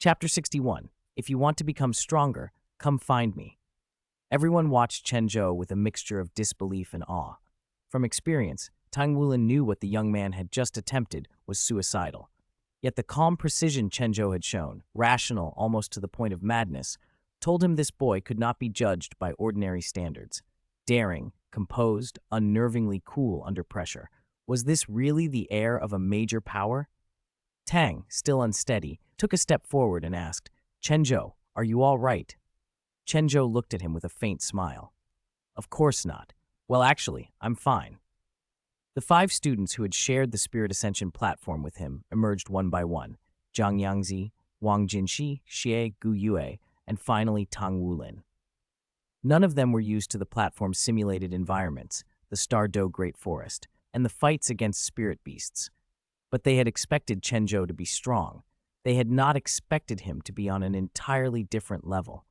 Chapter 61. If you want to become stronger, come find me. Everyone watched Chen Zhou with a mixture of disbelief and awe. From experience, Tang Wulin knew what the young man had just attempted was suicidal. Yet the calm precision Chen Zhou had shown, rational almost to the point of madness, told him this boy could not be judged by ordinary standards. Daring, composed, unnervingly cool under pressure. Was this really the heir of a major power? Tang, still unsteady, took a step forward and asked, "Chen Zhou, are you all right?" Chen Zhou looked at him with a faint smile. "Of course not. Well, actually, I'm fine." The 5 students who had shared the Spirit Ascension platform with him emerged one by one: Zhang Yangzi, Wang Jinxi, Xie Gu Yue, and finally Tang Wulin. None of them were used to the platform's simulated environments, the Stardow Great Forest, and the fights against spirit beasts. But they had expected Chen Zhou to be strong. They had not expected him to be on an entirely different level.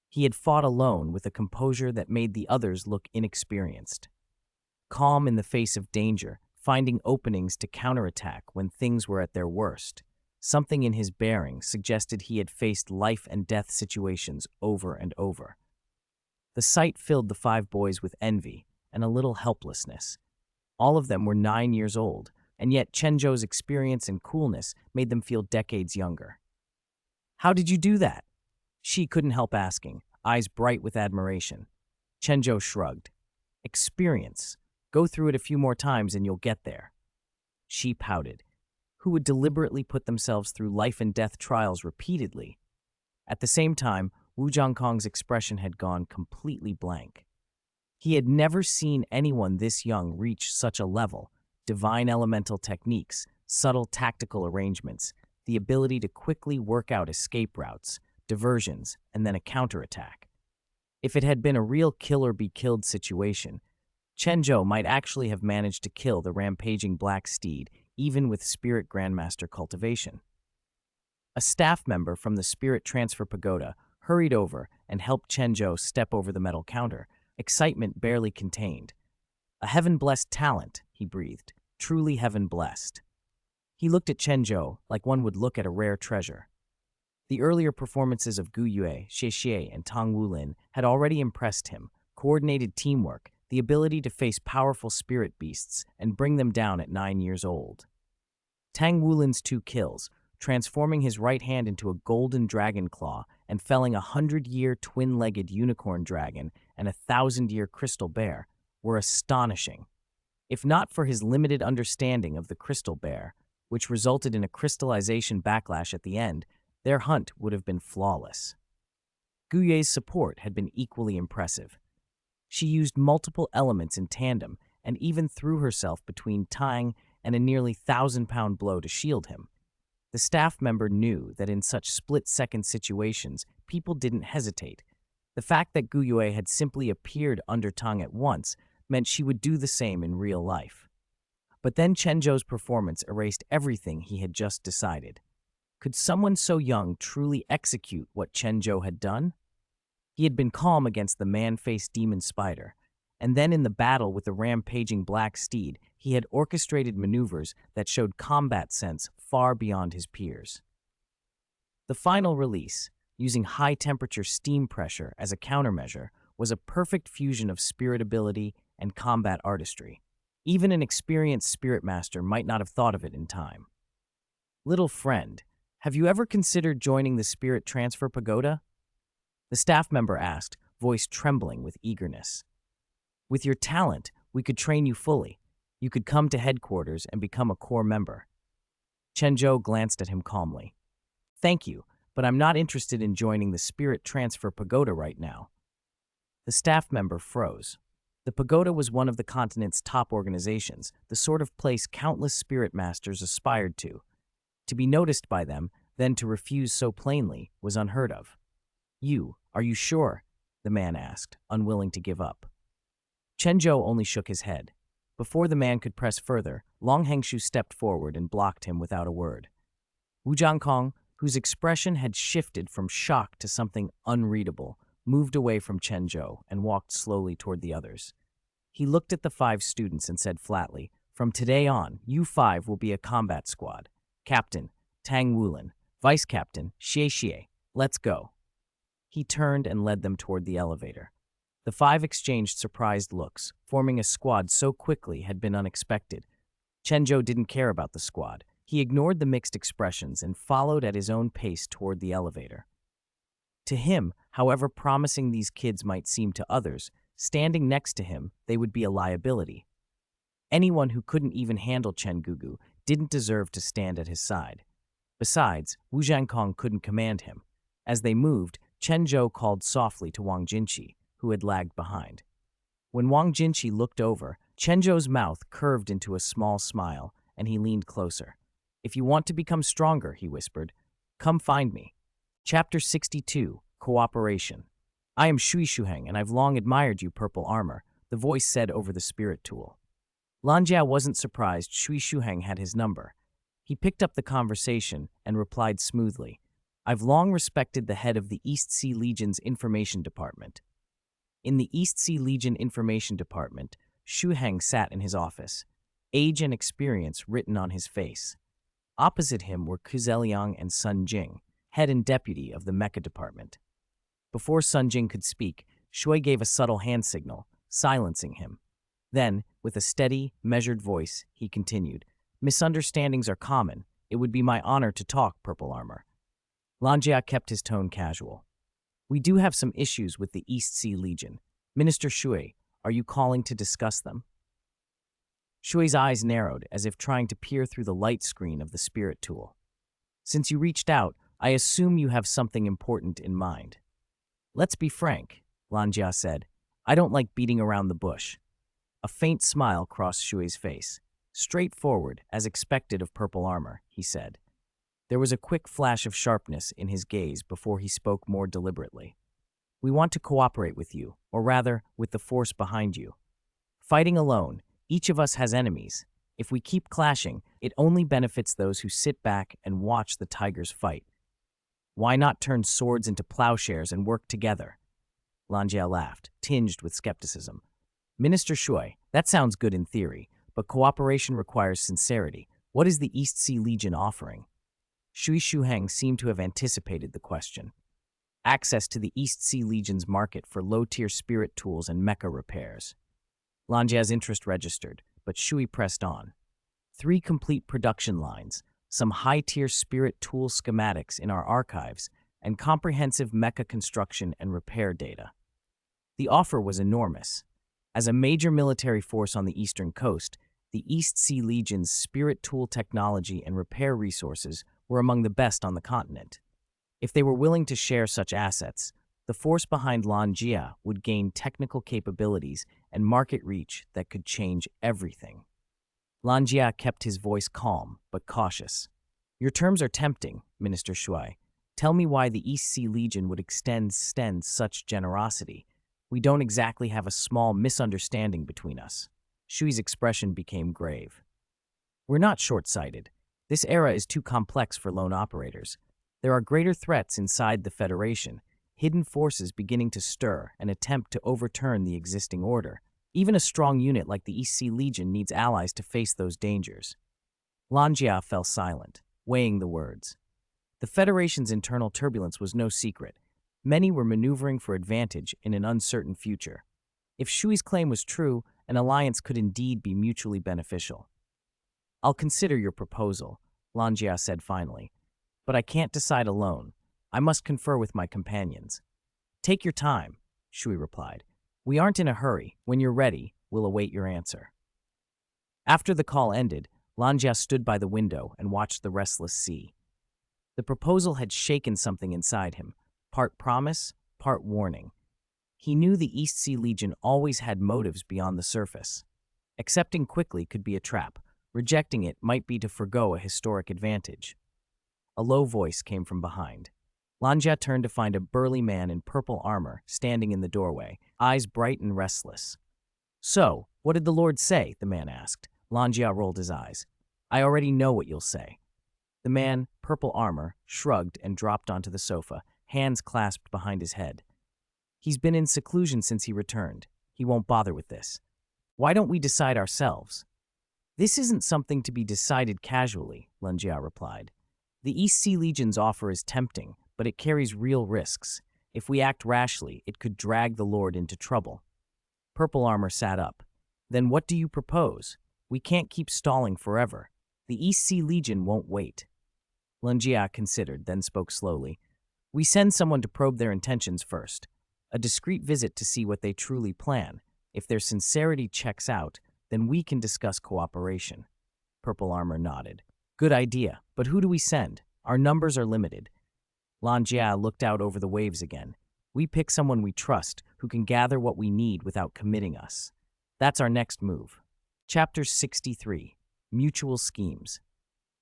He had fought alone with a composure that made the others look inexperienced. Calm in the face of danger, finding openings to counterattack when things were at their worst. Something in his bearing suggested he had faced life-and-death situations over and over. The sight filled the 5 boys with envy and a little helplessness. All of them were 9 years old, and yet Chen Zhou's experience and coolness made them feel decades younger. "How did you do that?" She couldn't help asking, eyes bright with admiration. Chen Zhou shrugged. "Experience. Go through it a few more times and you'll get there." She pouted. Who would deliberately put themselves through life-and-death trials repeatedly? At the same time, Wu Zhangkong's expression had gone completely blank. He had never seen anyone this young reach such a level. Divine elemental techniques, subtle tactical arrangements, the ability to quickly work out escape routes, diversions, and then a counterattack. If it had been a real kill-or-be-killed situation, Chen Zhou might actually have managed to kill the rampaging black steed, even with Spirit Grandmaster Cultivation. A staff member from the Spirit Transfer Pagoda hurried over and helped Chen Zhou step over the metal counter, excitement barely contained. "A heaven-blessed talent," he breathed. "Truly heaven-blessed." He looked at Chen Zhou like one would look at a rare treasure. The earlier performances of Gu Yue, Xie Xie, and Tang Wulin had already impressed him. Coordinated teamwork, the ability to face powerful spirit beasts and bring them down at 9 years old. Tang Wulin's 2 kills, transforming his right hand into a golden dragon claw and felling a 100-year twin-legged unicorn dragon and a 1,000-year crystal bear, were astonishing. If not for his limited understanding of the crystal bear, which resulted in a crystallization backlash at the end, their hunt would have been flawless. Gu Yue's support had been equally impressive. She used multiple elements in tandem and even threw herself between Tang and a nearly 1,000-pound blow to shield him. The staff member knew that in such split-second situations, people didn't hesitate. The fact that Gu Yue had simply appeared under Tang at once meant she would do the same in real life. But then Chen Zhou's performance erased everything he had just decided. Could someone so young truly execute what Chen Zhou had done? He had been calm against the man-faced demon spider, and then in the battle with the rampaging black steed, he had orchestrated maneuvers that showed combat sense far beyond his peers. The final release, using high-temperature steam pressure as a countermeasure, was a perfect fusion of spirit ability and combat artistry. Even an experienced spirit master might not have thought of it in time. "Little friend, have you ever considered joining the Spirit Transfer Pagoda?" The staff member asked, voice trembling with eagerness. "With your talent, we could train you fully. You could come to headquarters and become a core member." Chen Zhou glanced at him calmly. "Thank you, but I'm not interested in joining the Spirit Transfer Pagoda right now." The staff member froze. The Pagoda was one of the continent's top organizations, the sort of place countless spirit masters aspired to. To be noticed by them, then to refuse so plainly, was unheard of. Are you sure?" the man asked, unwilling to give up. Chen Zhou only shook his head. Before the man could press further, Long Hengshu stepped forward and blocked him without a word. Wu Zhangkong, whose expression had shifted from shock to something unreadable, moved away from Chen Zhou and walked slowly toward the others. He looked at the 5 students and said flatly, "From today on, you 5 will be a combat squad. Captain, Tang Wulin. Vice Captain, Xie, let's go. He turned and led them toward the elevator. The five exchanged surprised looks. Forming a squad so quickly had been unexpected. Chen Zhou didn't care about the squad. He ignored the mixed expressions and followed at his own pace toward the elevator. To him, however promising these kids might seem to others, standing next to him, they would be a liability. Anyone who couldn't even handle Chen Gugu didn't deserve to stand at his side. Besides, Wu Zhangkong couldn't command him. As they moved, Chen Zhou called softly to Wang Jinqi, who had lagged behind. When Wang Jinqi looked over, Chen Zhou's mouth curved into a small smile, and he leaned closer. If you want to become stronger, he whispered, come find me. Chapter 62, Cooperation. I am Shui Shuheng, and I've long admired you, Purple Armor, the voice said over the spirit tool. Lanjia wasn't surprised Shui Shuheng had his number. He picked up the conversation and replied smoothly, I've long respected the head of the East Sea Legion's Information Department. In the East Sea Legion Information Department, Shu Heng sat in his office, age and experience written on his face. Opposite him were Ku Zeliang and Sun Jing, head and deputy of the Mecha Department. Before Sun Jing could speak, Shui gave a subtle hand signal, silencing him. Then, with a steady, measured voice, he continued, misunderstandings are common. It would be my honor to talk, Purple Armor. Lanjia kept his tone casual. We do have some issues with the East Sea Legion. Minister Shui, are you calling to discuss them? Shui's eyes narrowed as if trying to peer through the light screen of the spirit tool. Since you reached out, I assume you have something important in mind. Let's be frank, Lanjia said. I don't like beating around the bush. A faint smile crossed Shui's face. Straightforward, as expected of Purple Armor, he said. There was a quick flash of sharpness in his gaze before he spoke more deliberately. We want to cooperate with you, or rather, with the force behind you. Fighting alone, each of us has enemies. If we keep clashing, it only benefits those who sit back and watch the tigers fight. Why not turn swords into plowshares and work together? Lanjia laughed, tinged with skepticism. Minister Shui, that sounds good in theory, but cooperation requires sincerity. What is the East Sea Legion offering? Shui Shuheng seemed to have anticipated the question. Access to the East Sea Legion's market for low-tier spirit tools and mecha repairs. Lanjia's interest registered, but Shui pressed on. 3 complete production lines, some high-tier spirit tool schematics in our archives, and comprehensive mecha construction and repair data. The offer was enormous. As a major military force on the eastern coast, the East Sea Legion's spirit tool technology and repair resources were among the best on the continent. If they were willing to share such assets, the force behind Lanjia would gain technical capabilities and market reach that could change everything. Lanjia kept his voice calm but cautious. Your terms are tempting, Minister Shui. Tell me why the East Sea Legion would extend such generosity. We don't exactly have a small misunderstanding between us. Shui's expression became grave. We're not short-sighted. This era is too complex for lone operators. There are greater threats inside the Federation, hidden forces beginning to stir and attempt to overturn the existing order. Even a strong unit like the East Sea Legion needs allies to face those dangers. Lanjia fell silent, weighing the words. The Federation's internal turbulence was no secret. Many were maneuvering for advantage in an uncertain future. If Shui's claim was true, an alliance could indeed be mutually beneficial. I'll consider your proposal, Lanjia said finally. But I can't decide alone. I must confer with my companions. Take your time, Shui replied. We aren't in a hurry. When you're ready, we'll await your answer. After the call ended, Lanjia stood by the window and watched the restless sea. The proposal had shaken something inside him, part promise, part warning. He knew the East Sea Legion always had motives beyond the surface. Accepting quickly could be a trap. Rejecting it might be to forgo a historic advantage. A low voice came from behind. Lanjia turned to find a burly man in purple armor standing in the doorway, eyes bright and restless. So, what did the Lord say? The man asked. Lanjia rolled his eyes. I already know what you'll say. The man, purple armor, shrugged and dropped onto the sofa, hands clasped behind his head. He's been in seclusion since he returned. He won't bother with this. Why don't we decide ourselves? This isn't something to be decided casually, Lanjia replied. The East Sea Legion's offer is tempting, but it carries real risks. If we act rashly, it could drag the Lord into trouble. Purple Armor sat up. Then what do you propose? We can't keep stalling forever. The East Sea Legion won't wait. Lungia considered, then spoke slowly. We send someone to probe their intentions first. A discreet visit to see what they truly plan. If their sincerity checks out, then we can discuss cooperation. Purple Armor nodded. Good idea, but who do we send? Our numbers are limited. Lanjia looked out over the waves again. We pick someone we trust, who can gather what we need without committing us. That's our next move. Chapter 63. Mutual Schemes.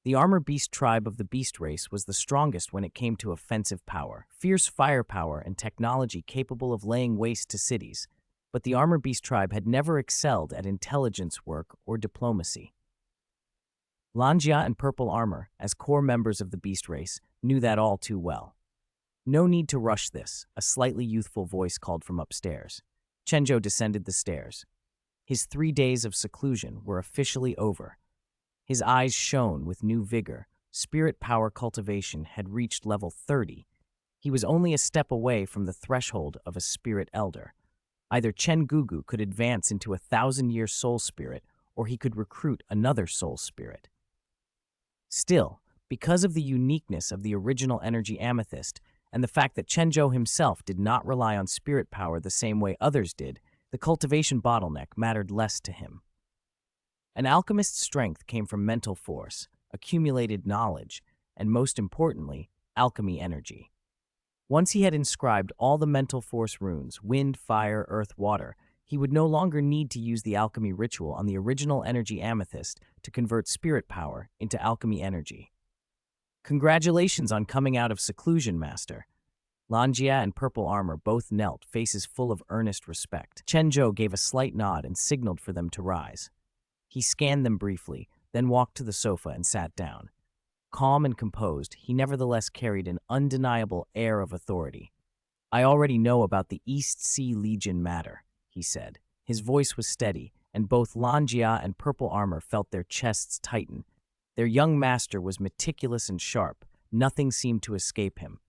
The Armor Beast tribe of the Beast race was the strongest when it came to offensive power, fierce firepower, and technology capable of laying waste to cities. But the Armor Beast tribe had never excelled at intelligence work or diplomacy. Lanjia and Purple Armor, as core members of the Beast race, knew that all too well. No need to rush this, a slightly youthful voice called from upstairs. Chen Zhou descended the stairs. His 3 days of seclusion were officially over. His eyes shone with new vigor. Spirit power cultivation had reached level 30. He was only a step away from the threshold of a spirit elder. Either Chen Gugu could advance into a 1,000-year soul spirit, or he could recruit another soul spirit. Still, because of the uniqueness of the original energy Amethyst, and the fact that Chen Zhou himself did not rely on spirit power the same way others did, the cultivation bottleneck mattered less to him. An alchemist's strength came from mental force, accumulated knowledge, and most importantly, alchemy energy. Once he had inscribed all the mental force runes, wind, fire, earth, water, he would no longer need to use the alchemy ritual on the original energy Amethyst to convert spirit power into alchemy energy. Congratulations on coming out of seclusion, Master. Lanjia and Purple Armor both knelt, faces full of earnest respect. Chen Zhou gave a slight nod and signaled for them to rise. He scanned them briefly, then walked to the sofa and sat down. Calm and composed, he nevertheless carried an undeniable air of authority. I already know about the East Sea Legion matter, he said. His voice was steady, and both Lanjia and Purple Armor felt their chests tighten. Their young master was meticulous and sharp. Nothing seemed to escape him.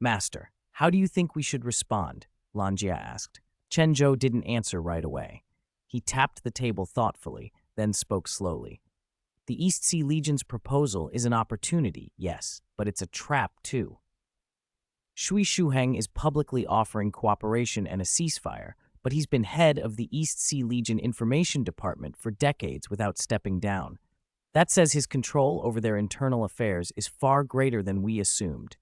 Master, how do you think we should respond? Lanjia asked. Chen Zhou didn't answer right away. He tapped the table thoughtfully, then spoke slowly. The East Sea Legion's proposal is an opportunity, yes, but it's a trap too. Shui Shuheng is publicly offering cooperation and a ceasefire, but he's been head of the East Sea Legion Information Department for decades without stepping down. That says his control over their internal affairs is far greater than we assumed.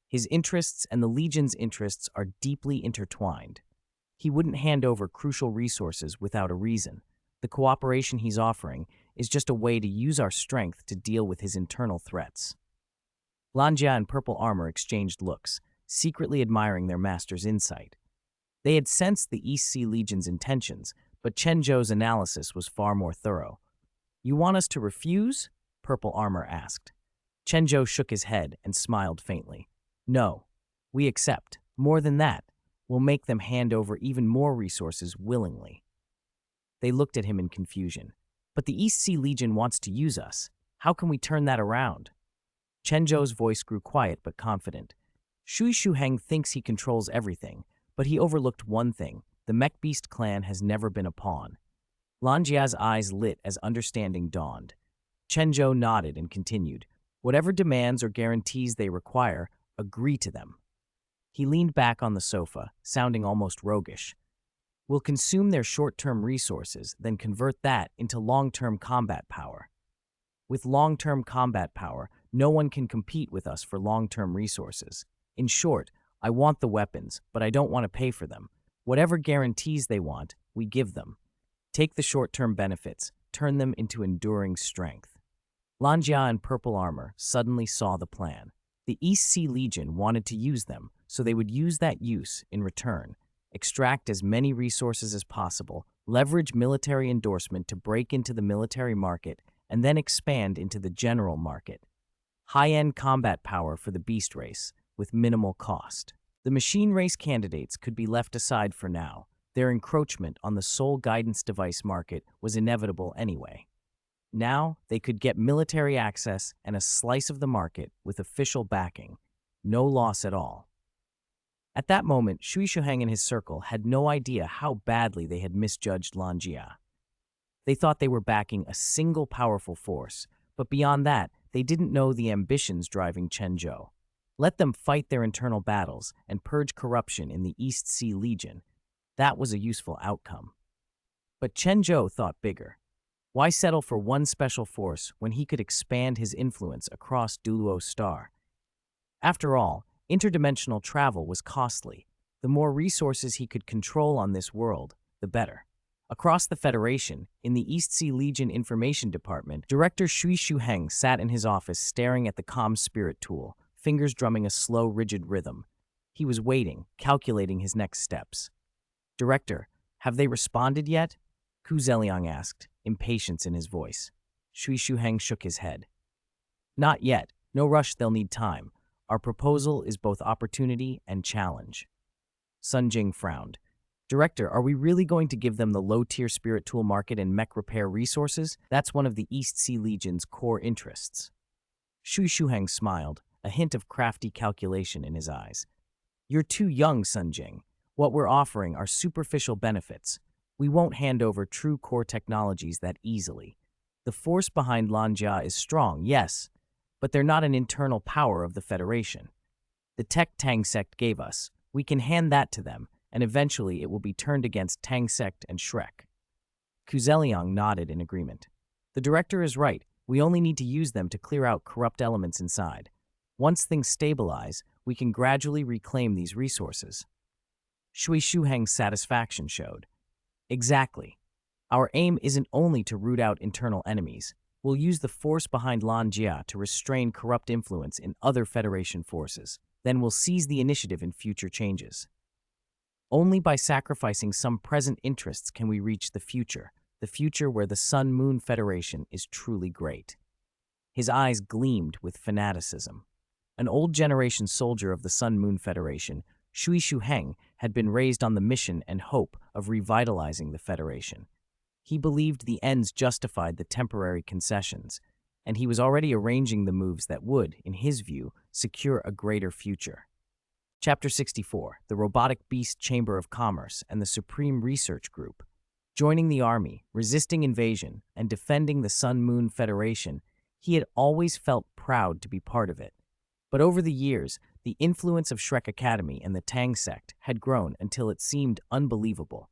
His interests and the Legion's interests are deeply intertwined. He wouldn't hand over crucial resources without a reason. The cooperation he's offering is just a way to use our strength to deal with his internal threats. Lanjia and Purple Armor exchanged looks, secretly admiring their master's insight. They had sensed the East Sea Legion's intentions, but Chen Zhou's analysis was far more thorough. You want us to refuse? Purple Armor asked. Chen Zhou shook his head and smiled faintly. No, we accept. More than that, we'll make them hand over even more resources willingly. They looked at him in confusion. But the East Sea Legion wants to use us. How can we turn that around? Chen Zhou's voice grew quiet but confident. Shui Shuheng thinks he controls everything, but he overlooked one thing. The Mecha Beast Clan has never been a pawn. Lanjia's eyes lit as understanding dawned. Chen Zhou nodded and continued. Whatever demands or guarantees they require, agree to them. He leaned back on the sofa, sounding almost roguish. We'll consume their short-term resources, then convert that into long-term combat power. With long-term combat power, no one can compete with us for long-term resources. In short, I want the weapons, but I don't want to pay for them. Whatever guarantees they want, we give them. Take the short-term benefits, turn them into enduring strength. Lanjia and Purple Armor suddenly saw the plan. The East Sea Legion wanted to use them, so they would use that use in return. Extract as many resources as possible, leverage military endorsement to break into the military market, and then expand into the general market. High-end combat power for the beast race, with minimal cost. The machine race candidates could be left aside for now. Their encroachment on the soul guidance device market was inevitable anyway. Now they could get military access and a slice of the market with official backing. No loss at all. At that moment, Shui Shuheng and his circle had no idea how badly they had misjudged Lan Jia. They thought they were backing a single powerful force, but beyond that, they didn't know the ambitions driving Chen Zhou. Let them fight their internal battles and purge corruption in the East Sea Legion. That was a useful outcome. But Chen Zhou thought bigger. Why settle for one special force when he could expand his influence across Douluo Star? After all, interdimensional travel was costly. The more resources he could control on this world, the better. Across the Federation, in the East Sea Legion Information Department, Director Shui Shuheng sat in his office staring at the comm spirit tool, fingers drumming a slow, rigid rhythm. He was waiting, calculating his next steps. "Director, have they responded yet?" Ku Zeliang asked, impatience in his voice. Shui Shuheng shook his head. "Not yet. No rush, they'll need time. Our proposal is both opportunity and challenge." Sun Jing frowned. "Director, are we really going to give them the low-tier spirit tool market and mech repair resources? That's one of the East Sea Legion's core interests." Shui Shuheng smiled, a hint of crafty calculation in his eyes. "You're too young, Sun Jing. What we're offering are superficial benefits. We won't hand over true core technologies that easily. The force behind Lan Jia is strong, yes, but they're not an internal power of the Federation. The tech Tang Sect gave us, we can hand that to them, and eventually it will be turned against Tang Sect and Shrek." Ku Zeliang nodded in agreement. "The director is right. We only need to use them to clear out corrupt elements inside. Once things stabilize, we can gradually reclaim these resources." Shui Shuheng's satisfaction showed. "Exactly. Our aim isn't only to root out internal enemies. We'll use the force behind Lan Jia to restrain corrupt influence in other Federation forces. Then we'll seize the initiative in future changes. Only by sacrificing some present interests can we reach the future where the Sun-Moon Federation is truly great." His eyes gleamed with fanaticism. An old generation soldier of the Sun-Moon Federation, Shui Shuheng had been raised on the mission and hope of revitalizing the Federation. He believed the ends justified the temporary concessions, and he was already arranging the moves that would, in his view, secure a greater future. Chapter 64, The Robotic Beast Chamber of Commerce and the Supreme Research Group. Joining the army, resisting invasion, and defending the Sun-Moon Federation, he had always felt proud to be part of it. But over the years, the influence of Shrek Academy and the Tang Sect had grown until it seemed unbelievable.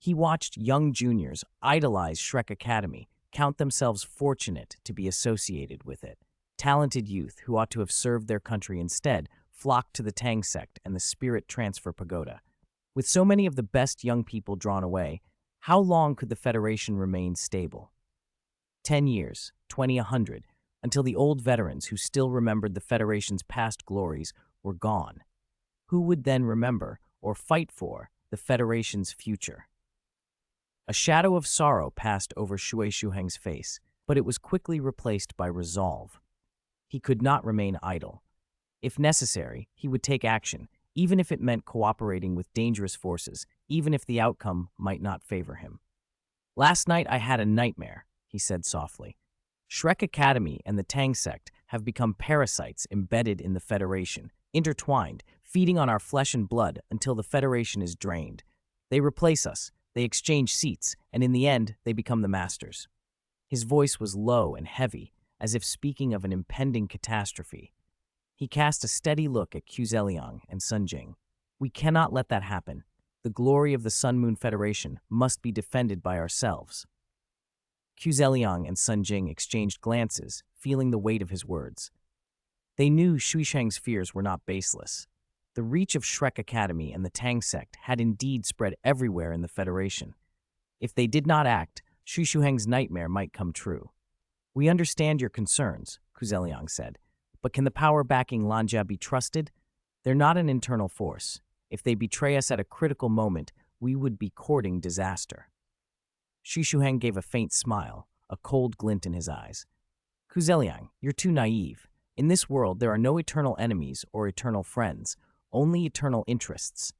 He watched young juniors idolize Shrek Academy, count themselves fortunate to be associated with it. Talented youth who ought to have served their country instead flocked to the Tang Sect and the Spirit Transfer Pagoda. With so many of the best young people drawn away, how long could the Federation remain stable? 10 years, 20, 100, until the old veterans who still remembered the Federation's past glories were gone. Who would then remember, or fight for, the Federation's future? A shadow of sorrow passed over Shui Shuheng's face, but it was quickly replaced by resolve. He could not remain idle. If necessary, he would take action, even if it meant cooperating with dangerous forces, even if the outcome might not favor him. "Last night I had a nightmare," he said softly. "Shrek Academy and the Tang Sect have become parasites embedded in the Federation, intertwined, feeding on our flesh and blood until the Federation is drained. They replace us, they exchange seats, and in the end, they become the masters." His voice was low and heavy, as if speaking of an impending catastrophe. He cast a steady look at Ku Zeliang and Sun Jing. "We cannot let that happen. The glory of the Sun-Moon Federation must be defended by ourselves." Ku Zeliang and Sun Jing exchanged glances, feeling the weight of his words. They knew Shui Sheng's fears were not baseless. The reach of Shrek Academy and the Tang Sect had indeed spread everywhere in the Federation. If they did not act, Shui Shuheng's nightmare might come true. "We understand your concerns," Ku Zeliang said, "but can the power backing Lan Jia be trusted? They're not an internal force. If they betray us at a critical moment, we would be courting disaster." Shui Shuheng gave a faint smile, a cold glint in his eyes. "Ku Zeliang, you're too naive. In this world, there are no eternal enemies or eternal friends, only eternal interests.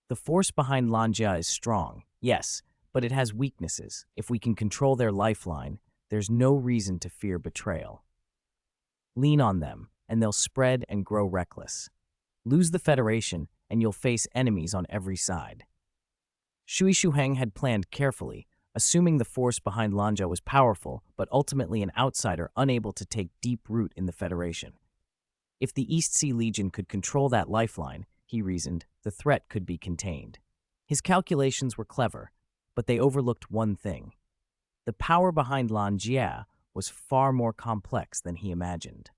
The force behind Lan Jia is strong, yes, but it has weaknesses. If we can control their lifeline, there's no reason to fear betrayal. Lean on them, and they'll spread and grow reckless. Lose the Federation, and you'll face enemies on every side. Shui Shuheng had planned carefully, assuming the force behind Lanja was powerful, but ultimately an outsider unable to take deep root in the Federation. If the East Sea Legion could control that lifeline, he reasoned, the threat could be contained. His calculations were clever, but they overlooked one thing. The power behind Lan Jia was far more complex than he imagined.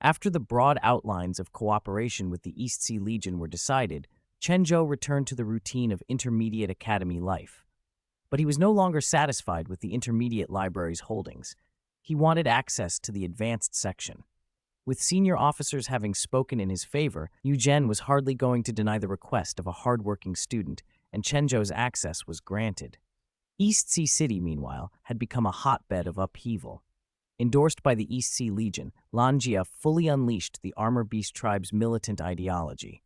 After the broad outlines of cooperation with the East Sea Legion were decided, Chen Zhou returned to the routine of intermediate academy life. But he was no longer satisfied with the intermediate library's holdings. He wanted access to the advanced section. With senior officers having spoken in his favor, Yu Zhen was hardly going to deny the request of a hardworking student, and Chen Zhou's access was granted. East Sea City, meanwhile, had become a hotbed of upheaval. Endorsed by the East Sea Legion, Lan Jia fully unleashed the Armor Beast tribe's militant ideology.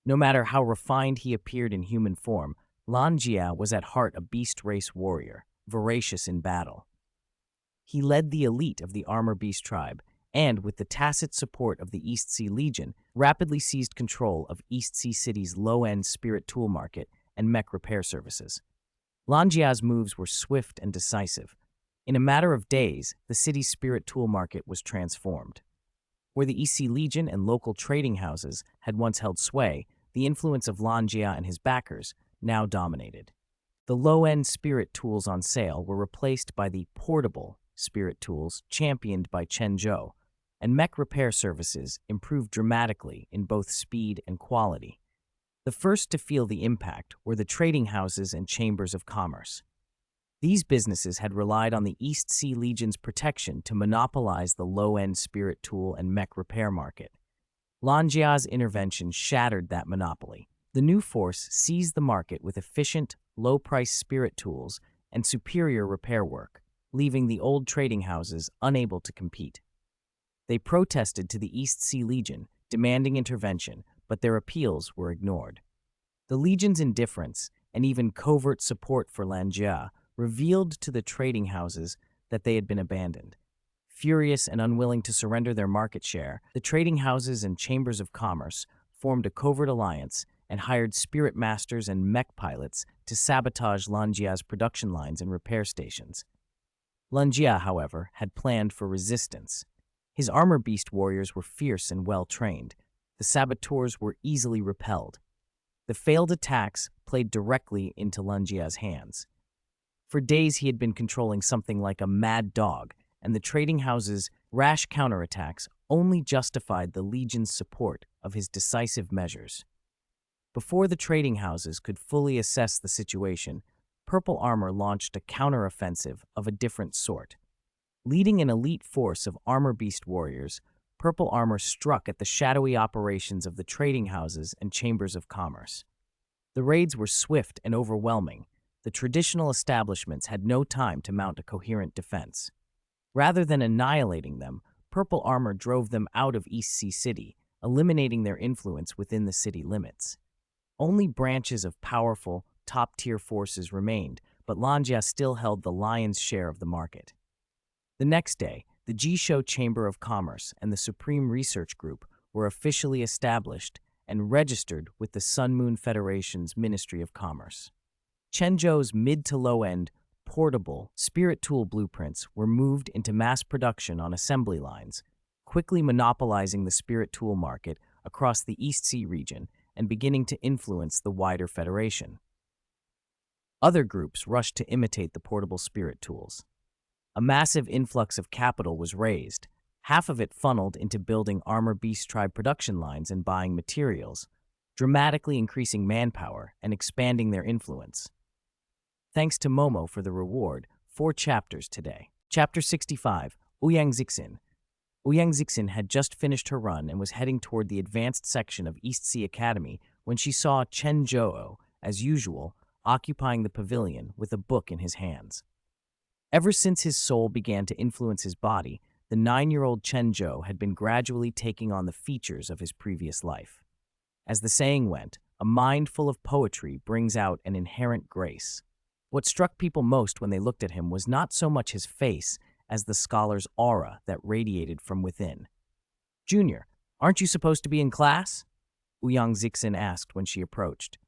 No matter how refined he appeared in human form, Lan Jia was at heart a beast race warrior, voracious in battle. He led the elite of the Armor Beast tribe, and, with the tacit support of the East Sea Legion, rapidly seized control of East Sea City's low-end spirit tool market and mech repair services. Lan Jia's moves were swift and decisive. In a matter of days, the city's spirit tool market was transformed. Where the East Sea Legion and local trading houses had once held sway, the influence of Lan Jia and his backers now dominated. The low-end spirit tools on sale were replaced by the portable spirit tools championed by Chen Zhou, and mech repair services improved dramatically in both speed and quality. The first to feel the impact were the trading houses and chambers of commerce. These businesses had relied on the East Sea Legion's protection to monopolize the low-end spirit tool and mech repair market. Lan Jia's intervention shattered that monopoly. The new force seized the market with efficient, low-priced spirit tools and superior repair work, leaving the old trading houses unable to compete. They protested to the East Sea Legion, demanding intervention, but their appeals were ignored. The Legion's indifference and even covert support for Lan Jia revealed to the trading houses that they had been abandoned. Furious and unwilling to surrender their market share, the trading houses and chambers of commerce formed a covert alliance and hired spirit masters and mech pilots to sabotage Lan Jia's production lines and repair stations. Lan Jia, however, had planned for resistance. His armor beast warriors were fierce and well-trained. The saboteurs were easily repelled. The failed attacks played directly into Lan Jia's hands. For days he had been controlling something like a mad dog, and the trading houses' rash counterattacks only justified the Legion's support of his decisive measures. Before the trading houses could fully assess the situation, Purple Armor launched a counteroffensive of a different sort. Leading an elite force of armor beast warriors, Purple Armor struck at the shadowy operations of the trading houses and chambers of commerce. The raids were swift and overwhelming. The traditional establishments had no time to mount a coherent defense. Rather than annihilating them, Purple Armor drove them out of East Sea City, eliminating their influence within the city limits. Only branches of powerful, top-tier forces remained, but Lan Jia still held the lion's share of the market. The next day, the Jishou Chamber of Commerce and the Supreme Research Group were officially established and registered with the Sun Moon Federation's Ministry of Commerce. Chen Zhou's mid to low-end, portable, spirit tool blueprints were moved into mass production on assembly lines, quickly monopolizing the spirit tool market across the East Sea region and beginning to influence the wider Federation. Other groups rushed to imitate the portable spirit tools. A massive influx of capital was raised, half of it funneled into building Armor Beast tribe production lines and buying materials, dramatically increasing manpower and expanding their influence. Thanks to Momo for the reward, 4 chapters today. Chapter 65, Ouyang Zixin. Ouyang Zixin had just finished her run and was heading toward the advanced section of East Sea Academy when she saw Chen Zhou, as usual, occupying the pavilion with a book in his hands. Ever since his soul began to influence his body, the 9-year-old Chen Zhou had been gradually taking on the features of his previous life. As the saying went, a mind full of poetry brings out an inherent grace. What struck people most when they looked at him was not so much his face as the scholar's aura that radiated from within. "Junior, aren't you supposed to be in class?" Ouyang Zixin asked when she approached.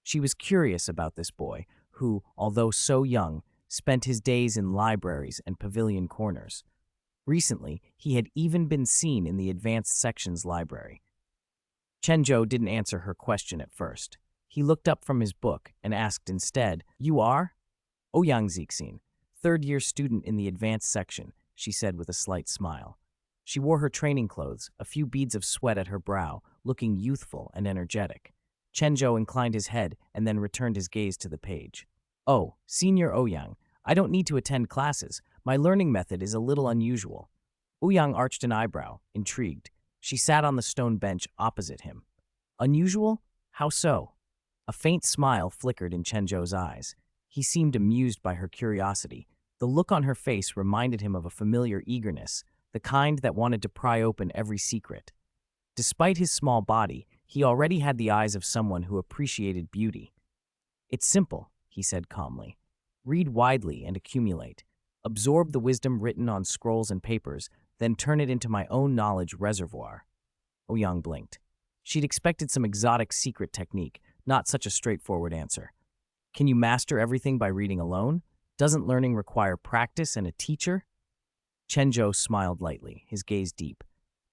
She was curious about this boy, who, although so young, spent his days in libraries and pavilion corners. Recently, he had even been seen in the advanced sections library. Chen Zhou didn't answer her question at first. He looked up from his book and asked instead, "You are?" "Ouyang Zixin, third-year student in the advanced section," she said with a slight smile. She wore her training clothes, a few beads of sweat at her brow, looking youthful and energetic. Chen Zhou inclined his head and then returned his gaze to the page. "Oh, Senior Ouyang, I don't need to attend classes. My learning method is a little unusual." Ouyang arched an eyebrow, intrigued. She sat on the stone bench opposite him. "Unusual? How so?" A faint smile flickered in Chen Zhou's eyes. He seemed amused by her curiosity. The look on her face reminded him of a familiar eagerness, the kind that wanted to pry open every secret. Despite his small body, he already had the eyes of someone who appreciated beauty. "It's simple," he said calmly. "Read widely and accumulate. Absorb the wisdom written on scrolls and papers, then turn it into my own knowledge reservoir." Ouyang blinked. She'd expected some exotic secret technique, not such a straightforward answer. "Can you master everything by reading alone? Doesn't learning require practice and a teacher?" Chen Zhou smiled lightly, his gaze deep.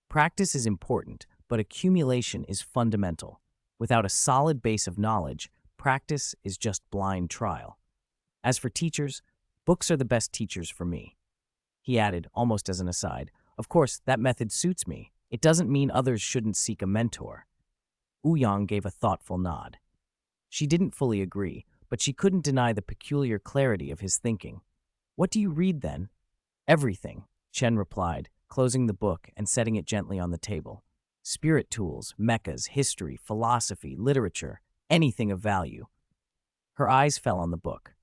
"Practice is important, but accumulation is fundamental. Without a solid base of knowledge, practice is just blind trial. As for teachers, books are the best teachers for me." He added, almost as an aside, "Of course, that method suits me. It doesn't mean others shouldn't seek a mentor." Ouyang gave a thoughtful nod. She didn't fully agree, but she couldn't deny the peculiar clarity of his thinking. "What do you read, then?" "Everything," Chen replied, closing the book and setting it gently on the table. "Spirit tools, mechas, history, philosophy, literature, anything of value." Her eyes fell on the book.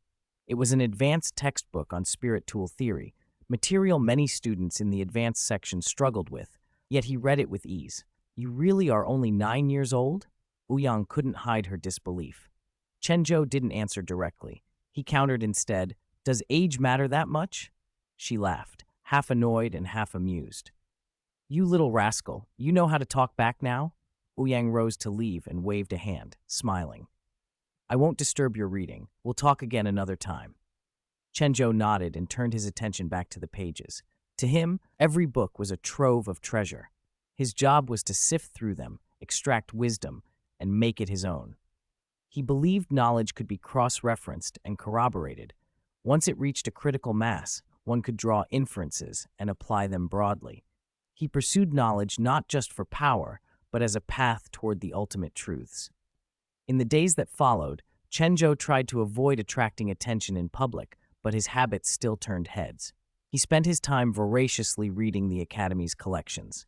It was an advanced textbook on spirit tool theory, material many students in the advanced section struggled with, yet he read it with ease. "You really are only 9 years old?" Ouyang couldn't hide her disbelief. Chen Zhou didn't answer directly. He countered instead, "Does age matter that much?" She laughed, half annoyed and half amused. "You little rascal, you know how to talk back now?" Ouyang rose to leave and waved a hand, smiling. "I won't disturb your reading. We'll talk again another time." Chen Zhou nodded and turned his attention back to the pages. To him, every book was a trove of treasure. His job was to sift through them, extract wisdom, and make it his own. He believed knowledge could be cross-referenced and corroborated. Once it reached a critical mass, one could draw inferences and apply them broadly. He pursued knowledge not just for power, but as a path toward the ultimate truths. In the days that followed, Chen Zhou tried to avoid attracting attention in public, but his habits still turned heads. He spent his time voraciously reading the Academy's collections.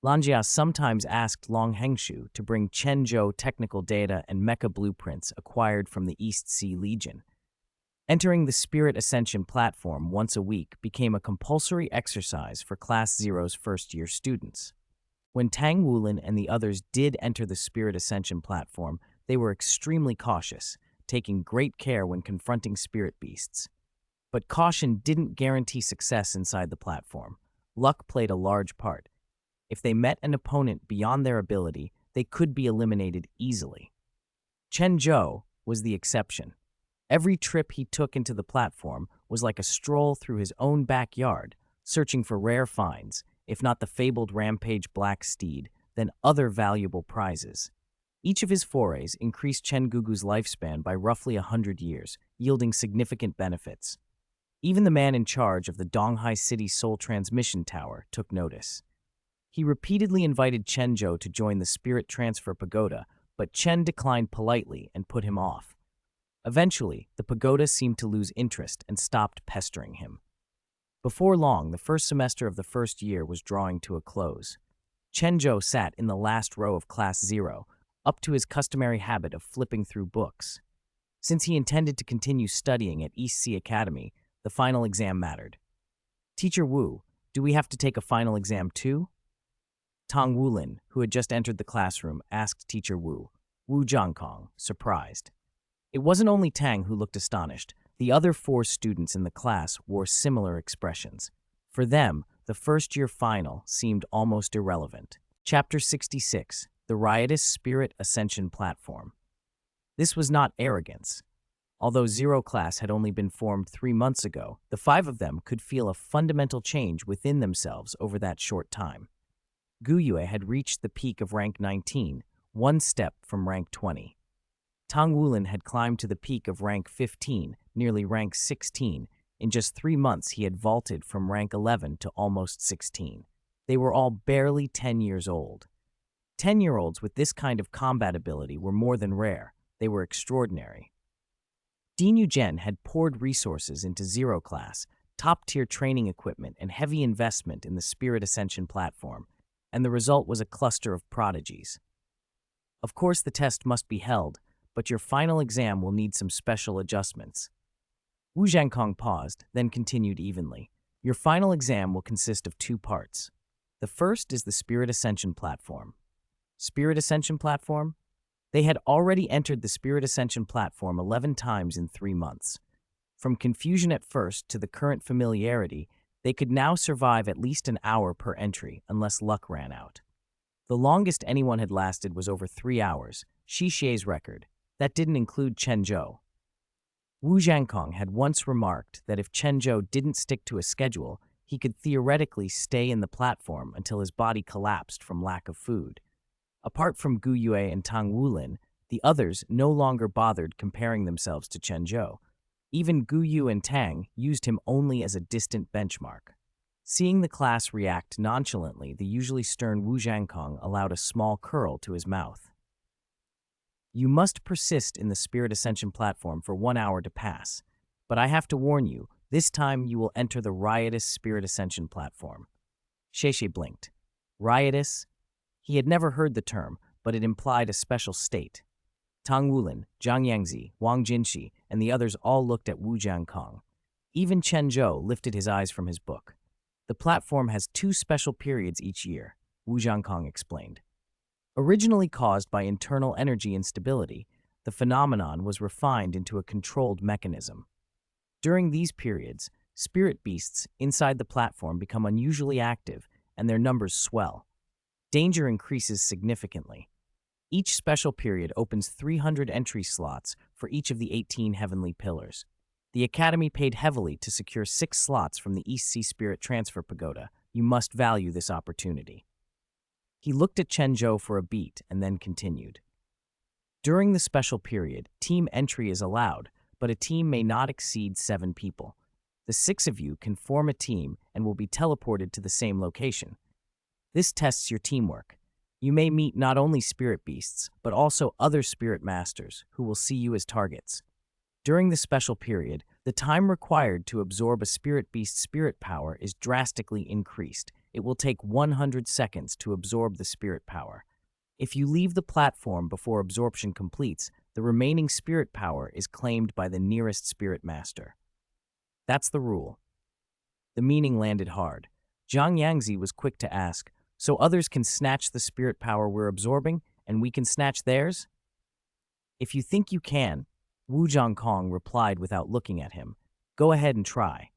Lanjia sometimes asked Long Hengshu to bring Chen Zhou technical data and mecha blueprints acquired from the East Sea Legion. Entering the Spirit Ascension platform once a week became a compulsory exercise for Class Zero's first-year students. When Tang Wulin and the others did enter the Spirit Ascension platform, they were extremely cautious, taking great care when confronting spirit beasts. But caution didn't guarantee success inside the platform. Luck played a large part. If they met an opponent beyond their ability, they could be eliminated easily. Chen Zhou was the exception. Every trip he took into the platform was like a stroll through his own backyard, searching for rare finds, if not the fabled Rampage Black Steed, then other valuable prizes. Each of his forays increased Chen Gugu's lifespan by roughly 100 years, yielding significant benefits. Even the man in charge of the Donghai City Soul Transmission Tower took notice. He repeatedly invited Chen Zhou to join the Spirit Transfer Pagoda, but Chen declined politely and put him off. Eventually, the pagoda seemed to lose interest and stopped pestering him. Before long, the first semester of the first year was drawing to a close. Chen Zhou sat in the last row of Class 0, up to his customary habit of flipping through books. Since he intended to continue studying at East Sea Academy, the final exam mattered. "Teacher Wu, do we have to take a final exam too?" Tang Wulin, who had just entered the classroom, asked Teacher Wu Zhangkong, surprised. It wasn't only Tang who looked astonished. The other 4 students in the class wore similar expressions. For them, the first-year final seemed almost irrelevant. Chapter 66, The Riotous Spirit Ascension Platform. This was not arrogance. Although Zero Class had only been formed 3 months ago, the 5 of them could feel a fundamental change within themselves over that short time. Guyue had reached the peak of rank 19, 1 step from rank 20. Tang Wulin had climbed to the peak of rank 15, nearly rank 16. In just 3 months, he had vaulted from rank 11 to almost 16. They were all barely 10 years old. 10-year-olds with this kind of combat ability were more than rare. They were extraordinary. Din Yuzhen had poured resources into Zero Class, top-tier training equipment, and heavy investment in the Spirit Ascension platform, and the result was a cluster of prodigies. Of course, the test must be held, but your final exam will need some special adjustments. Wu Zhangkong paused, then continued evenly. Your final exam will consist of 2 parts. The first is the Spirit Ascension platform. Spirit Ascension platform? They had already entered the Spirit Ascension platform 11 times in 3 months. From confusion at first to the current familiarity, they could now survive at least an hour per entry, unless luck ran out. The longest anyone had lasted was over 3 hours, Shi Xie's record. That didn't include Chen Zhou. Wu Zhangkong had once remarked that if Chen Zhou didn't stick to a schedule, he could theoretically stay in the platform until his body collapsed from lack of food. Apart from Guyue and Tang Wulin, the others no longer bothered comparing themselves to Chen Zhou. Even Guyue and Tang used him only as a distant benchmark. Seeing the class react nonchalantly, the usually stern Wu Zhangkong allowed a small curl to his mouth. You must persist in the Spirit Ascension platform for 1 hour to pass. But I have to warn you, this time you will enter the Riotous Spirit Ascension platform. Xie blinked. Riotous? He had never heard the term, but it implied a special state. Tang Wulin, Zhang Yangzi, Wang Jinshi, and the others all looked at Wu Zhangkong. Even Chen Zhou lifted his eyes from his book. The platform has 2 special periods each year, Wu Zhangkong explained. Originally caused by internal energy instability, the phenomenon was refined into a controlled mechanism. During these periods, spirit beasts inside the platform become unusually active and their numbers swell. Danger increases significantly. Each special period opens 300 entry slots for each of the 18 heavenly pillars. The Academy paid heavily to secure 6 slots from the East Sea Spirit Transfer Pagoda. You must value this opportunity. He looked at Chen Zhou for a beat and then continued. During the special period, team entry is allowed, but a team may not exceed 7 people. The 6 of you can form a team and will be teleported to the same location. This tests your teamwork. You may meet not only spirit beasts, but also other spirit masters who will see you as targets. During the special period, the time required to absorb a spirit beast's spirit power is drastically increased. It will take 100 seconds to absorb the spirit power. If you leave the platform before absorption completes, the remaining spirit power is claimed by the nearest spirit master. That's the rule. The meaning landed hard. Zhang Yangzi was quick to ask, so others can snatch the spirit power we're absorbing, and we can snatch theirs? If you think you can, Wu Zhangkong replied without looking at him, go ahead and try.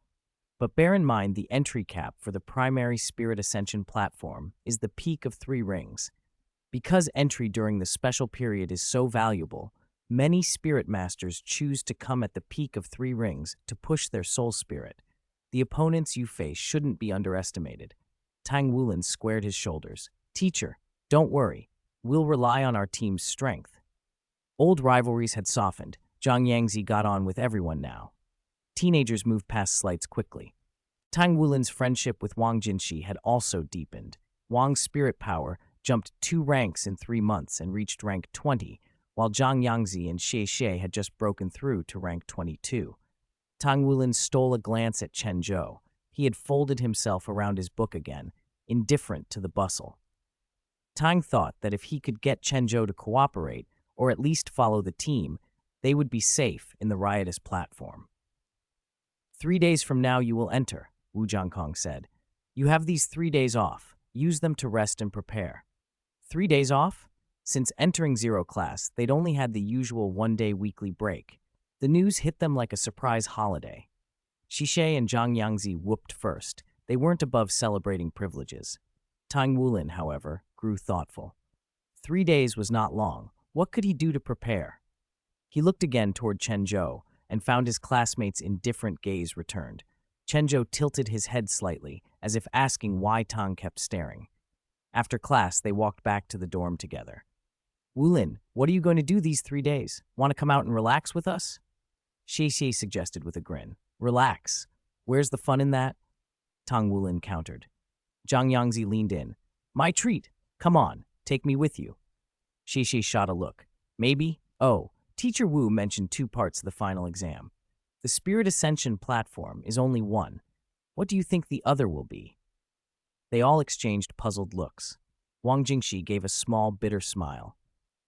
But bear in mind the entry cap for the primary Spirit Ascension platform is the peak of 3 rings. Because entry during the special period is so valuable, many spirit masters choose to come at the peak of 3 rings to push their soul spirit. The opponents you face shouldn't be underestimated. Tang Wulin squared his shoulders. Teacher, don't worry. We'll rely on our team's strength. Old rivalries had softened. Zhang Yangzi got on with everyone now. Teenagers moved past slights quickly. Tang Wulin's friendship with Wang Jinshi had also deepened. Wang's spirit power jumped 2 ranks in 3 months and reached rank 20, while Zhang Yangzi and Xie had just broken through to rank 22. Tang Wulin stole a glance at Chen Zhou. He had folded himself around his book again, indifferent to the bustle. Tang thought that if he could get Chen Zhou to cooperate, or at least follow the team, they would be safe in the riotous platform. 3 days from now you will enter, Wu Zhangkong said. You have these 3 days off. Use them to rest and prepare. 3 days off? Since entering zero class, they'd only had the usual one-day weekly break. The news hit them like a surprise holiday. Shishe and Zhang Yangzi whooped first. They weren't above celebrating privileges. Tang Wulin, however, grew thoughtful. 3 days was not long. What could he do to prepare? He looked again toward Chen Zhou and found his classmates' indifferent gaze returned. Chen Zhou tilted his head slightly, as if asking why Tang kept staring. After class, they walked back to the dorm together. Wulin, what are you going to do these 3 days? Want to come out and relax with us? Xie suggested with a grin. Relax. Where's the fun in that? Tang Wulin countered. Zhang Yangzi leaned in. My treat. Come on, take me with you. Xie shot a look. Maybe? Oh, Teacher Wu mentioned 2 parts of the final exam. The Spirit Ascension platform is only one. What do you think the other will be? They all exchanged puzzled looks. Wang Jingxi gave a small, bitter smile.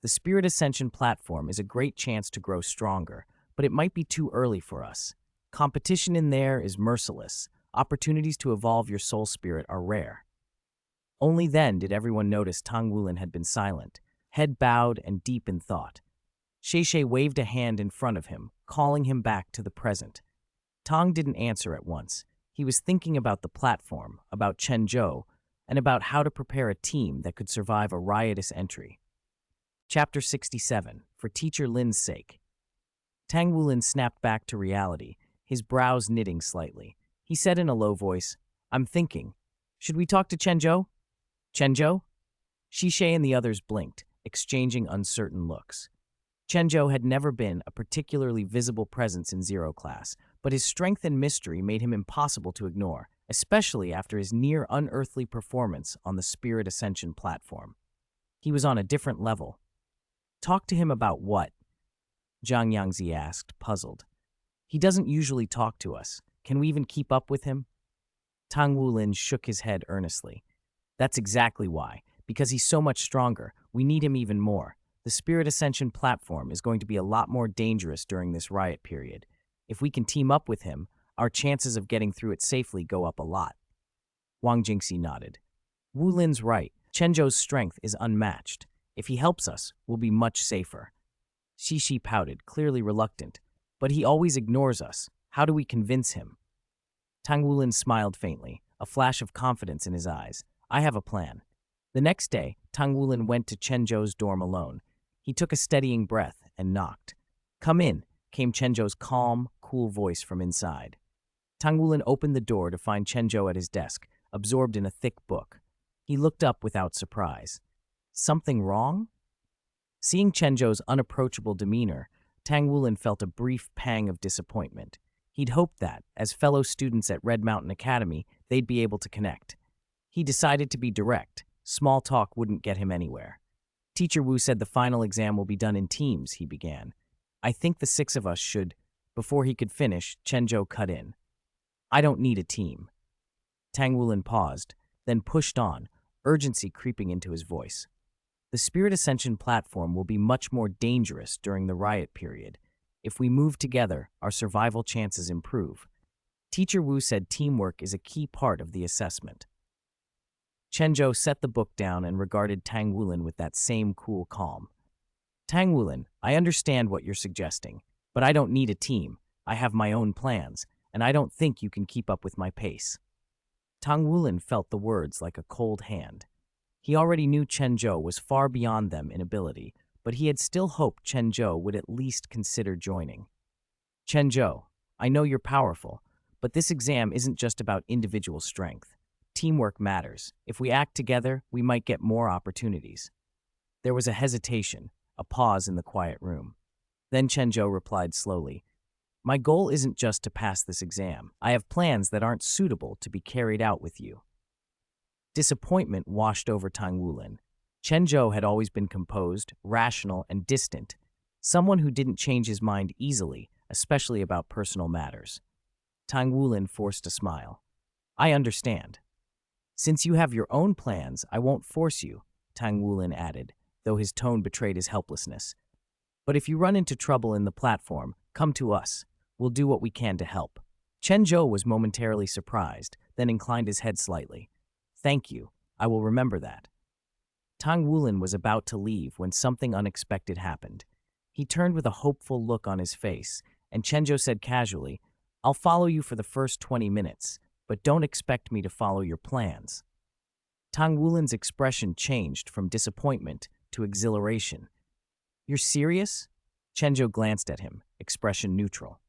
The Spirit Ascension platform is a great chance to grow stronger, but it might be too early for us. Competition in there is merciless. Opportunities to evolve your soul spirit are rare. Only then did everyone notice Tang Wulin had been silent, head bowed and deep in thought. Xie waved a hand in front of him, calling him back to the present. Tang didn't answer at once. He was thinking about the platform, about Chen Zhou, and about how to prepare a team that could survive a riotous entry. Chapter 67, For Teacher Lin's Sake. Tang Wulin snapped back to reality, his brows knitting slightly. He said in a low voice, I'm thinking. Should we talk to Chen Zhou? Chen Zhou? Xie and the others blinked, exchanging uncertain looks. Chen Zhou had never been a particularly visible presence in Zero Class, but his strength and mystery made him impossible to ignore, especially after his near-unearthly performance on the Spirit Ascension platform. He was on a different level. Talk to him about what? Zhang Yangzi asked, puzzled. He doesn't usually talk to us. Can we even keep up with him? Tang Wulin shook his head earnestly. That's exactly why. Because he's so much stronger, we need him even more. The Spirit Ascension platform is going to be a lot more dangerous during this riot period. If we can team up with him, our chances of getting through it safely go up a lot. Wang Jingxi nodded. Wulin's right. Chen Zhou's strength is unmatched. If he helps us, we'll be much safer. Xie pouted, clearly reluctant. But he always ignores us. How do we convince him? Tang Wulin smiled faintly, a flash of confidence in his eyes. I have a plan. The next day, Tang Wulin went to Chen Zhou's dorm alone. He took a steadying breath and knocked. Come in, came Chen Zhou's calm, cool voice from inside. Tang Wulin opened the door to find Chen Zhou at his desk, absorbed in a thick book. He looked up without surprise. Something wrong? Seeing Chen Zhou's unapproachable demeanor, Tang Wulin felt a brief pang of disappointment. He'd hoped that, as fellow students at Red Mountain Academy, they'd be able to connect. He decided to be direct. Small talk wouldn't get him anywhere. Teacher Wu said the final exam will be done in teams, he began. I think the 6 of us should. Before he could finish, Chen Zhou cut in. I don't need a team. Tang Wulin paused, then pushed on, urgency creeping into his voice. The Spirit Ascension platform will be much more dangerous during the riot period. If we move together, our survival chances improve. Teacher Wu said teamwork is a key part of the assessment. Chen Zhou set the book down and regarded Tang Wulin with that same cool calm. Tang Wulin, I understand what you're suggesting, but I don't need a team. I have my own plans, and I don't think you can keep up with my pace. Tang Wulin felt the words like a cold hand. He already knew Chen Zhou was far beyond them in ability, but he had still hoped Chen Zhou would at least consider joining. Chen Zhou, I know you're powerful, but this exam isn't just about individual strength. Teamwork matters. If we act together, we might get more opportunities. There was a hesitation, a pause in the quiet room. Then Chen Zhou replied slowly, My goal isn't just to pass this exam. I have plans that aren't suitable to be carried out with you. Disappointment washed over Tang Wulin. Chen Zhou had always been composed, rational, and distant, someone who didn't change his mind easily, especially about personal matters. Tang Wulin forced a smile. I understand. Since you have your own plans, I won't force you, Tang Wulin added, though his tone betrayed his helplessness. But if you run into trouble in the platform, come to us. We'll do what we can to help. Chen Zhou was momentarily surprised, then inclined his head slightly. Thank you. I will remember that. Tang Wulin was about to leave when something unexpected happened. He turned with a hopeful look on his face, and Chen Zhou said casually, "I'll follow you for the first 20 minutes, but don't expect me to follow your plans." Tang Wulin's expression changed from disappointment to exhilaration. "You're serious?" Chen Zhou glanced at him, expression neutral.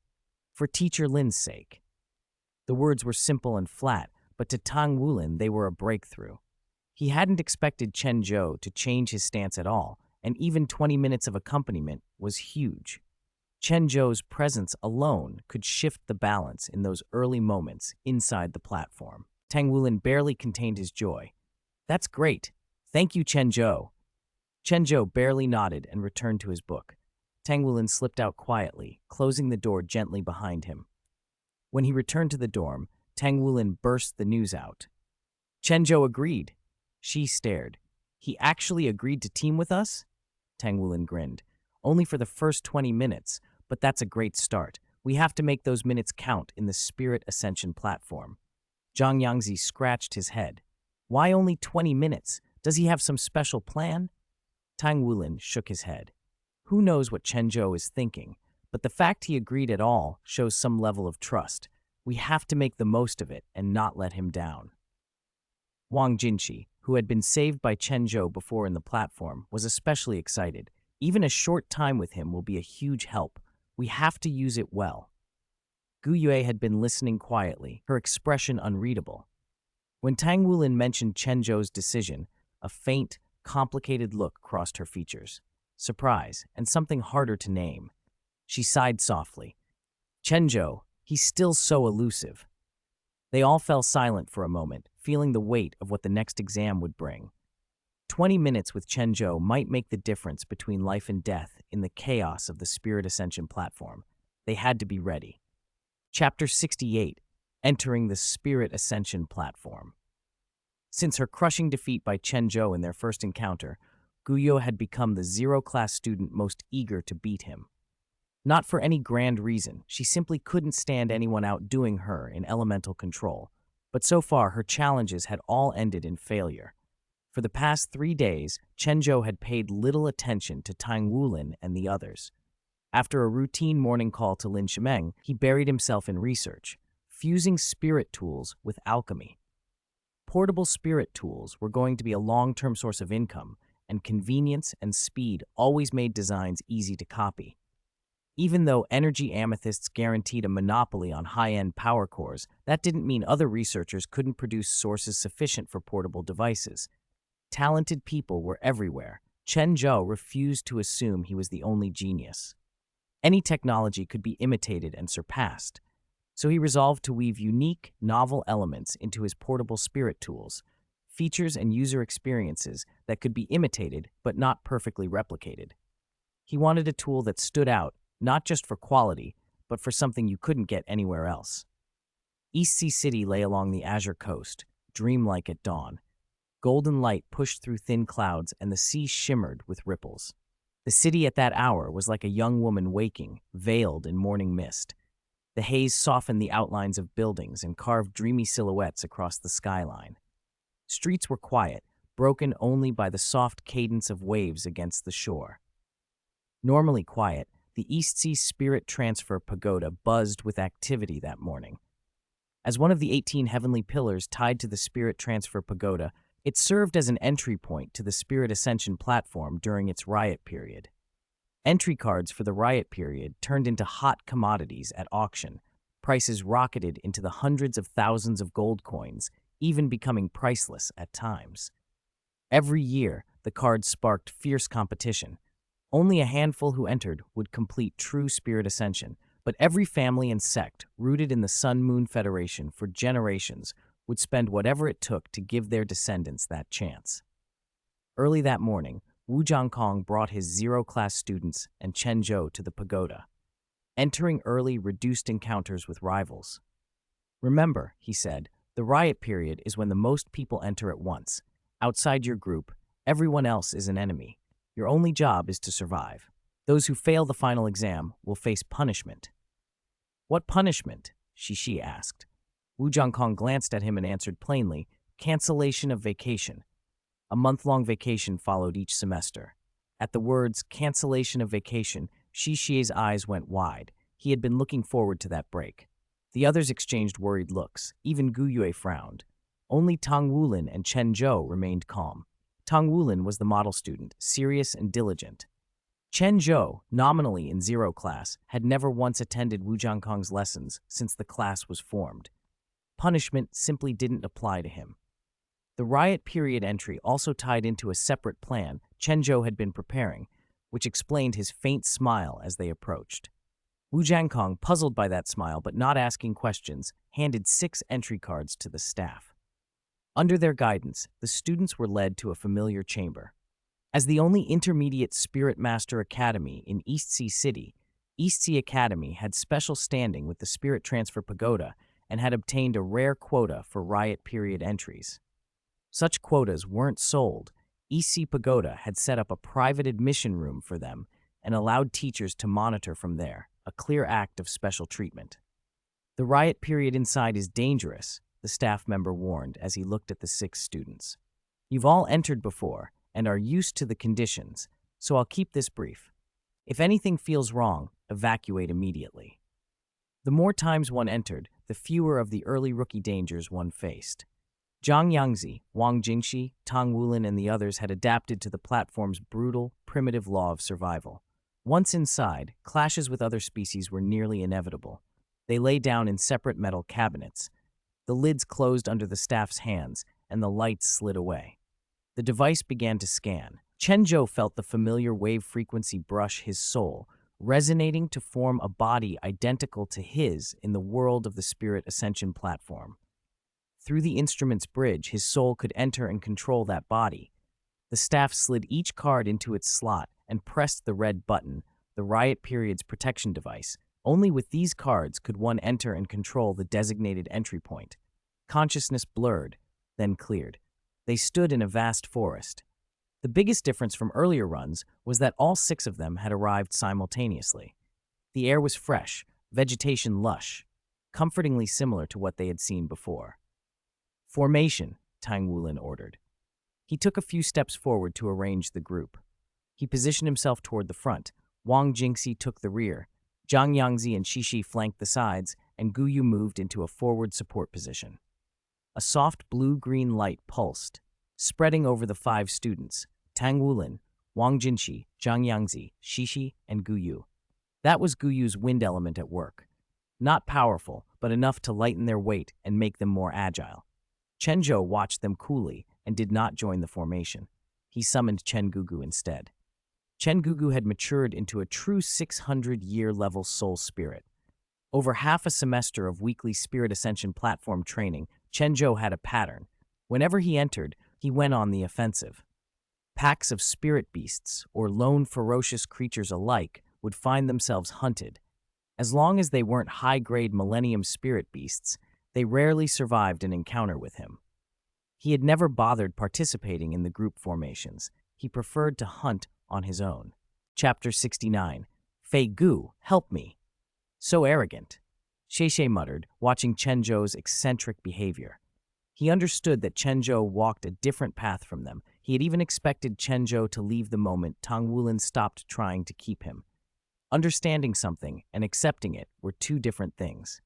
"For Teacher Lin's sake." The words were simple and flat, but to Tang Wulin they were a breakthrough. He hadn't expected Chen Zhou to change his stance at all, and even 20 minutes of accompaniment was huge. Chen Zhou's presence alone could shift the balance in those early moments inside the platform. Tang Wulin barely contained his joy. "That's great. Thank you, Chen Zhou." Chen Zhou barely nodded and returned to his book. Tang Wulin slipped out quietly, closing the door gently behind him. When he returned to the dorm, Tang Wulin burst the news out. "Chen Zhou agreed." She stared. "He actually agreed to team with us?" Tang Wulin grinned. "Only for the first 20 minutes, but that's a great start. We have to make those minutes count in the Spirit Ascension platform." Zhang Yangzi scratched his head. "Why only 20 minutes? Does he have some special plan?" Tang Wulin shook his head. Who knows what Chen Zhou is thinking, but the fact he agreed at all shows some level of trust. We have to make the most of it and not let him down. Wang Jinqi, who had been saved by Chen Zhou before in the platform, was especially excited. "Even a short time with him will be a huge help. We have to use it well." Gu Yue had been listening quietly, her expression unreadable. When Tang Wulin mentioned Chen Zhou's decision, a faint, complicated look crossed her features. Surprise, and something harder to name. She sighed softly. "Chen Zhou, he's still so elusive." They all fell silent for a moment, feeling the weight of what the next exam would bring. 20 minutes with Chen Zhou might make the difference between life and death in the chaos of the Spirit Ascension platform. They had to be ready. Chapter 68, Entering the Spirit Ascension platform. Since her crushing defeat by Chen Zhou in their first encounter, Guyo had become the zero-class student most eager to beat him. Not for any grand reason, she simply couldn't stand anyone outdoing her in elemental control. But so far, her challenges had all ended in failure. For the past 3 days, Chen Zhou had paid little attention to Tang Wulin and the others. After a routine morning call to Lin Shimeng, he buried himself in research, fusing spirit tools with alchemy. Portable spirit tools were going to be a long-term source of income, and convenience and speed always made designs easy to copy. Even though energy amethysts guaranteed a monopoly on high-end power cores, that didn't mean other researchers couldn't produce sources sufficient for portable devices. Talented people were everywhere. Chen Zhou refused to assume he was the only genius. Any technology could be imitated and surpassed, so he resolved to weave unique, novel elements into his portable spirit tools, features and user experiences that could be imitated but not perfectly replicated. He wanted a tool that stood out, not just for quality, but for something you couldn't get anywhere else. East Sea City lay along the Azure coast, dreamlike at dawn. Golden light pushed through thin clouds and the sea shimmered with ripples. The city at that hour was like a young woman waking, veiled in morning mist. The haze softened the outlines of buildings and carved dreamy silhouettes across the skyline. Streets were quiet, broken only by the soft cadence of waves against the shore. Normally quiet, the East Sea Spirit Transfer Pagoda buzzed with activity that morning. As one of the 18 heavenly pillars tied to the Spirit Transfer Pagoda, it served as an entry point to the Spirit Ascension platform during its riot period. Entry cards for the riot period turned into hot commodities at auction. Prices rocketed into the hundreds of thousands of gold coins, even becoming priceless at times. Every year, the cards sparked fierce competition. Only a handful who entered would complete true Spirit Ascension, but every family and sect rooted in the Sun-Moon Federation for generations would spend whatever it took to give their descendants that chance. Early that morning, Wu Jiangkong brought his zero-class students and Chen Zhou to the pagoda. Entering early reduced encounters with rivals. "Remember," he said, "the riot period is when the most people enter at once. Outside your group, everyone else is an enemy. Your only job is to survive. Those who fail the final exam will face punishment." "What punishment?" Shishi asked. Wu Jiangkong glanced at him and answered plainly, "Cancellation of vacation." A month-long vacation followed each semester. At the words cancellation of vacation, Xixie's eyes went wide. He had been looking forward to that break. The others exchanged worried looks. Even Guyue frowned. Only Tang Wulin and Chen Zhou remained calm. Tang Wulin was the model student, serious and diligent. Chen Zhou, nominally in zero class, had never once attended Wu Jiankong's lessons since the class was formed. Punishment simply didn't apply to him. The riot period entry also tied into a separate plan Chen Zhou had been preparing, which explained his faint smile as they approached. Wu Jiankong, puzzled by that smile but not asking questions, handed 6 entry cards to the staff. Under their guidance, the students were led to a familiar chamber. As the only intermediate Spirit Master Academy in Eastsea City, Eastsea Academy had special standing with the Spirit Transfer Pagoda and had obtained a rare quota for riot period entries. Such quotas weren't sold. Eastsea Pagoda had set up a private admission room for them and allowed teachers to monitor from there, a clear act of special treatment. The riot period inside is dangerous, the staff member warned as he looked at the 6 students. You've all entered before and are used to the conditions, so I'll keep this brief. If anything feels wrong, evacuate immediately. The more times one entered, the fewer of the early rookie dangers one faced. Zhang Yangzi, Wang Jingxi, Tang Wulin, and the others had adapted to the platform's brutal, primitive law of survival. Once inside, clashes with other species were nearly inevitable. They lay down in separate metal cabinets. The lids closed under the staff's hands, and the lights slid away. The device began to scan. Chen Zhou felt the familiar wave frequency brush his soul, resonating to form a body identical to his in the world of the Spirit Ascension platform. Through the instrument's bridge, his soul could enter and control that body. The staff slid each card into its slot and pressed the red button, the riot period's protection device. Only with these cards could one enter and control the designated entry point. Consciousness blurred, then cleared. They stood in a vast forest. The biggest difference from earlier runs was that all 6 of them had arrived simultaneously. The air was fresh, vegetation lush, comfortingly similar to what they had seen before. Formation, Tang Wulin ordered. He took a few steps forward to arrange the group. He positioned himself toward the front. Wang Jingxi took the rear. Zhang Yangzi and Xixi flanked the sides, and Guyu moved into a forward support position. A soft blue-green light pulsed, spreading over the 5 students, Tang Wulin, Wang Jingxi, Zhang Yangzi, Xixi, and Guyu. That was Guyu's wind element at work. Not powerful, but enough to lighten their weight and make them more agile. Chen Zhou watched them coolly and did not join the formation. He summoned Chen Gugu instead. Chen Gugu had matured into a true 600-year level soul spirit. Over half a semester of weekly Spirit Ascension platform training, Chen Zhou had a pattern. Whenever he entered, he went on the offensive. Packs of spirit beasts, or lone ferocious creatures alike, would find themselves hunted. As long as they weren't high-grade Millennium spirit beasts, they rarely survived an encounter with him. He had never bothered participating in the group formations. He preferred to hunt on his own. Chapter 69. Fei Gu, help me. So arrogant, Xie muttered, watching Chen Zhou's eccentric behavior. He understood that Chen Zhou walked a different path from them. He had even expected Chen Zhou to leave the moment Tang Wulin stopped trying to keep him. Understanding something and accepting it were 2 different things.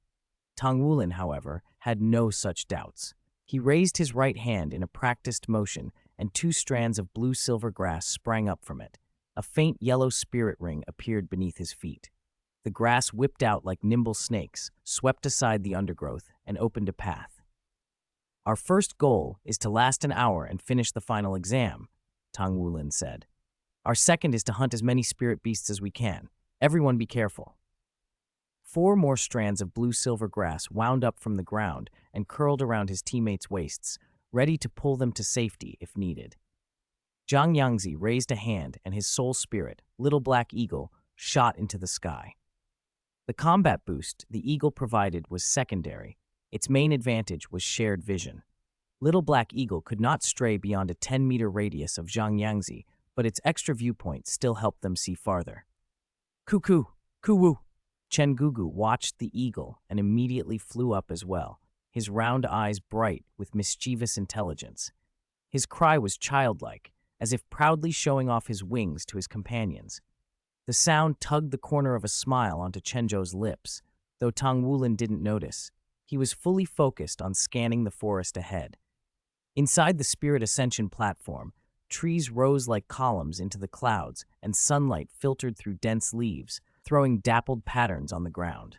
Tang Wulin, however, had no such doubts. He raised his right hand in a practiced motion, and 2 strands of blue-silver grass sprang up from it. A faint yellow spirit ring appeared beneath his feet. The grass whipped out like nimble snakes, swept aside the undergrowth, and opened a path. Our first goal is to last an hour and finish the final exam, Tang Wulin said. Our second is to hunt as many spirit beasts as we can. Everyone be careful. 4 more strands of blue-silver grass wound up from the ground and curled around his teammates' waists, ready to pull them to safety if needed. Zhang Yangzi raised a hand and his soul spirit, Little Black Eagle, shot into the sky. The combat boost the eagle provided was secondary. Its main advantage was shared vision. Little Black Eagle could not stray beyond a 10-meter radius of Zhang Yangzi, but its extra viewpoint still helped them see farther. Cuckoo! Kuwu! Chen Gugu watched the eagle and immediately flew up as well, his round eyes bright with mischievous intelligence. His cry was childlike, as if proudly showing off his wings to his companions. The sound tugged the corner of a smile onto Chen Zhou's lips, though Tang Wulin didn't notice. He was fully focused on scanning the forest ahead. Inside the Spirit Ascension platform, trees rose like columns into the clouds, and sunlight filtered through dense leaves, throwing dappled patterns on the ground.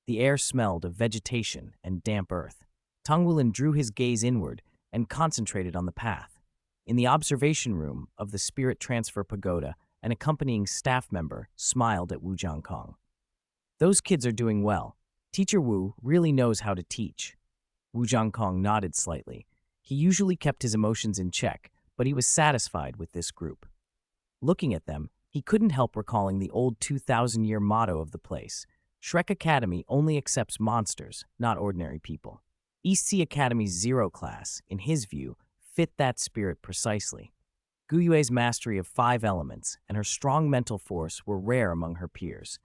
The air smelled of vegetation and damp earth. Tang Wulin drew his gaze inward and concentrated on the path. In the observation room of the Spirit Transfer Pagoda, an accompanying staff member smiled at Wu Jiangkong. "Those kids are doing well. Teacher Wu really knows how to teach." Wu Jiangkong nodded slightly. He usually kept his emotions in check, but he was satisfied with this group. Looking at them, he couldn't help recalling the old 2,000-year motto of the place: Shrek Academy only accepts monsters, not ordinary people. East Sea Academy's Zero class, in his view, fit that spirit precisely. Gu Yue's mastery of 5 elements and her strong mental force were rare among her peers.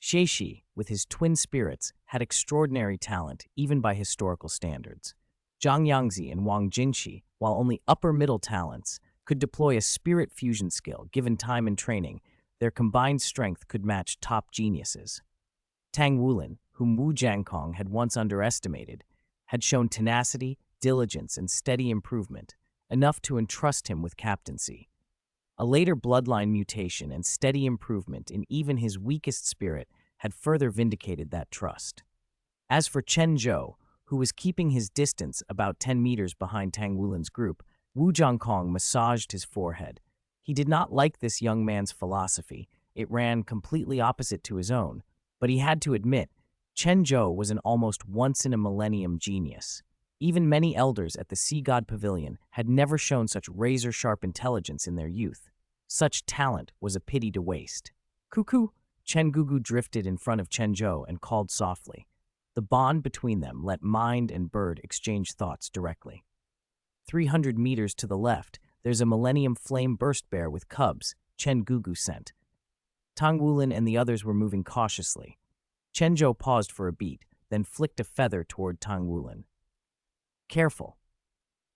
Xie, with his twin spirits, had extraordinary talent, even by historical standards. Zhang Yangzi and Wang Jingxi, while only upper-middle talents, could deploy a spirit fusion skill given time and training. Their combined strength could match top geniuses. Tang Wulin, whom Wu Jiangkong had once underestimated, had shown tenacity, diligence, and steady improvement, enough to entrust him with captaincy. A later bloodline mutation and steady improvement in even his weakest spirit had further vindicated that trust. As for Chen Zhou, who was keeping his distance about 10 meters behind Tang Wulin's group, Wu Jiangkong massaged his forehead. He did not like this young man's philosophy. It ran completely opposite to his own, but he had to admit, Chen Zhou was an almost once-in-a-millennium genius. Even many elders at the Sea God Pavilion had never shown such razor-sharp intelligence in their youth. Such talent was a pity to waste. "Cuckoo!" Chen Gugu drifted in front of Chen Zhou and called softly. The bond between them let mind and bird exchange thoughts directly. 300 meters to the left, there's a Millennium Flame Burst Bear with cubs, Chen Gugu sent. Tang Wulin and the others were moving cautiously. Chen Zhou paused for a beat, then flicked a feather toward Tang Wulin. "Careful."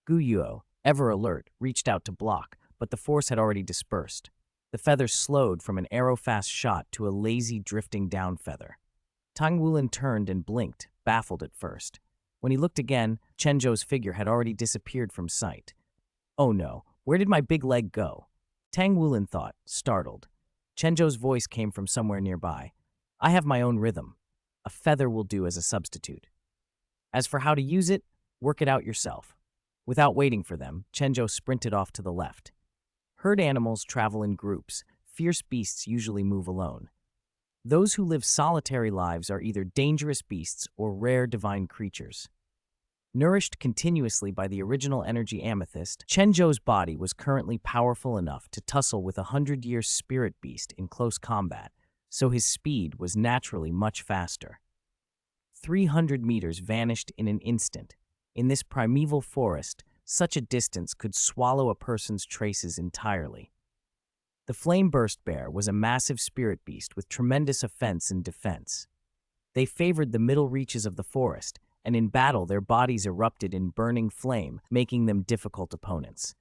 Gu Yuo, ever alert, reached out to block, but the force had already dispersed. The feather slowed from an arrow-fast shot to a lazy, drifting down feather. Tang Wulin turned and blinked, baffled at first. When he looked again, Chen Zhou's figure had already disappeared from sight. "Oh no, where did my big leg go?" Tang Wulin thought, startled. Chen Zhou's voice came from somewhere nearby. "I have my own rhythm. A feather will do as a substitute. As for how to use it, work it out yourself." Without waiting for them, Chen Zhou sprinted off to the left. Herd animals travel in groups. Fierce beasts usually move alone. Those who live solitary lives are either dangerous beasts or rare divine creatures. Nourished continuously by the original energy Amethyst, Chen Zhou's body was currently powerful enough to tussle with a 100-year spirit beast in close combat, so his speed was naturally much faster. 300 meters vanished in an instant. In this primeval forest, such a distance could swallow a person's traces entirely. The Flame Burst Bear was a massive spirit beast with tremendous offense and defense. They favored the middle reaches of the forest, and in battle their bodies erupted in burning flame, making them difficult opponents.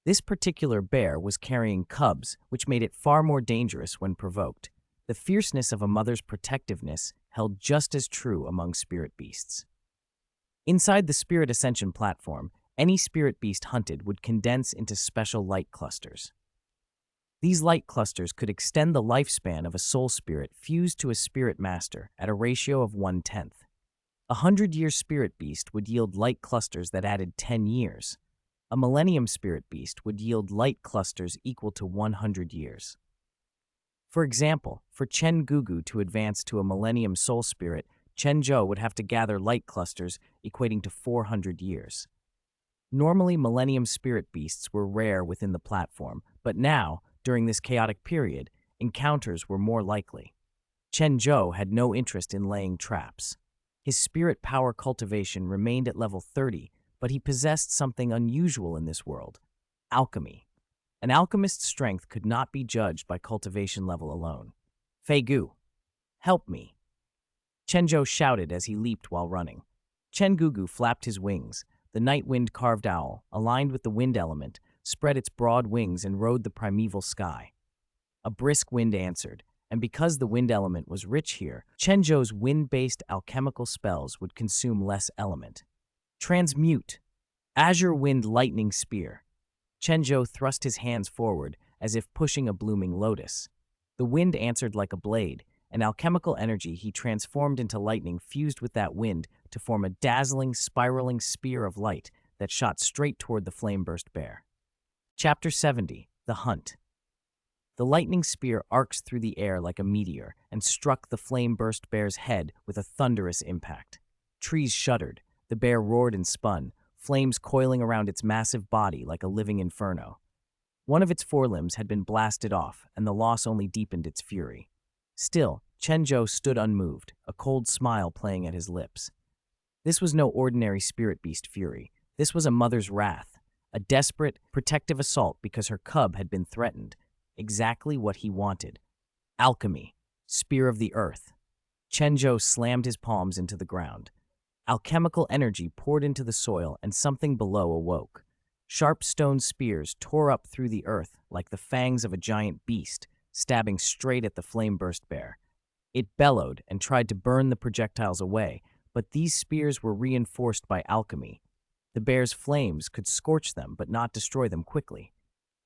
This particular bear was carrying cubs, which made it far more dangerous when provoked. The fierceness of a mother's protectiveness held just as true among spirit beasts. Inside the Spirit Ascension platform, any spirit beast hunted would condense into special light clusters. These light clusters could extend the lifespan of a soul spirit fused to a spirit master at a ratio of 1/10. A 100-year spirit beast would yield light clusters that added 10 years. A millennium spirit beast would yield light clusters equal to 100 years. For example, for Chen Gugu to advance to a millennium soul spirit, Chen Zhou would have to gather light clusters equating to 400 years. Normally, millennium spirit beasts were rare within the platform, but now, during this chaotic period, encounters were more likely. Chen Zhou had no interest in laying traps. His spirit power cultivation remained at level 30, but he possessed something unusual in this world: alchemy. An alchemist's strength could not be judged by cultivation level alone. "Fei Gu, help me!" Chen Zhou shouted as he leaped while running. Chen Gugu flapped his wings, The night wind carved owl, aligned with the wind element, spread its broad wings and rode the primeval sky. A brisk wind answered, and because the wind element was rich here, Chen Zhou's wind-based alchemical spells would consume less element. Transmute. Azure Wind Lightning Spear. Chen Zhou thrust his hands forward as if pushing a blooming lotus. The wind answered like a blade, and alchemical energy he transformed into lightning fused with that wind to form a dazzling, spiraling spear of light that shot straight toward the flame-burst bear. Chapter 70. The Hunt. The lightning spear arcs through the air like a meteor and struck the flame-burst bear's head with a thunderous impact. Trees shuddered, the bear roared and spun, flames coiling around its massive body like a living inferno. One of its forelimbs had been blasted off, and the loss only deepened its fury. Still, Chen Zhou stood unmoved, a cold smile playing at his lips. This was no ordinary spirit beast fury. This was a mother's wrath, a desperate, protective assault because her cub had been threatened. Exactly what he wanted. Alchemy. Spear of the earth. Chen Zhou slammed his palms into the ground. Alchemical energy poured into the soil and something below awoke. Sharp stone spears tore up through the earth like the fangs of a giant beast, stabbing straight at the flame-burst bear. It bellowed and tried to burn the projectiles away, but these spears were reinforced by alchemy. The bear's flames could scorch them but not destroy them quickly.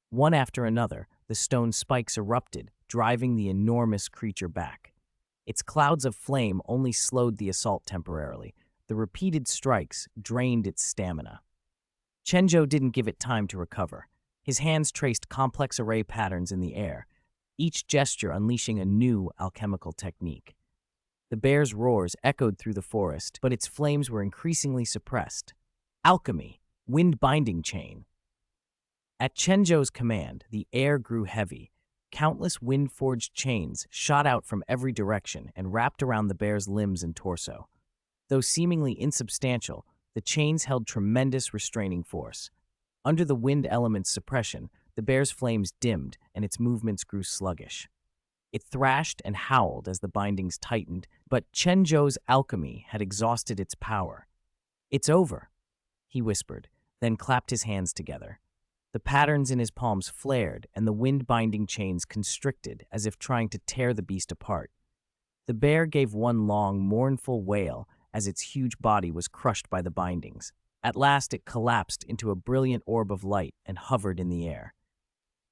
One after another, the stone spikes erupted, driving the enormous creature back. Its clouds of flame only slowed the assault temporarily. The repeated strikes drained its stamina. Chen Zhou didn't give it time to recover. His hands traced complex array patterns in the air, each gesture unleashing a new alchemical technique. The bear's roars echoed through the forest, but its flames were increasingly suppressed. Alchemy, wind binding chain. At Chen Zhou's command, the air grew heavy. Countless wind-forged chains shot out from every direction and wrapped around the bear's limbs and torso. Though seemingly insubstantial, the chains held tremendous restraining force. Under the wind element's suppression, the bear's flames dimmed and its movements grew sluggish. It thrashed and howled as the bindings tightened, but Chen Zhou's alchemy had exhausted its power. "It's over," he whispered, then clapped his hands together. The patterns in his palms flared, and the wind-binding chains constricted as if trying to tear the beast apart. The bear gave one long, mournful wail as its huge body was crushed by the bindings. At last it collapsed into a brilliant orb of light and hovered in the air.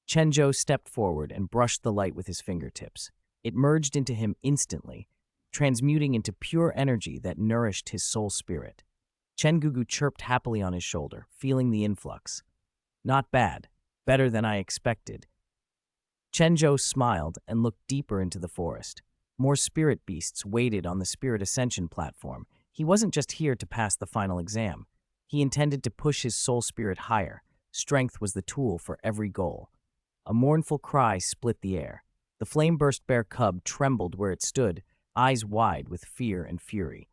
Chen Zhou stepped forward and brushed the light with his fingertips. It merged into him instantly, transmuting into pure energy that nourished his soul spirit. Chen Gugu chirped happily on his shoulder, feeling the influx. "Not bad. Better than I expected." Chen Zhou smiled and looked deeper into the forest. More spirit beasts waited on the Spirit Ascension platform. He wasn't just here to pass the final exam. He intended to push his soul spirit higher. Strength was the tool for every goal. A mournful cry split the air. The flame-burst bear cub trembled where it stood, eyes wide with fear and fury.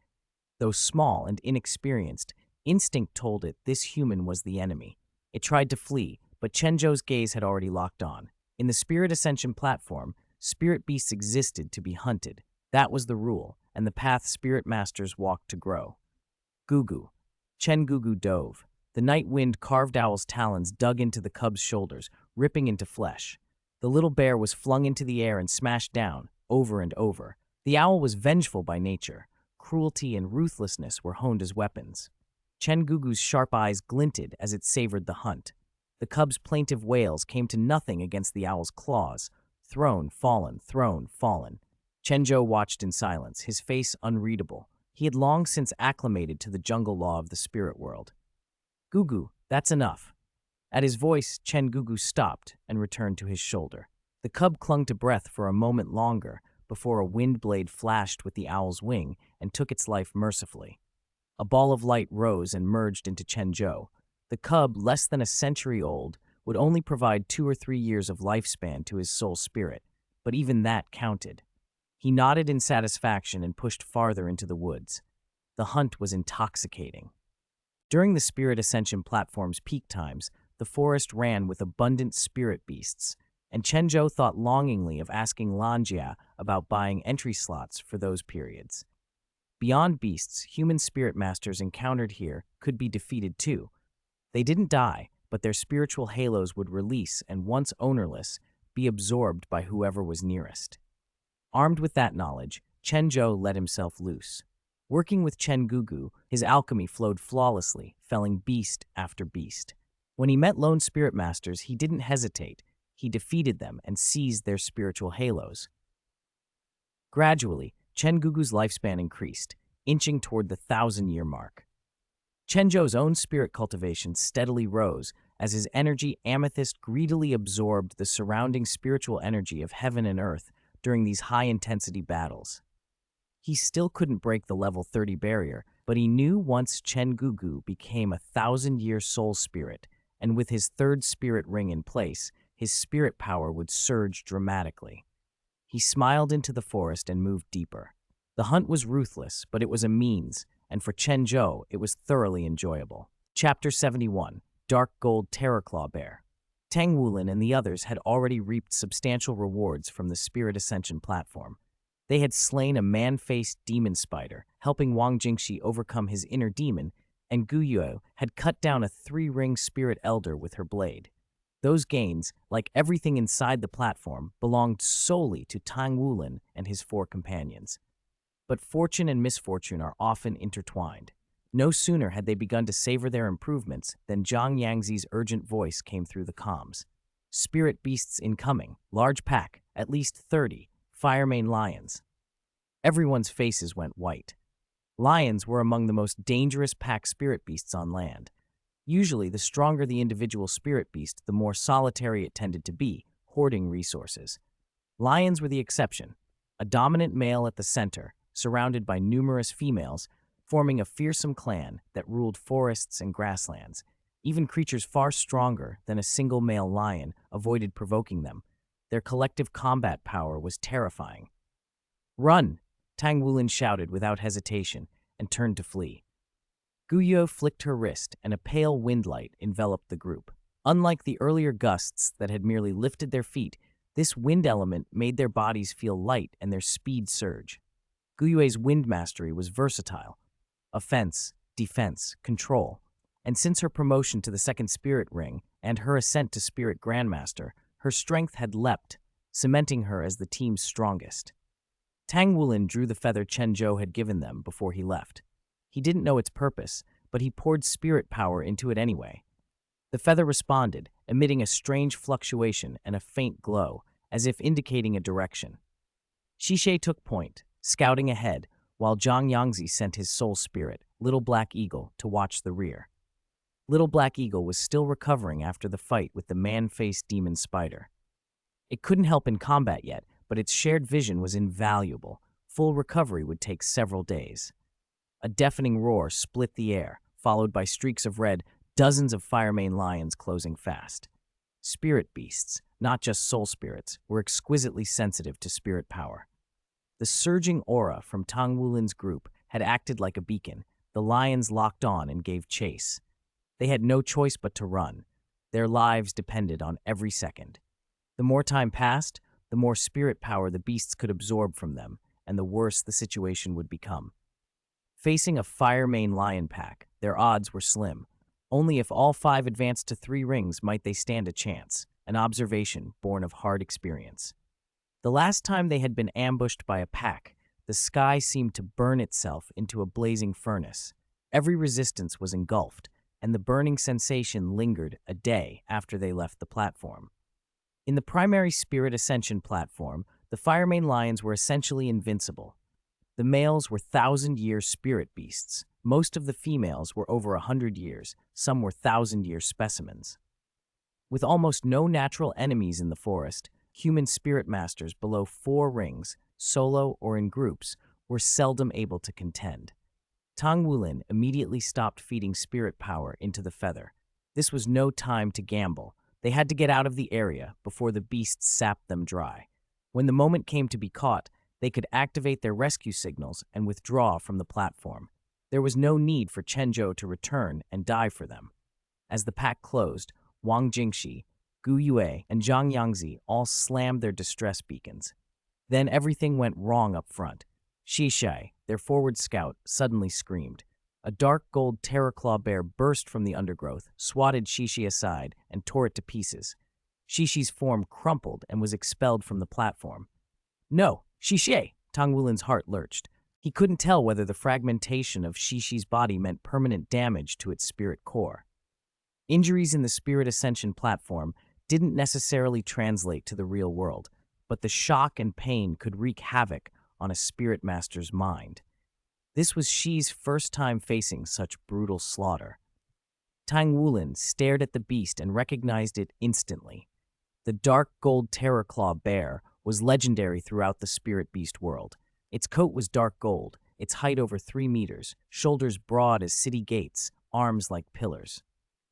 Though small and inexperienced, instinct told it this human was the enemy. It tried to flee, but Chen Zhou's gaze had already locked on. In the Spirit Ascension platform, spirit beasts existed to be hunted. That was the rule, and the path spirit masters walked to grow. Gugu. Chen Gugu dove. The night wind carved owl's talons dug into the cub's shoulders, ripping into flesh. The little bear was flung into the air and smashed down, over and over. The owl was vengeful by nature. Cruelty and ruthlessness were honed as weapons. Chen Gugu's sharp eyes glinted as it savored the hunt. The cub's plaintive wails came to nothing against the owl's claws. Thrown, fallen, thrown, fallen. Chen Zhou watched in silence, his face unreadable. He had long since acclimated to the jungle law of the spirit world. "Gugu, that's enough." At his voice, Chen Gugu stopped and returned to his shoulder. The cub clung to breath for a moment longer before a wind blade flashed with the owl's wing and took its life mercifully. A ball of light rose and merged into Chen Zhou. The cub, less than a century old, would only provide 2 or 3 years of lifespan to his soul spirit, but even that counted. He nodded in satisfaction and pushed farther into the woods. The hunt was intoxicating. During the Spirit Ascension platform's peak times, the forest ran with abundant spirit beasts, and Chen Zhou thought longingly of asking Lanjia about buying entry slots for those periods. Beyond beasts, human spirit masters encountered here could be defeated too. They didn't die, but their spiritual halos would release and, once ownerless, be absorbed by whoever was nearest. Armed with that knowledge, Chen Zhou let himself loose. Working with Chen Gugu, his alchemy flowed flawlessly, felling beast after beast. When he met lone spirit masters, he didn't hesitate. He defeated them and seized their spiritual halos. Gradually, Chen Gugu's lifespan increased, inching toward the 1,000-year mark. Chen Zhou's own spirit cultivation steadily rose as his energy Amethyst greedily absorbed the surrounding spiritual energy of heaven and earth during these high-intensity battles. He still couldn't break the level 30 barrier, but he knew once Chen Gugu became a 1,000-year soul spirit, and with his third spirit ring in place, his spirit power would surge dramatically. He smiled into the forest and moved deeper. The hunt was ruthless, but it was a means, and for Chen Zhou, it was thoroughly enjoyable. Chapter 71, Dark Gold Terrorclaw Bear. Tang Wulin and the others had already reaped substantial rewards from the Spirit Ascension platform. They had slain a man-faced demon spider, helping Wang Jingxi overcome his inner demon, and Gu Yue had cut down a 3-ring spirit elder with her blade. Those gains, like everything inside the platform, belonged solely to Tang Wulin and his 4 companions. But fortune and misfortune are often intertwined. No sooner had they begun to savor their improvements than Zhang Yangzi's urgent voice came through the comms. Spirit beasts incoming, large pack, at least 30, firemane lions. Everyone's faces went white. Lions were among the most dangerous pack spirit beasts on land. Usually, the stronger the individual spirit beast, the more solitary it tended to be, hoarding resources. Lions were the exception, a dominant male at the center, surrounded by numerous females, forming a fearsome clan that ruled forests and grasslands. Even creatures far stronger than a single male lion avoided provoking them. Their collective combat power was terrifying. "Run!" Tang Wulin shouted without hesitation and turned to flee. Gu Yue flicked her wrist, and a pale windlight enveloped the group. Unlike the earlier gusts that had merely lifted their feet, this wind element made their bodies feel light and their speed surge. Gu Yue's wind mastery was versatile. Offense, defense, control. And since her promotion to the 2nd Spirit Ring and her ascent to Spirit Grandmaster, her strength had leapt, cementing her as the team's strongest. Tang Wulin drew the feather Chen Zhou had given them before he left. He didn't know its purpose, but he poured spirit power into it anyway. The feather responded, emitting a strange fluctuation and a faint glow, as if indicating a direction. Shishe took point, scouting ahead, while Zhang Yangzi sent his soul spirit, Little Black Eagle, to watch the rear. Little Black Eagle was still recovering after the fight with the man-faced demon spider. It couldn't help in combat yet, but its shared vision was invaluable. Full recovery would take several days. A deafening roar split the air, followed by streaks of red, dozens of firemane lions closing fast. Spirit beasts, not just soul spirits, were exquisitely sensitive to spirit power. The surging aura from Tang Wulin's group had acted like a beacon. The lions locked on and gave chase. They had no choice but to run. Their lives depended on every second. The more time passed, the more spirit power the beasts could absorb from them, and the worse the situation would become. Facing a firemane lion pack, their odds were slim. Only if all 5 advanced to 3 rings might they stand a chance, an observation born of hard experience. The last time they had been ambushed by a pack, the sky seemed to burn itself into a blazing furnace. Every resistance was engulfed, and the burning sensation lingered a day after they left the platform. In the primary Spirit Ascension platform, the firemane lions were essentially invincible. The males were 1,000-year spirit beasts. Most of the females were over 100 years, some were 1,000-year specimens. With almost no natural enemies in the forest, human spirit masters below 4 rings, solo or in groups, were seldom able to contend. Tang Wulin immediately stopped feeding spirit power into the feather. This was no time to gamble. They had to get out of the area before the beasts sapped them dry. When the moment came to be caught, they could activate their rescue signals and withdraw from the platform. There was no need for Chen Zhou to return and die for them. As the pack closed, Wang Jingxi, Gu Yue, and Zhang Yangzi all slammed their distress beacons. Then everything went wrong up front. Shishai, their forward scout, suddenly screamed. A dark gold terraclaw bear burst from the undergrowth, swatted Shishi aside, and tore it to pieces. Shishi's form crumpled and was expelled from the platform. No, Shishi! Tang Wulin's heart lurched. He couldn't tell whether the fragmentation of Shishi's body meant permanent damage to its spirit core. Injuries in the Spirit Ascension platform didn't necessarily translate to the real world, but the shock and pain could wreak havoc on a spirit master's mind. This was Shi's first time facing such brutal slaughter. Tang Wulin stared at the beast and recognized it instantly. The dark gold terraclaw bear was legendary throughout the spirit beast world. Its coat was dark gold, its height over 3 meters, shoulders broad as city gates, arms like pillars.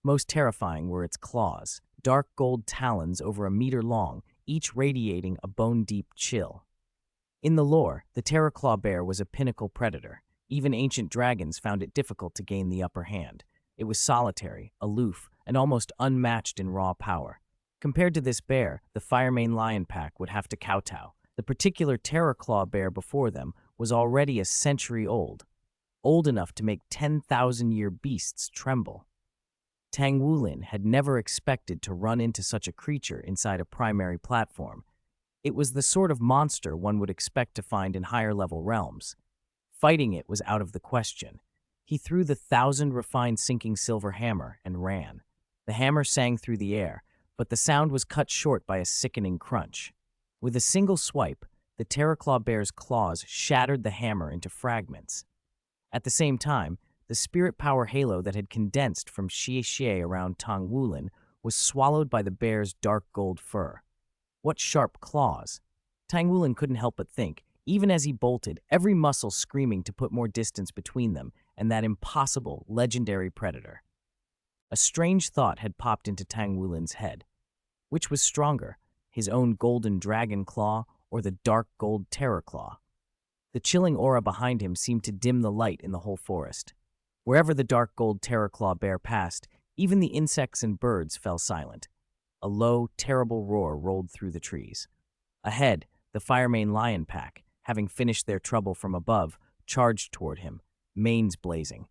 Most terrifying were its claws, dark gold talons over 1 meter long, each radiating a bone-deep chill. In the lore, the terraclaw bear was a pinnacle predator. Even ancient dragons found it difficult to gain the upper hand. It was solitary, aloof, and almost unmatched in raw power. Compared to this bear, the Firemane lion pack would have to kowtow. The particular terraclaw bear before them was already a century old enough to make 10,000-year beasts tremble. Tang Wulin had never expected to run into such a creature inside a primary platform. It was the sort of monster one would expect to find in higher-level realms. Fighting it was out of the question. He threw the 1,000 refined sinking silver hammer and ran. The hammer sang through the air, but the sound was cut short by a sickening crunch. With a single swipe, the terraclaw bear's claws shattered the hammer into fragments. At the same time, the spirit power halo that had condensed from Xie around Tang Wulin was swallowed by the bear's dark gold fur. What sharp claws! Tang Wulin couldn't help but think, even as he bolted, every muscle screaming to put more distance between them and that impossible, legendary predator. A strange thought had popped into Tang Wulin's head. Which was stronger, his own golden dragon claw or the dark gold terraclaw? The chilling aura behind him seemed to dim the light in the whole forest. Wherever the dark gold terraclaw bear passed, even the insects and birds fell silent. A low, terrible roar rolled through the trees. Ahead, the Firemane lion pack, having finished their trouble from above, charged toward him, manes blazing.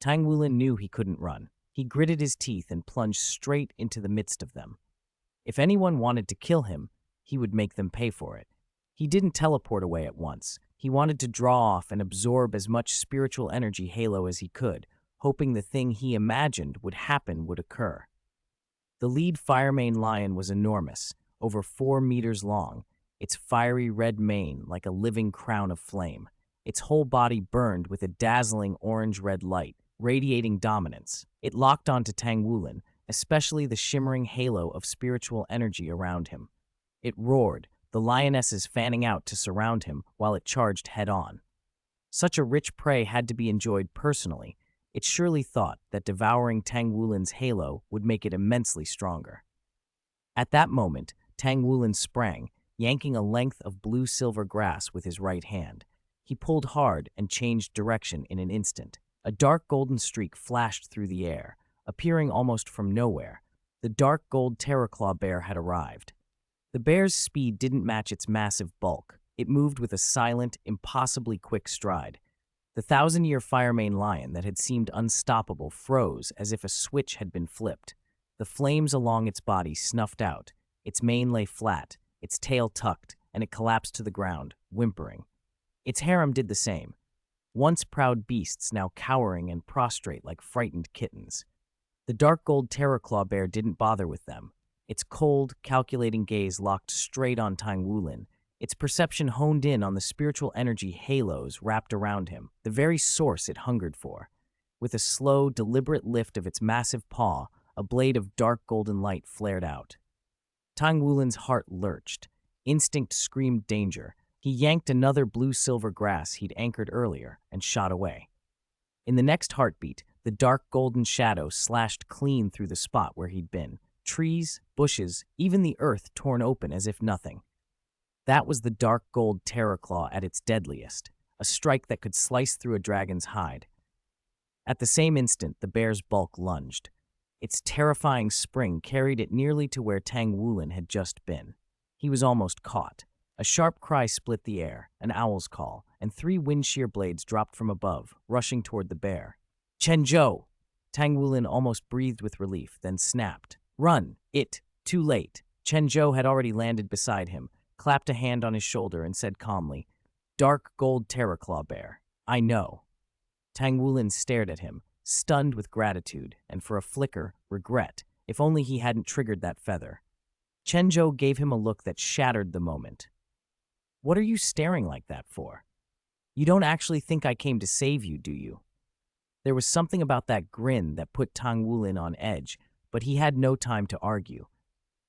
Tang Wulin knew he couldn't run. He gritted his teeth and plunged straight into the midst of them. If anyone wanted to kill him, he would make them pay for it. He didn't teleport away at once. He wanted to draw off and absorb as much spiritual energy halo as he could, hoping the thing he imagined would happen would occur. The lead Firemane lion was enormous, over 4 meters long, its fiery red mane like a living crown of flame. Its whole body burned with a dazzling orange-red light, radiating dominance. It locked onto Tang Wulin, especially the shimmering halo of spiritual energy around him. It roared, the lionesses fanning out to surround him while it charged head-on. Such a rich prey had to be enjoyed personally. It surely thought that devouring Tang Wulin's halo would make it immensely stronger. At that moment, Tang Wulin sprang, yanking a length of blue-silver grass with his right hand. He pulled hard and changed direction in an instant. A dark golden streak flashed through the air, appearing almost from nowhere. The dark gold terraclaw bear had arrived. The bear's speed didn't match its massive bulk. It moved with a silent, impossibly quick stride. The 1,000-year Firemane lion that had seemed unstoppable froze as if a switch had been flipped. The flames along its body snuffed out. Its mane lay flat, its tail tucked, and it collapsed to the ground, whimpering. Its harem did the same. Once proud beasts now cowering and prostrate like frightened kittens. The dark gold terraclaw bear didn't bother with them. Its cold, calculating gaze locked straight on Tang Wulin. Its perception honed in on the spiritual energy halos wrapped around him, the very source it hungered for. With a slow, deliberate lift of its massive paw, a blade of dark golden light flared out. Tang Wulin's heart lurched. Instinct screamed danger. He yanked another blue-silver grass he'd anchored earlier and shot away. In the next heartbeat, the dark golden shadow slashed clean through the spot where he'd been. Trees, bushes, even the earth torn open as if nothing. That was the dark gold terraclaw at its deadliest, a strike that could slice through a dragon's hide. At the same instant, the bear's bulk lunged. Its terrifying spring carried it nearly to where Tang Wulin had just been. He was almost caught. A sharp cry split the air, an owl's call, and 3 wind shear blades dropped from above, rushing toward the bear. Chen Zhou! Tang Wulin almost breathed with relief, then snapped. Run! Too late. Chen Zhou had already landed beside him, clapped a hand on his shoulder, and said calmly, Dark Gold Terraclaw Bear. I know. Tang Wulin stared at him, stunned with gratitude, and for a flicker, regret, if only he hadn't triggered that feather. Chen Zhou gave him a look that shattered the moment. What are you staring like that for? You don't actually think I came to save you, do you? There was something about that grin that put Tang Wulin on edge, but he had no time to argue.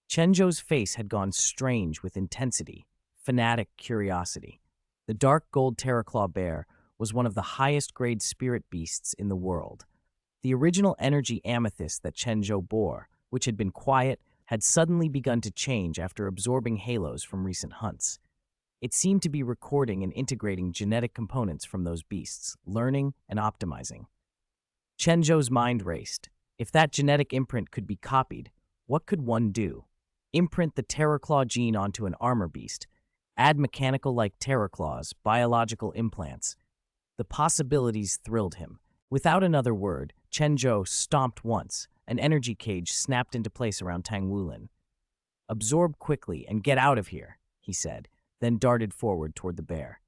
Chen Zhou's face had gone strange with intensity, fanatic curiosity. The dark gold Terraclaw Bear was one of the highest-grade spirit beasts in the world. The original energy amethyst that Chen Zhou bore, which had been quiet, had suddenly begun to change after absorbing halos from recent hunts. It seemed to be recording and integrating genetic components from those beasts, learning and optimizing. Chen Zhou's mind raced. If that genetic imprint could be copied, what could one do? Imprint the Terraclaw gene onto an armor beast, add mechanical-like Terraclaws, biological implants. The possibilities thrilled him. Without another word, Chen Zhou stomped once. An energy cage snapped into place around Tang Wulin. Absorb quickly and get out of here, he said, then darted forward toward the bear.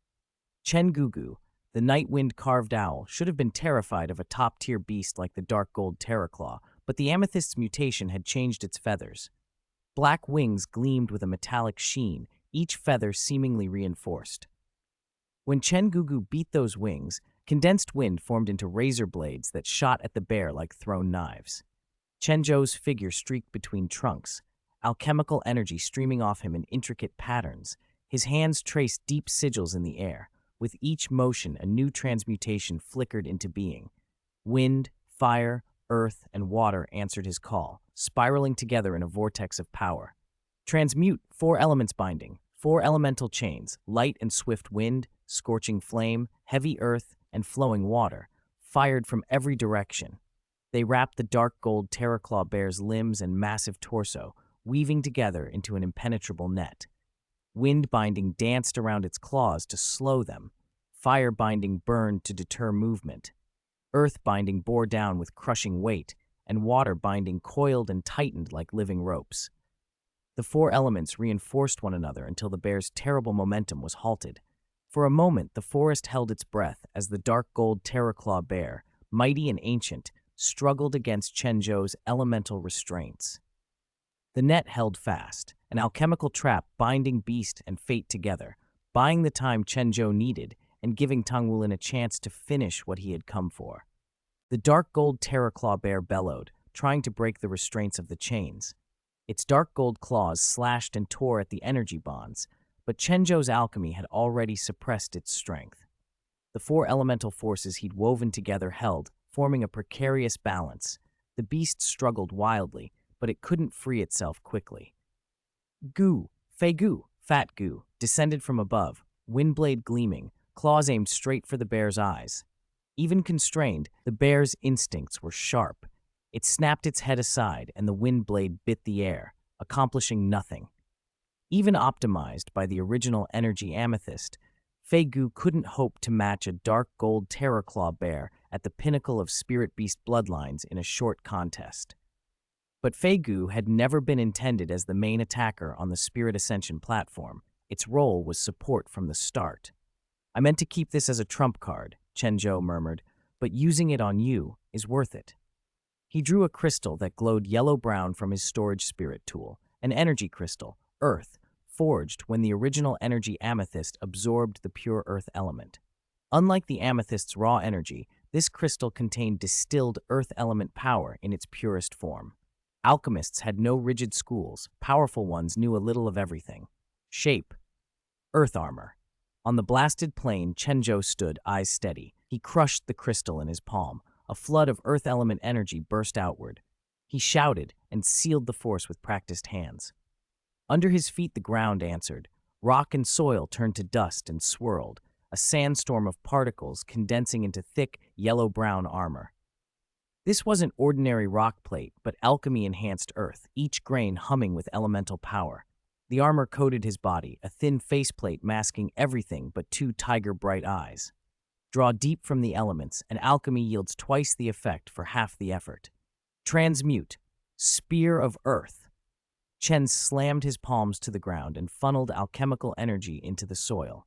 Chen Gugu, the night wind carved owl, should have been terrified of a top-tier beast like the dark gold Terraclaw, but the amethyst's mutation had changed its feathers. Black wings gleamed with a metallic sheen, each feather seemingly reinforced. When Chen Gugu beat those wings, condensed wind formed into razor blades that shot at the bear like thrown knives. Chen Zhou's figure streaked between trunks, alchemical energy streaming off him in intricate patterns. His hands traced deep sigils in the air. With each motion, a new transmutation flickered into being. Wind, fire, earth, and water answered his call, spiraling together in a vortex of power. Transmute, 4 elements binding, 4 elemental chains, light and swift wind, scorching flame, heavy earth, and flowing water, fired from every direction. They wrapped the dark gold Terraclaw Bear's limbs and massive torso, weaving together into an impenetrable net. Wind binding danced around its claws to slow them. Fire binding burned to deter movement. Earth binding bore down with crushing weight, and water binding coiled and tightened like living ropes. The 4 elements reinforced one another until the bear's terrible momentum was halted. For a moment, the forest held its breath as the dark gold Terraclaw Bear, mighty and ancient, struggled against Chen Zhou's elemental restraints. The net held fast, an alchemical trap binding beast and fate together, buying the time Chen Zhou needed and giving Tang Wulin a chance to finish what he had come for. The dark gold Terraclaw Bear bellowed, trying to break the restraints of the chains. Its dark gold claws slashed and tore at the energy bonds, but Chen Zhou's alchemy had already suppressed its strength. The 4 elemental forces he'd woven together held, forming a precarious balance. The beast struggled wildly, but it couldn't free itself quickly. Gu, Fei Gu, Fat Gu, descended from above, windblade gleaming, claws aimed straight for the bear's eyes. Even constrained, the bear's instincts were sharp. It snapped its head aside, and the wind blade bit the air, accomplishing nothing. Even optimized by the original energy amethyst, Fei Gu couldn't hope to match a dark gold Terraclaw Bear at the pinnacle of spirit beast bloodlines in a short contest. But Fei Gu had never been intended as the main attacker on the Spirit Ascension platform. Its role was support from the start. I meant to keep this as a trump card, Chen Zhou murmured, but using it on you is worth it. He drew a crystal that glowed yellow-brown from his storage spirit tool, an energy crystal, Earth, forged when the original energy amethyst absorbed the pure Earth element. Unlike the amethyst's raw energy, this crystal contained distilled Earth element power in its purest form. Alchemists had no rigid schools, powerful ones knew a little of everything. Shape. Earth armor. On the blasted plain, Chen Zhou stood, eyes steady. He crushed the crystal in his palm. A flood of Earth element energy burst outward. He shouted and sealed the force with practiced hands. Under his feet the ground answered. Rock and soil turned to dust and swirled, a sandstorm of particles condensing into thick, yellow-brown armor. This wasn't ordinary rock plate, but alchemy-enhanced earth, each grain humming with elemental power. The armor coated his body, a thin faceplate masking everything but two tiger-bright eyes. Draw deep from the elements, and alchemy yields twice the effect for half the effort. Transmute. Spear of Earth. Chen slammed his palms to the ground and funneled alchemical energy into the soil.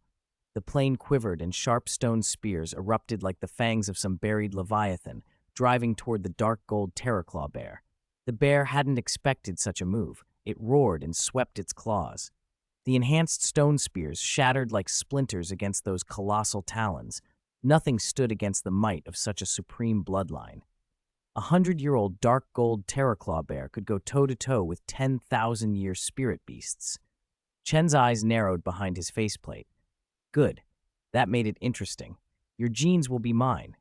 The plane quivered and sharp stone spears erupted like the fangs of some buried leviathan, driving toward the dark gold Terraclaw bear. The bear hadn't expected such a move. It roared and swept its claws. The enhanced stone spears shattered like splinters against those colossal talons. Nothing stood against the might of such a supreme bloodline. 100-year-old dark gold Terraclaw bear could go toe-to-toe with 10,000-year spirit beasts. Chen's eyes narrowed behind his faceplate. Good. That made it interesting. Your genes will be mine.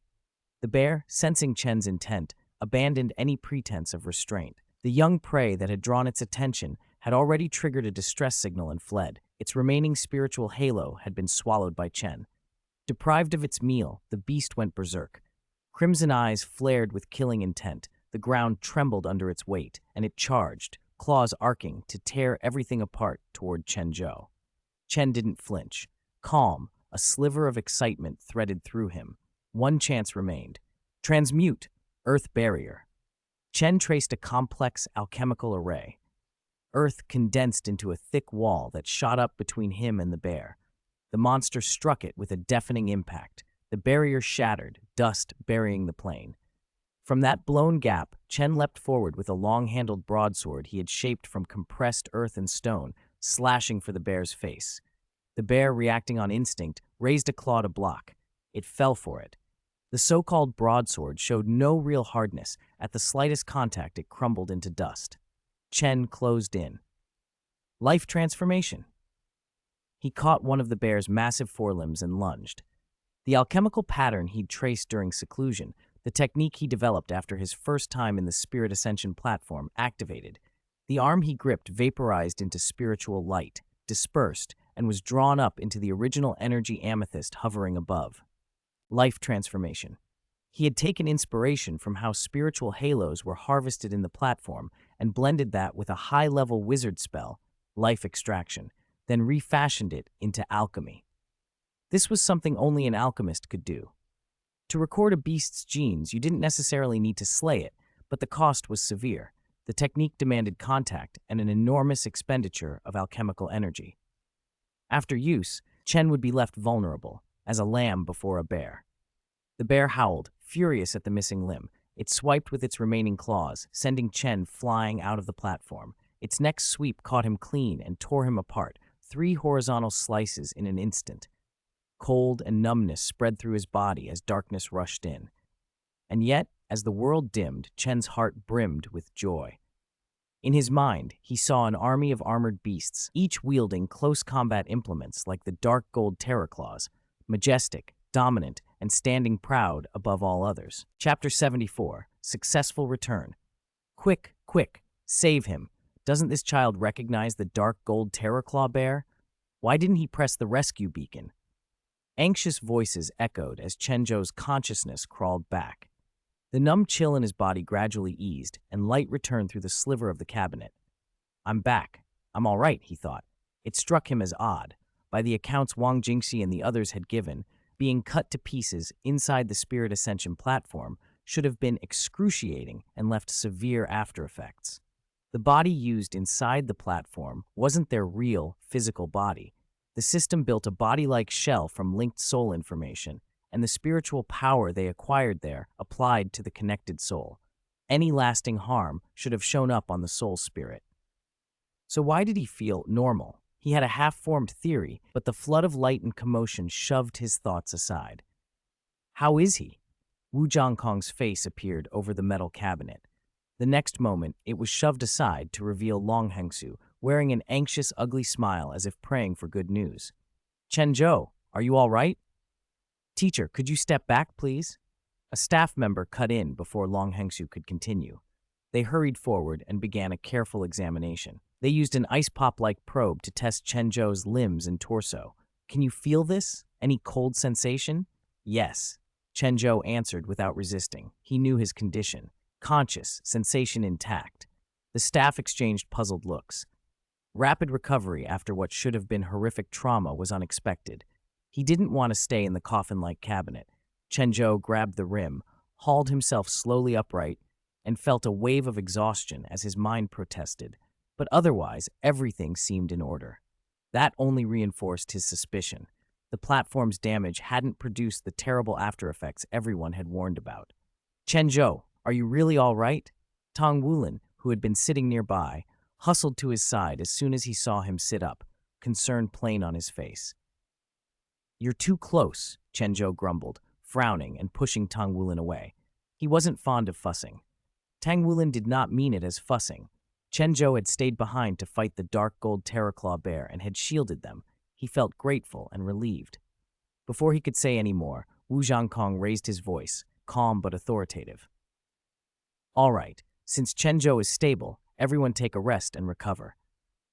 The bear, sensing Chen's intent, abandoned any pretense of restraint. The young prey that had drawn its attention had already triggered a distress signal and fled. Its remaining spiritual halo had been swallowed by Chen. Deprived of its meal, the beast went berserk. Crimson eyes flared with killing intent. The ground trembled under its weight, and it charged, claws arcing, to tear everything apart toward Chen Zhou. Chen didn't flinch. Calm, a sliver of excitement threaded through him. One chance remained. Transmute, Earth Barrier. Chen traced a complex alchemical array. Earth condensed into a thick wall that shot up between him and the bear. The monster struck it with a deafening impact. The barrier shattered, dust burying the plane. From that blown gap, Chen leapt forward with a long-handled broadsword he had shaped from compressed earth and stone, slashing for the bear's face. The bear, reacting on instinct, raised a claw to block. It fell for it. The so-called broadsword showed no real hardness. At the slightest contact, it crumbled into dust. Chen closed in. Life transformation. He caught one of the bear's massive forelimbs and lunged. The alchemical pattern he'd traced during seclusion, the technique he developed after his first time in the Spirit Ascension platform, activated. The arm he gripped vaporized into spiritual light, dispersed, and was drawn up into the original energy amethyst hovering above. Life transformation. He had taken inspiration from how spiritual halos were harvested in the platform and blended that with a high-level wizard spell, life extraction, then refashioned it into alchemy. This was something only an alchemist could do. To record a beast's genes, you didn't necessarily need to slay it, but the cost was severe. The technique demanded contact and an enormous expenditure of alchemical energy. After use, Chen would be left vulnerable, as a lamb before a bear. The bear howled, furious at the missing limb. It swiped with its remaining claws, sending Chen flying out of the platform. Its next sweep caught him clean and tore him apart, 3 horizontal slices in an instant. Cold and numbness spread through his body as darkness rushed in. And yet, as the world dimmed, Chen's heart brimmed with joy. In his mind, he saw an army of armored beasts, each wielding close combat implements like the dark gold Terraclaws, majestic, dominant, and standing proud above all others. Chapter 74, Successful Return. Quick, quick, save him. Doesn't this child recognize the dark gold Terraclaw bear? Why didn't he press the rescue beacon? Anxious voices echoed as Chen Zhou's consciousness crawled back. The numb chill in his body gradually eased, and light returned through the sliver of the cabinet. I'm back. I'm all right, he thought. It struck him as odd. By the accounts Wang Jingxi and the others had given, being cut to pieces inside the Spirit Ascension platform should have been excruciating and left severe aftereffects. The body used inside the platform wasn't their real, physical body. The system built a body-like shell from linked soul information, and the spiritual power they acquired there applied to the connected soul. Any lasting harm should have shown up on the soul spirit. So why did he feel normal? He had a half-formed theory, but the flood of light and commotion shoved his thoughts aside. How is he? Wu Zhongkong's face appeared over the metal cabinet. The next moment, it was shoved aside to reveal Long Hengsu, wearing an anxious, ugly smile as if praying for good news. Chen Zhou, are you all right? Teacher, could you step back, please? A staff member cut in before Long Hengsu could continue. They hurried forward and began a careful examination. They used an ice pop-like probe to test Chen Zhou's limbs and torso. Can you feel this? Any cold sensation? Yes. Chen Zhou answered without resisting. He knew his condition. Conscious, sensation intact. The staff exchanged puzzled looks. Rapid recovery after what should have been horrific trauma was unexpected. He didn't want to stay in the coffin-like cabinet. Chen Zhou grabbed the rim, hauled himself slowly upright, and felt a wave of exhaustion as his mind protested. But otherwise, everything seemed in order. That only reinforced his suspicion. The platform's damage hadn't produced the terrible aftereffects everyone had warned about. Chen Zhou, are you really all right? Tong Wulin, who had been sitting nearby, hustled to his side as soon as he saw him sit up, concern plain on his face. You're too close, Chen Zhou grumbled, frowning and pushing Tong Wulin away. He wasn't fond of fussing. Tang Wulin did not mean it as fussing. Chen Zhou had stayed behind to fight the dark gold Terraclaw bear and had shielded them. He felt grateful and relieved. Before he could say any more, Wu Zhangkong raised his voice, calm but authoritative. All right, since Chen Zhou is stable, everyone take a rest and recover.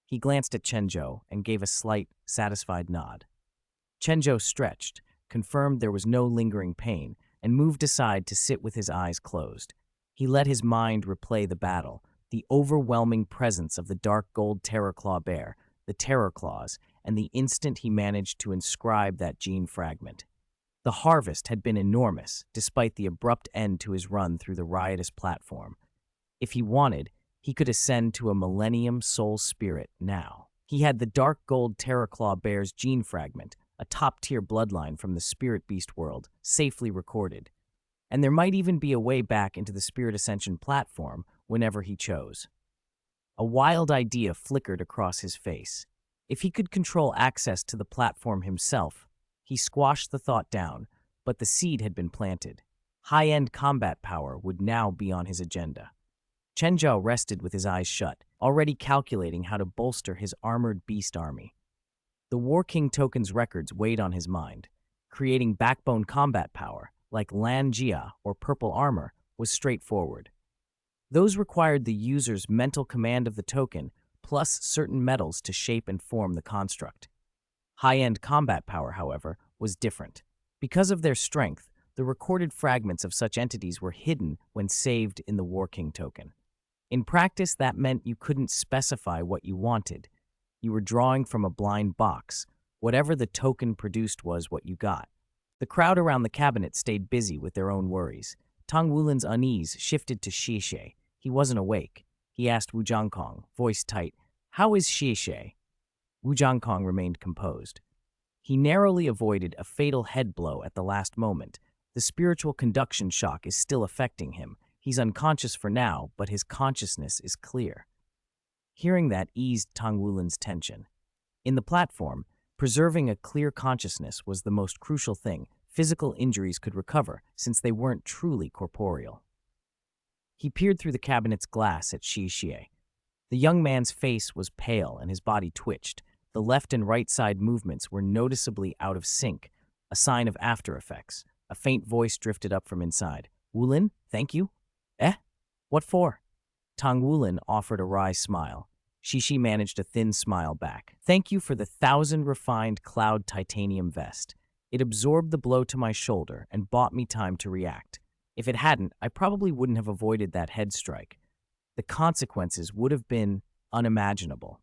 He glanced at Chen Zhou and gave a slight, satisfied nod. Chen Zhou stretched, confirmed there was no lingering pain, and moved aside to sit with his eyes closed. He let his mind replay the battle, the overwhelming presence of the dark gold Terraclaw bear, the Terror Claws, and the instant he managed to inscribe that gene fragment. The harvest had been enormous, despite the abrupt end to his run through the riotous platform. If he wanted, he could ascend to a Millennium Soul Spirit now. He had the dark gold Terraclaw bear's gene fragment, a top-tier bloodline from the Spirit Beast world, safely recorded. And there might even be a way back into the Spirit Ascension platform whenever he chose. A wild idea flickered across his face. If he could control access to the platform himself, he squashed the thought down, but the seed had been planted. High-end combat power would now be on his agenda. Chen Zhou rested with his eyes shut, already calculating how to bolster his armored beast army. The War King Token's records weighed on his mind. Creating backbone combat power, like Lan Jia or Purple Armor, was straightforward. Those required the user's mental command of the token, plus certain metals to shape and form the construct. High-end combat power, however, was different. Because of their strength, the recorded fragments of such entities were hidden when saved in the War King token. In practice, that meant you couldn't specify what you wanted. You were drawing from a blind box. Whatever the token produced was what you got. The crowd around the cabinet stayed busy with their own worries. Tong Wulin's unease shifted to Xie. He wasn't awake. He asked Wu Zhangkong, voice tight, "How is Xie?" Wu Zhangkong remained composed. He narrowly avoided a fatal head blow at the last moment. The spiritual conduction shock is still affecting him. He's unconscious for now, but his consciousness is clear. Hearing that eased Tong Wulin's tension. In the platform, preserving a clear consciousness was the most crucial thing. Physical injuries could recover, since they weren't truly corporeal. He peered through the cabinet's glass at Xie. The young man's face was pale and his body twitched. The left and right side movements were noticeably out of sync, a sign of after effects. A faint voice drifted up from inside. "Wulin, thank you." "Eh? What for?" Tong Wulin offered a wry smile. Xie managed a thin smile back. "Thank you for the 1,000 refined cloud titanium vest. It absorbed the blow to my shoulder and bought me time to react. If it hadn't, I probably wouldn't have avoided that head strike. The consequences would have been unimaginable."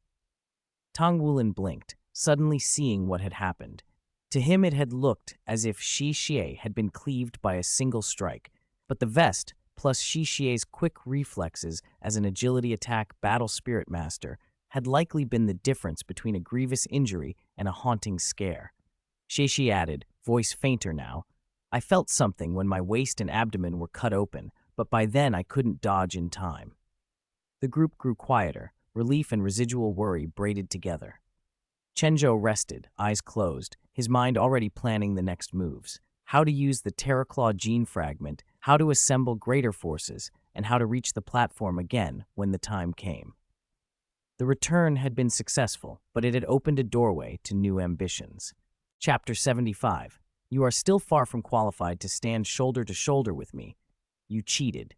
Tong Wulin blinked, suddenly seeing what had happened. To him it had looked as if Xie had been cleaved by a single strike, but the vest, plus Xie's quick reflexes as an agility attack battle spirit master, had likely been the difference between a grievous injury and a haunting scare. Xie added, voice fainter now, "I felt something when my waist and abdomen were cut open, but by then I couldn't dodge in time." The group grew quieter, relief and residual worry braided together. Chen Zhou rested, eyes closed, his mind already planning the next moves. How to use the Terraclaw gene fragment, how to assemble greater forces, and how to reach the platform again when the time came. The return had been successful, but it had opened a doorway to new ambitions. Chapter 75. You are still far from qualified to stand shoulder to shoulder with me. You cheated.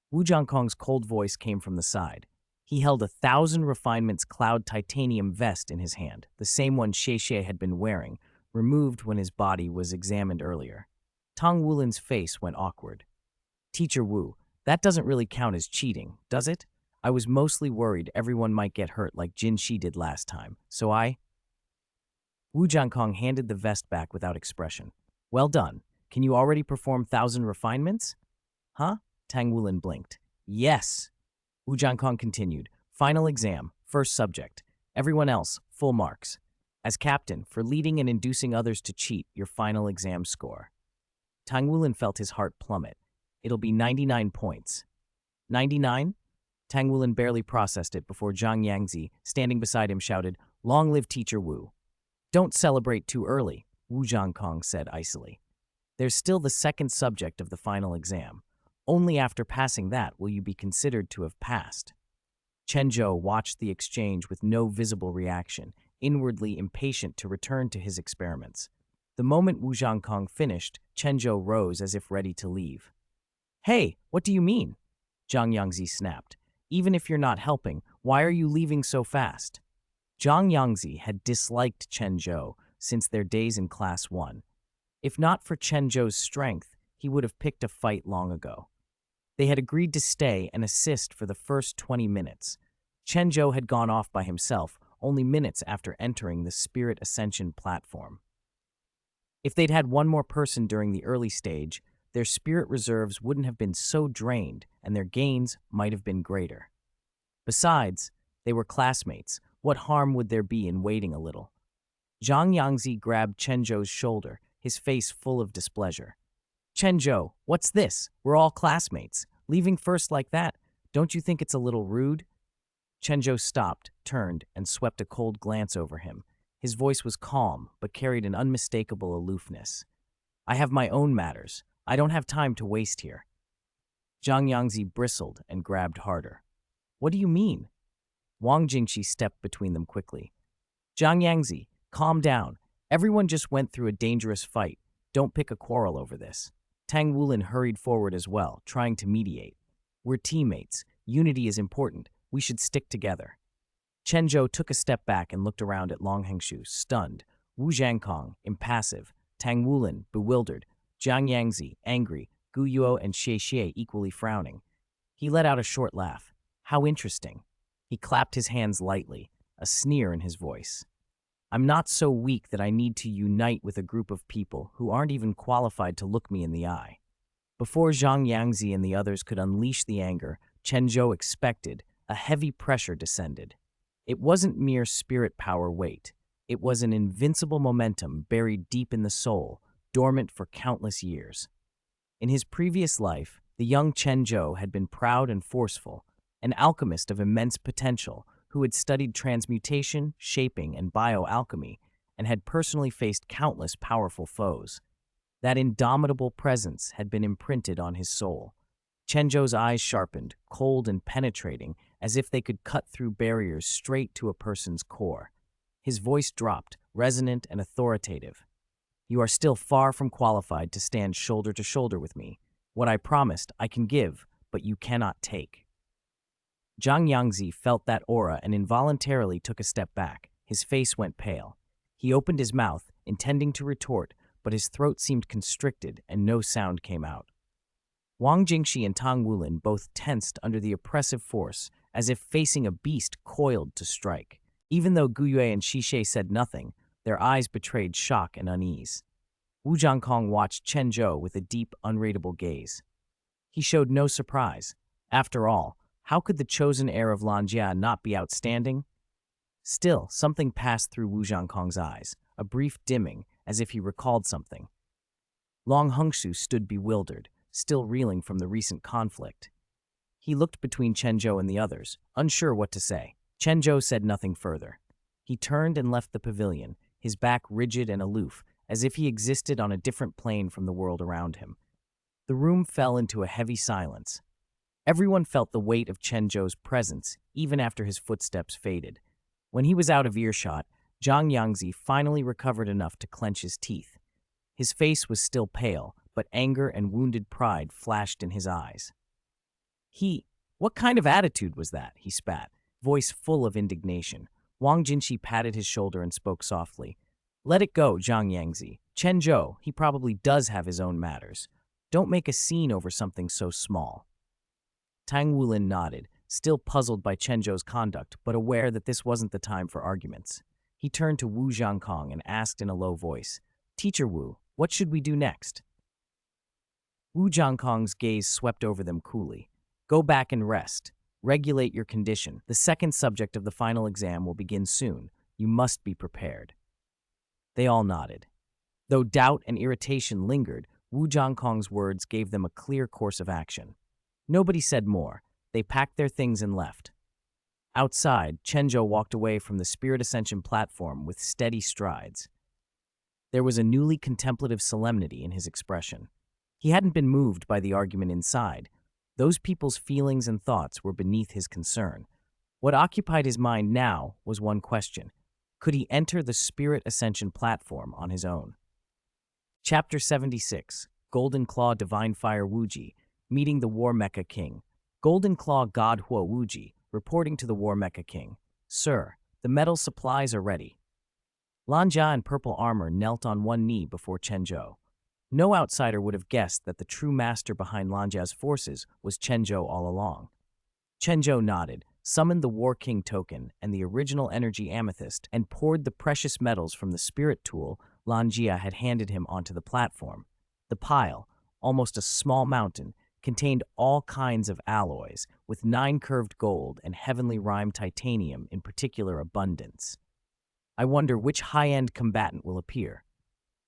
Wu Zhangkong's cold voice came from the side. He held 1,000 refinements cloud titanium vest in his hand, the same one Xie had been wearing, removed when his body was examined earlier. Tong Wulin's face went awkward. "Teacher Wu, that doesn't really count as cheating, does it? I was mostly worried everyone might get hurt like Jin Shi did last time, so I— Wu Jiankong handed the vest back without expression. Well done. Can you already perform 1,000 refinements? Huh? Tang Wulin blinked. Yes. Wu Jiankong continued. Final exam, first subject. Everyone else, full marks. As captain, for leading and inducing others to cheat, your final exam score. Tang Wulin felt his heart plummet. It'll be 99 points. 99? Tang Wulin barely processed it before Zhang Yangzi, standing beside him, shouted, Long live Teacher Wu. Don't celebrate too early, Wu Jiankong said icily. There's still the second subject of the final exam. Only after passing that will you be considered to have passed. Chen Zhou watched the exchange with no visible reaction, inwardly impatient to return to his experiments. The moment Wu Jiankong finished, Chen Zhou rose as if ready to leave. Hey, what do you mean? Zhang Yangzi snapped. Even if you're not helping, why are you leaving so fast? Zhang Yangzi had disliked Chen Zhou since their days in Class 1. If not for Chen Zhou's strength, he would have picked a fight long ago. They had agreed to stay and assist for the first 20 minutes. Chen Zhou had gone off by himself only minutes after entering the Spirit Ascension platform. If they'd had one more person during the early stage, their spirit reserves wouldn't have been so drained and their gains might have been greater. Besides, they were classmates. What harm would there be in waiting a little? Zhang Yangzi grabbed Chen Zhou's shoulder, his face full of displeasure. Chen Zhou, what's this? We're all classmates. Leaving first like that, don't you think it's a little rude? Chen Zhou stopped, turned, and swept a cold glance over him. His voice was calm, but carried an unmistakable aloofness. I have my own matters. I don't have time to waste here. Zhang Yangzi bristled and grabbed harder. What do you mean? Wang Jingxi stepped between them quickly. Zhang Yangzi, calm down. Everyone just went through a dangerous fight. Don't pick a quarrel over this. Tang Wulin hurried forward as well, trying to mediate. We're teammates. Unity is important. We should stick together. Chen Zhou took a step back and looked around at Long Hengshu, stunned. Wu Jiankong, impassive. Tang Wulin, bewildered. Zhang Yangzi, angry. Gu Yuo and Xie Xie equally frowning. He let out a short laugh. How interesting. He clapped his hands lightly, a sneer in his voice. I'm not so weak that I need to unite with a group of people who aren't even qualified to look me in the eye. Before Zhang Yangzi and the others could unleash the anger Chen Zhou expected, a heavy pressure descended. It wasn't mere spirit power weight. It was an invincible momentum buried deep in the soul, dormant for countless years. In his previous life, the young Chen Zhou had been proud and forceful, an alchemist of immense potential who had studied transmutation, shaping, and bioalchemy, and had personally faced countless powerful foes. That indomitable presence had been imprinted on his soul. Chen Zhou's eyes sharpened, cold and penetrating, as if they could cut through barriers straight to a person's core. His voice dropped, resonant and authoritative. You are still far from qualified to stand shoulder to shoulder with me. What I promised, I can give, but you cannot take. Zhang Yangzi felt that aura and involuntarily took a step back. His face went pale. He opened his mouth, intending to retort, but his throat seemed constricted and no sound came out. Wang Jingxi and Tang Wulin both tensed under the oppressive force, as if facing a beast coiled to strike. Even though Gu Yue and Xi Xie said nothing, their eyes betrayed shock and unease. Wu Jiankong watched Chen Zhou with a deep, unreadable gaze. He showed no surprise. After all, how could the chosen heir of Lanjia not be outstanding? Still, something passed through Wu Jiankong's eyes, a brief dimming, as if he recalled something. Long Hengshu stood bewildered, still reeling from the recent conflict. He looked between Chen Zhou and the others, unsure what to say. Chen Zhou said nothing further. He turned and left the pavilion, his back rigid and aloof, as if he existed on a different plane from the world around him. The room fell into a heavy silence. Everyone felt the weight of Chen Zhou's presence, even after his footsteps faded. When he was out of earshot, Zhang Yangzi finally recovered enough to clench his teeth. His face was still pale, but anger and wounded pride flashed in his eyes. What kind of attitude was that? He spat, voice full of indignation. Wang Jingxi patted his shoulder and spoke softly. Let it go, Zhang Yangzi. Chen Zhou, he probably does have his own matters. Don't make a scene over something so small. Tang Wulin nodded, still puzzled by Chen Zhou's conduct, but aware that this wasn't the time for arguments. He turned to Wu Zhangkong and asked in a low voice, "Teacher Wu, what should we do next?" Wu Zhangkong's gaze swept over them coolly. "Go back and rest. Regulate your condition. The second subject of the final exam will begin soon. You must be prepared." They all nodded. Though doubt and irritation lingered, Wu Zhangkong's words gave them a clear course of action. Nobody said more. They packed their things and left. Outside, Chen Zhou walked away from the Spirit Ascension platform with steady strides. There was a newly contemplative solemnity in his expression. He hadn't been moved by the argument inside. Those people's feelings and thoughts were beneath his concern. What occupied his mind now was one question. Could he enter the Spirit Ascension platform on his own? Chapter 76, Golden Claw Divine Fire Wuji, meeting the War Mecha King. Golden Claw God Huo Wuji, reporting to the War Mecha King. "Sir, the metal supplies are ready." Lanjia in purple armor knelt on one knee before Chen Zhou. No outsider would have guessed that the true master behind Lanjia's forces was Chen Zhou all along. Chen Zhou nodded, summoned the War King Token and the original energy Amethyst, and poured the precious metals from the spirit tool Lanjia had handed him onto the platform. The pile, almost a small mountain, contained all kinds of alloys, with 9 curved gold and heavenly rhyme titanium in particular abundance. "I wonder which high-end combatant will appear."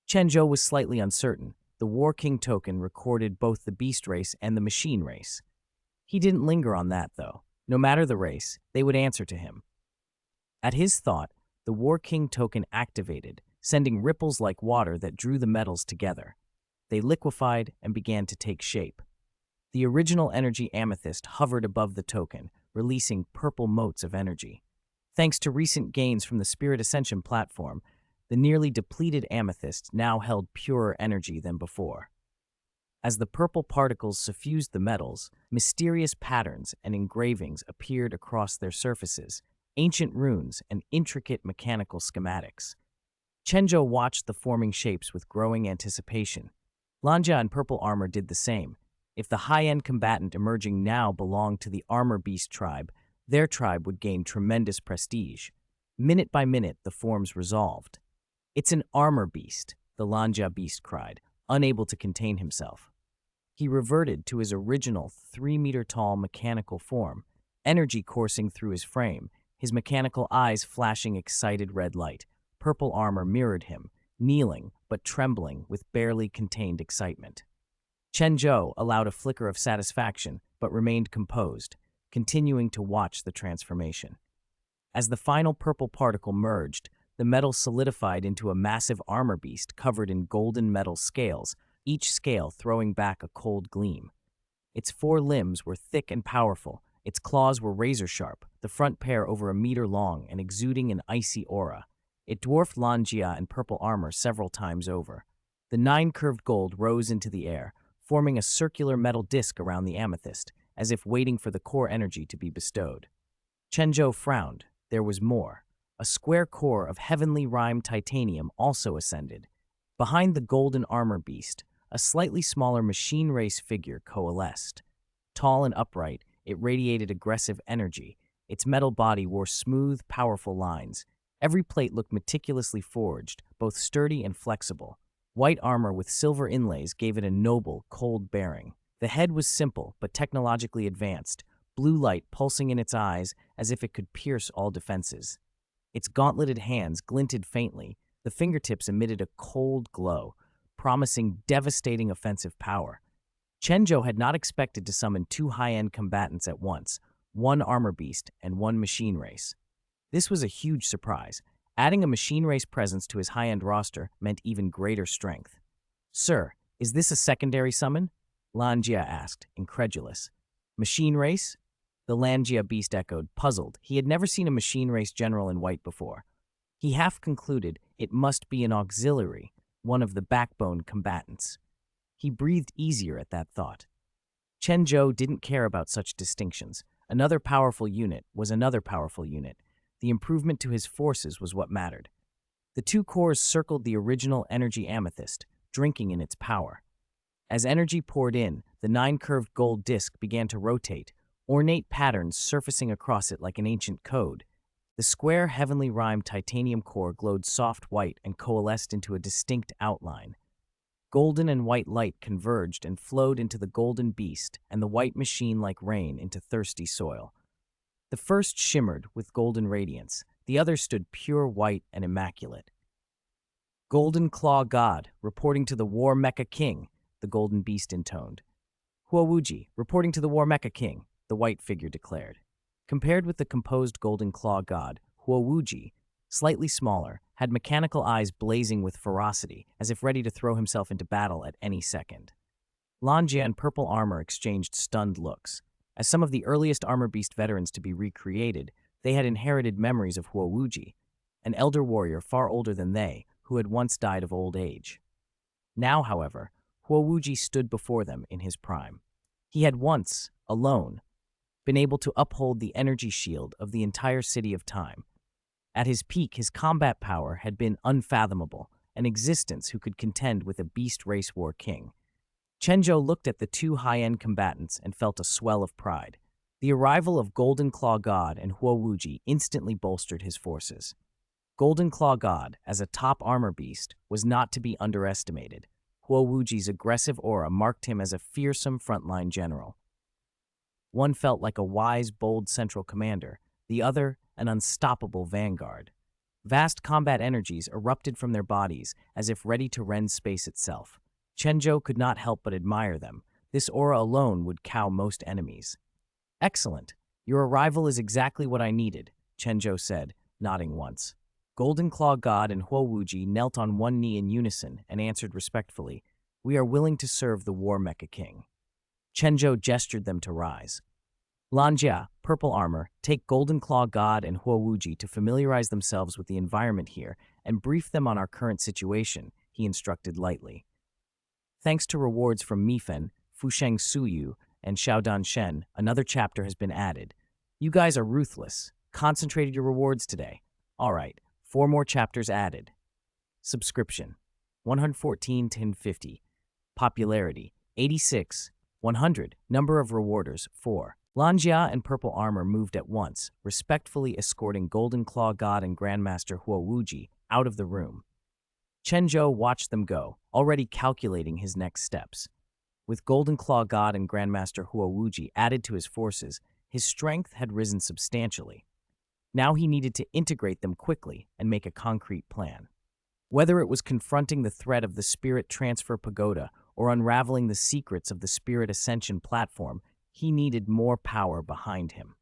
Chen Zhou was slightly uncertain. The War King Token recorded both the beast race and the machine race. He didn't linger on that, though. No matter the race, they would answer to him. At his thought, the War King Token activated, sending ripples like water that drew the metals together. They liquefied and began to take shape. The original energy Amethyst hovered above the token, releasing purple motes of energy. Thanks to recent gains from the Spirit Ascension platform, the nearly depleted Amethyst now held purer energy than before. As the purple particles suffused the metals, mysterious patterns and engravings appeared across their surfaces, ancient runes and intricate mechanical schematics. Chen Zhou watched the forming shapes with growing anticipation. Lanjia in purple armor did the same. If the high-end combatant emerging now belonged to the Armor Beast tribe, their tribe would gain tremendous prestige. Minute by minute, the forms resolved. "It's an armor beast," the Lanjia beast cried, unable to contain himself. He reverted to his original 3-meter-tall mechanical form, energy coursing through his frame, his mechanical eyes flashing excited red light. Purple armor mirrored him, kneeling but trembling with barely contained excitement. Chen Zhou allowed a flicker of satisfaction but remained composed, continuing to watch the transformation. As the final purple particle merged, the metal solidified into a massive armor beast covered in golden metal scales, each scale throwing back a cold gleam. Its 4 limbs were thick and powerful, its claws were razor-sharp, the front pair over a meter long and exuding an icy aura. It dwarfed Lanjia in purple armor several times over. The 9 curved gold rose into the air, forming a circular metal disc around the amethyst, as if waiting for the core energy to be bestowed. Chen Zhou frowned. There was more. A square core of heavenly rhyme titanium also ascended. Behind the golden armor beast, a slightly smaller machine race figure coalesced. Tall and upright, it radiated aggressive energy. Its metal body wore smooth, powerful lines. Every plate looked meticulously forged, both sturdy and flexible. White armor with silver inlays gave it a noble, cold bearing. The head was simple but technologically advanced, blue light pulsing in its eyes as if it could pierce all defenses. Its gauntleted hands glinted faintly, the fingertips emitted a cold glow, promising devastating offensive power. Chen Zhou had not expected to summon 2 high-end combatants at once, 1 armor beast and 1 machine race. This was a huge surprise. Adding a machine race presence to his high-end roster meant even greater strength. "Sir, is this a secondary summon?" Lanjia asked, incredulous. "Machine race?" The Lanjia beast echoed, puzzled. He had never seen a machine race general in white before. He half concluded it must be an auxiliary, one of the backbone combatants. He breathed easier at that thought. Chen Zhou didn't care about such distinctions. Another powerful unit was another powerful unit. The improvement to his forces was what mattered. The 2 cores circled the original energy amethyst, drinking in its power. As energy poured in, the 9 curved gold disc began to rotate, ornate patterns surfacing across it like an ancient code. The square, heavenly rhymed titanium core glowed soft white and coalesced into a distinct outline. Golden and white light converged and flowed into the golden beast and the white machine like rain into thirsty soil. The first shimmered with golden radiance, the other stood pure white and immaculate. Golden Claw God, reporting to the War Mecha King, the golden beast intoned. Huowuji, reporting to the War Mecha King, the white figure declared. Compared with the composed Golden Claw God, Huowuji, slightly smaller, had mechanical eyes blazing with ferocity, as if ready to throw himself into battle at any second. Lanjia and Purple Armor exchanged stunned looks. As some of the earliest Armor Beast veterans to be recreated, they had inherited memories of Huowuji, an elder warrior far older than they, who had once died of old age. Now, however, Huowuji stood before them in his prime. He had once, alone, been able to uphold the energy shield of the entire city of time. At his peak, his combat power had been unfathomable, an existence who could contend with a beast race war king. Chen Zhou looked at the two high-end combatants and felt a swell of pride. The arrival of Golden Claw God and Huowuji instantly bolstered his forces. Golden Claw God, as a top armor beast, was not to be underestimated. Huowuji's aggressive aura marked him as a fearsome frontline general. One felt like a wise, bold central commander, the other an unstoppable vanguard. Vast combat energies erupted from their bodies as if ready to rend space itself. Chen Zhou could not help but admire them. This aura alone would cow most enemies. "Excellent. Your arrival is exactly what I needed," Chen Zhou said, nodding once. Golden Claw God and Huowuji knelt on one knee in unison and answered respectfully, "We are willing to serve the War Mecha King." Chen Zhou gestured them to rise. Lanjia, Purple Armor, take Golden Claw God and Huowuji to familiarize themselves with the environment here and brief them on our current situation, he instructed lightly. Thanks to rewards from Mifen, Fusheng Suyu, and Xiaodan Shen, another chapter has been added. You guys are ruthless. Concentrated your rewards today. All right, 4 more chapters added. Subscription, 114 to 50. Popularity, 86. 100. Number of rewarders, 4. Lanjia and Purple Armor moved at once, respectfully escorting Golden Claw God and Grandmaster Huowuji out of the room. Chen Zhou watched them go, already calculating his next steps. With Golden Claw God and Grandmaster Huowuji added to his forces, his strength had risen substantially. Now he needed to integrate them quickly and make a concrete plan. Whether it was confronting the threat of the Spirit Transfer Pagoda or unraveling the secrets of the Spirit Ascension platform, he needed more power behind him.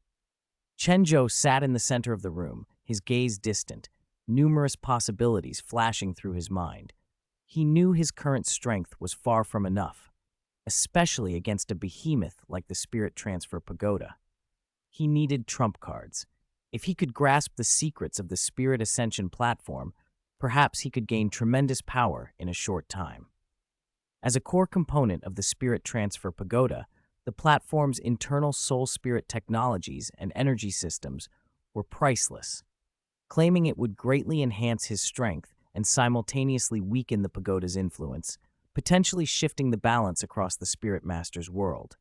Chen Zhou sat in the center of the room, his gaze distant, numerous possibilities flashing through his mind. He knew his current strength was far from enough, especially against a behemoth like the Spirit Transfer Pagoda. He needed trump cards. If he could grasp the secrets of the Spirit Ascension platform, perhaps he could gain tremendous power in a short time. As a core component of the Spirit Transfer Pagoda, the platform's internal soul spirit technologies and energy systems were priceless. Claiming it would greatly enhance his strength and simultaneously weaken the pagoda's influence, potentially shifting the balance across the Spirit Master's world.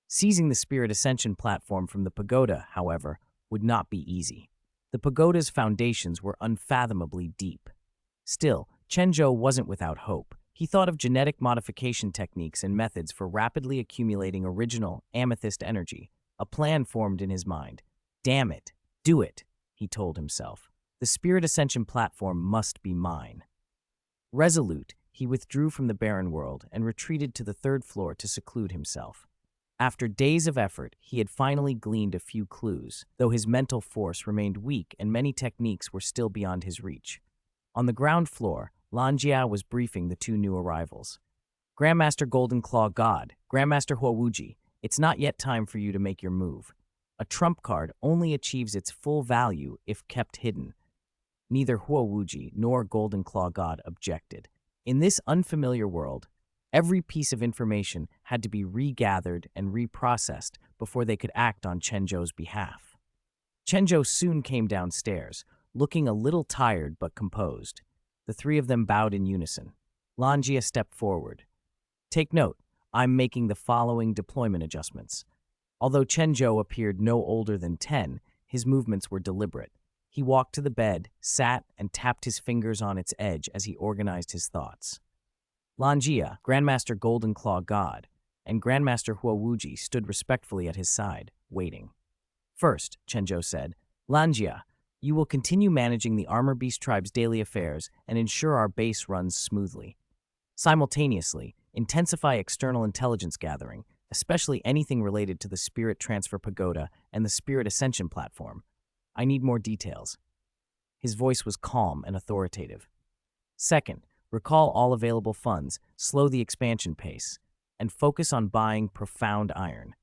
Seizing the Spirit Ascension platform from the pagoda, however, would not be easy. The pagoda's foundations were unfathomably deep. Still, Chen Zhou wasn't without hope. He thought of genetic modification techniques and methods for rapidly accumulating original amethyst energy. A plan formed in his mind. Damn it, do it, he told himself. The Spirit Ascension platform must be mine. Resolute, he withdrew from the barren world and retreated to the 3rd floor to seclude himself. After days of effort, he had finally gleaned a few clues, though his mental force remained weak and many techniques were still beyond his reach. On the ground floor, Lanjia was briefing the 2 new arrivals. Grandmaster Golden Claw God, Grandmaster Huowuji, it's not yet time for you to make your move. A trump card only achieves its full value if kept hidden. Neither Huowuji nor Golden Claw God objected. In this unfamiliar world, every piece of information had to be regathered and reprocessed before they could act on Chen Zhou's behalf. Chen Zhou soon came downstairs, looking a little tired but composed. The 3 of them bowed in unison. Lanjia stepped forward. Take note, I'm making the following deployment adjustments. Although Chen Zhou appeared no older than 10, his movements were deliberate. He walked to the bed, sat, and tapped his fingers on its edge as he organized his thoughts. Lanjia, Grandmaster Golden Claw God, and Grandmaster Huo Wuji stood respectfully at his side, waiting. First, Chen Zhou said, Lanjia, you will continue managing the Armor Beast tribe's daily affairs and ensure our base runs smoothly. Simultaneously, intensify external intelligence gathering, especially anything related to the Spirit Transfer Pagoda and the Spirit Ascension platform. I need more details. His voice was calm and authoritative. Second, recall all available funds, slow the expansion pace, and focus on buying profound iron.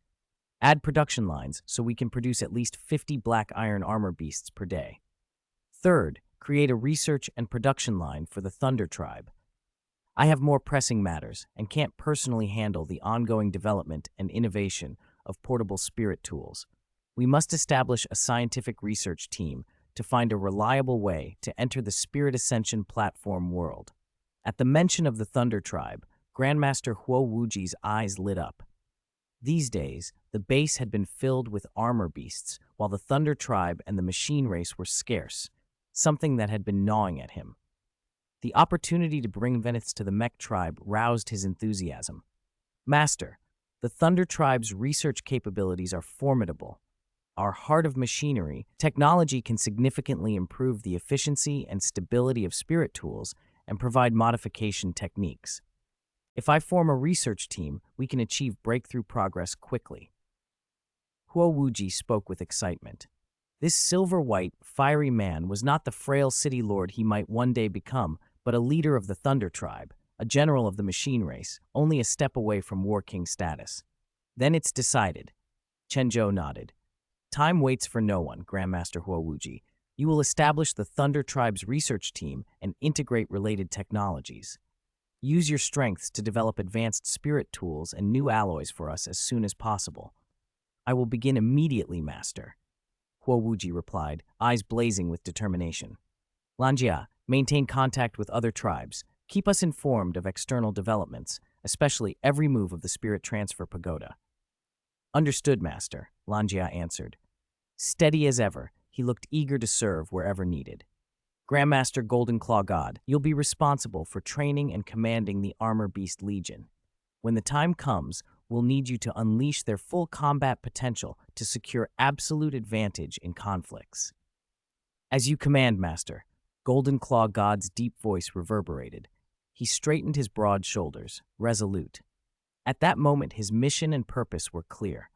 Add production lines so we can produce at least 50 black iron armor beasts per day. Third, create a research and production line for the Thunder Tribe. I have more pressing matters and can't personally handle the ongoing development and innovation of portable spirit tools. We must establish a scientific research team to find a reliable way to enter the Spirit Ascension platform world. At the mention of the Thunder Tribe, Grandmaster Huo Wuji's eyes lit up. These days, the base had been filled with armor beasts, while the Thunder Tribe and the machine race were scarce, something that had been gnawing at him. The opportunity to bring Venice to the Mech tribe roused his enthusiasm. Master, the Thunder Tribe's research capabilities are formidable. Our heart of machinery, technology can significantly improve the efficiency and stability of spirit tools and provide modification techniques. If I form a research team, we can achieve breakthrough progress quickly. Huo Wuji spoke with excitement. This silver-white, fiery man was not the frail city lord he might one day become, but a leader of the Thunder Tribe, a general of the machine race, only a step away from War King status. Then it's decided. Chen Zhou nodded. Time waits for no one, Grandmaster Huo Wuji. You will establish the Thunder Tribe's research team and integrate related technologies. Use your strengths to develop advanced spirit tools and new alloys for us as soon as possible. I will begin immediately, Master. Huo Wuji replied, eyes blazing with determination. Lanjia, maintain contact with other tribes. Keep us informed of external developments, especially every move of the Spirit Transfer Pagoda. Understood, Master, Lanjia answered. Steady as ever, he looked eager to serve wherever needed. Grandmaster Golden Claw God, you'll be responsible for training and commanding the Armor Beast Legion. When the time comes, we'll need you to unleash their full combat potential to secure absolute advantage in conflicts. As you command, Master, Golden Claw God's deep voice reverberated. He straightened his broad shoulders, resolute. At that moment, his mission and purpose were clear.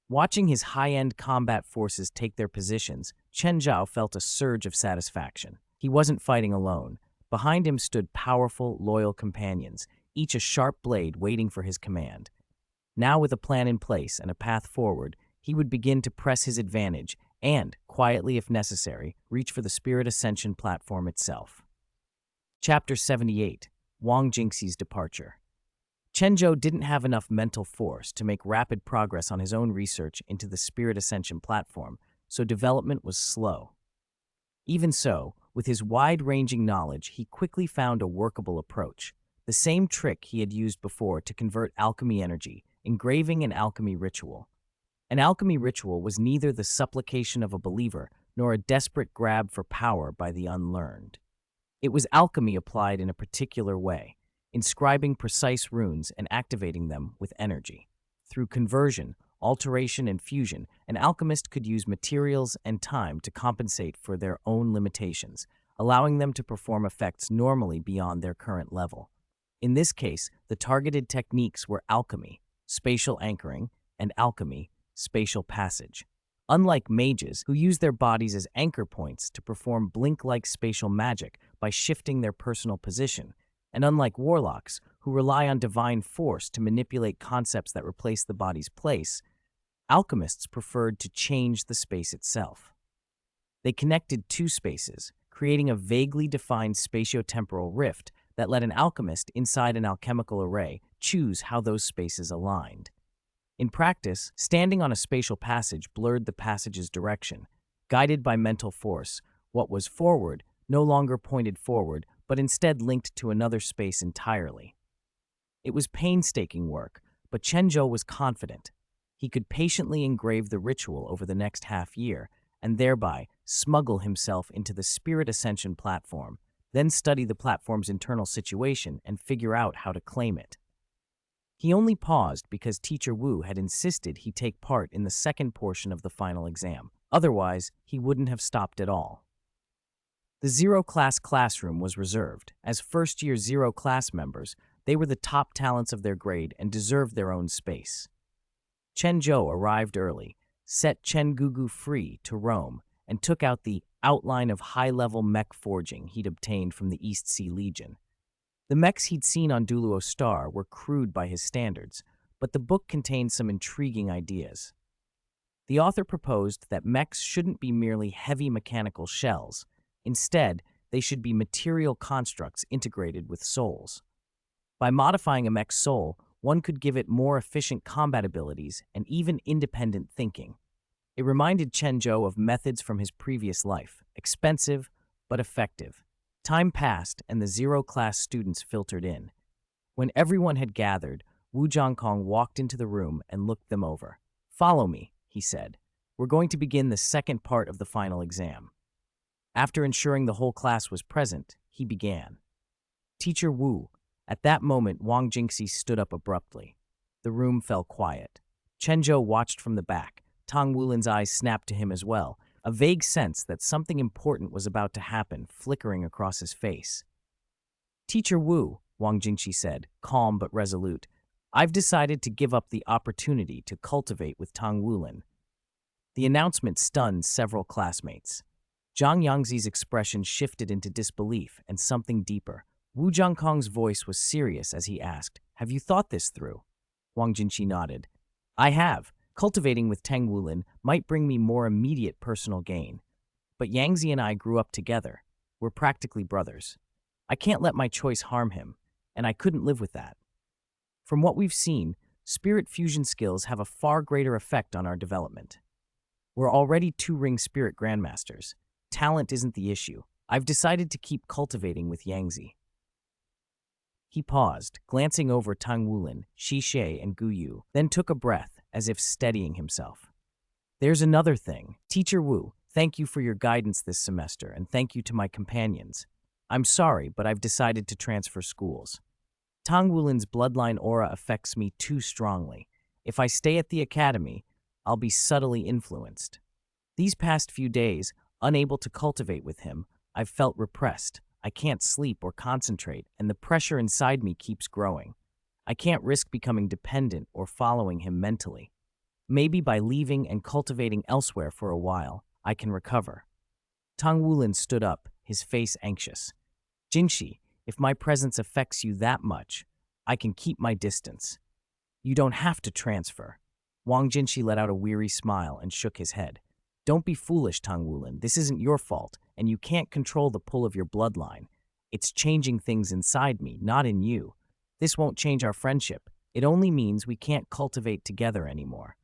Watching his high-end combat forces take their positions, Chen Zhou felt a surge of satisfaction. He wasn't fighting alone. Behind him stood powerful, loyal companions, each a sharp blade waiting for his command. Now, with a plan in place and a path forward, he would begin to press his advantage and, quietly if necessary, reach for the Spirit Ascension platform itself. Chapter 78, Wang Jingxi's Departure. Chen Zhou didn't have enough mental force to make rapid progress on his own research into the Spirit Ascension platform, so development was slow. Even so, with his wide-ranging knowledge, he quickly found a workable approach, the same trick he had used before to convert alchemy energy, engraving an alchemy ritual. An alchemy ritual was neither the supplication of a believer nor a desperate grab for power by the unlearned. It was alchemy applied in a particular way, inscribing precise runes and activating them with energy. Through conversion, alteration, and fusion, an alchemist could use materials and time to compensate for their own limitations, allowing them to perform effects normally beyond their current level. In this case, the targeted techniques were alchemy, spatial anchoring, and alchemy, spatial passage. Unlike mages, who use their bodies as anchor points to perform blink-like spatial magic by shifting their personal position, and unlike warlocks, who rely on divine force to manipulate concepts that replace the body's place, alchemists preferred to change the space itself. They connected two spaces, creating a vaguely defined spatiotemporal rift that let an alchemist inside an alchemical array choose how those spaces aligned. In practice, standing on a spatial passage blurred the passage's direction. Guided by mental force, what was forward no longer pointed forward, but instead linked to another space entirely. It was painstaking work, but Chen Zhou was confident. He could patiently engrave the ritual over the next half year, and thereby smuggle himself into the Spirit Ascension platform, then study the platform's internal situation and figure out how to claim it. He only paused because Teacher Wu had insisted he take part in the second portion of the final exam. Otherwise, he wouldn't have stopped at all. The zero-class classroom was reserved. As first-year zero-class members, they were the top talents of their grade and deserved their own space. Chen Zhou arrived early, set Chen Gugu free to roam, and took out the outline of high-level mech forging he'd obtained from the East Sea Legion. The mechs he'd seen on Douluo Star were crude by his standards, but the book contained some intriguing ideas. The author proposed that mechs shouldn't be merely heavy mechanical shells. Instead, they should be material constructs integrated with souls. By modifying a mech's soul, one could give it more efficient combat abilities and even independent thinking. It reminded Chen Zhou of methods from his previous life, expensive but effective. Time passed and the zero-class students filtered in. When everyone had gathered, Wu Zhongkong walked into the room and looked them over. "Follow me," he said. "We're going to begin the second part of the final exam." After ensuring the whole class was present, he began. "Teacher Wu." At that moment, Wang Jingxi stood up abruptly. The room fell quiet. Chen Zhou watched from the back. Tang Wulin's eyes snapped to him as well, a vague sense that something important was about to happen flickering across his face. "Teacher Wu," Wang Jingxi said, calm but resolute, "I've decided to give up the opportunity to cultivate with Tang Wulin." The announcement stunned several classmates. Zhang Yangzi's expression shifted into disbelief and something deeper. Wu Zhongkong's voice was serious as he asked, "Have you thought this through?" Wang Jingxi nodded. "I have. Cultivating with Tang Wulin might bring me more immediate personal gain. But Yangzi and I grew up together. We're practically brothers. I can't let my choice harm him, and I couldn't live with that. From what we've seen, spirit fusion skills have a far greater effect on our development. We're already 2-ring spirit grandmasters. Talent isn't the issue. I've decided to keep cultivating with Yangzi." He paused, glancing over Tang Wulin, Shi She, and Gu Yu, then took a breath, as if steadying himself. "There's another thing. Teacher Wu, thank you for your guidance this semester, and thank you to my companions. I'm sorry, but I've decided to transfer schools. Tang Wulin's bloodline aura affects me too strongly. If I stay at the academy, I'll be subtly influenced. These past few days, unable to cultivate with him, I've felt repressed. I can't sleep or concentrate, and the pressure inside me keeps growing. I can't risk becoming dependent or following him mentally. Maybe by leaving and cultivating elsewhere for a while, I can recover." Tang Wulin stood up, his face anxious. "Jingxi, if my presence affects you that much, I can keep my distance. You don't have to transfer." Wang Jingxi let out a weary smile and shook his head. "Don't be foolish, Tang Wulin. This isn't your fault, and you can't control the pull of your bloodline. It's changing things inside me, not in you. This won't change our friendship. It only means we can't cultivate together anymore.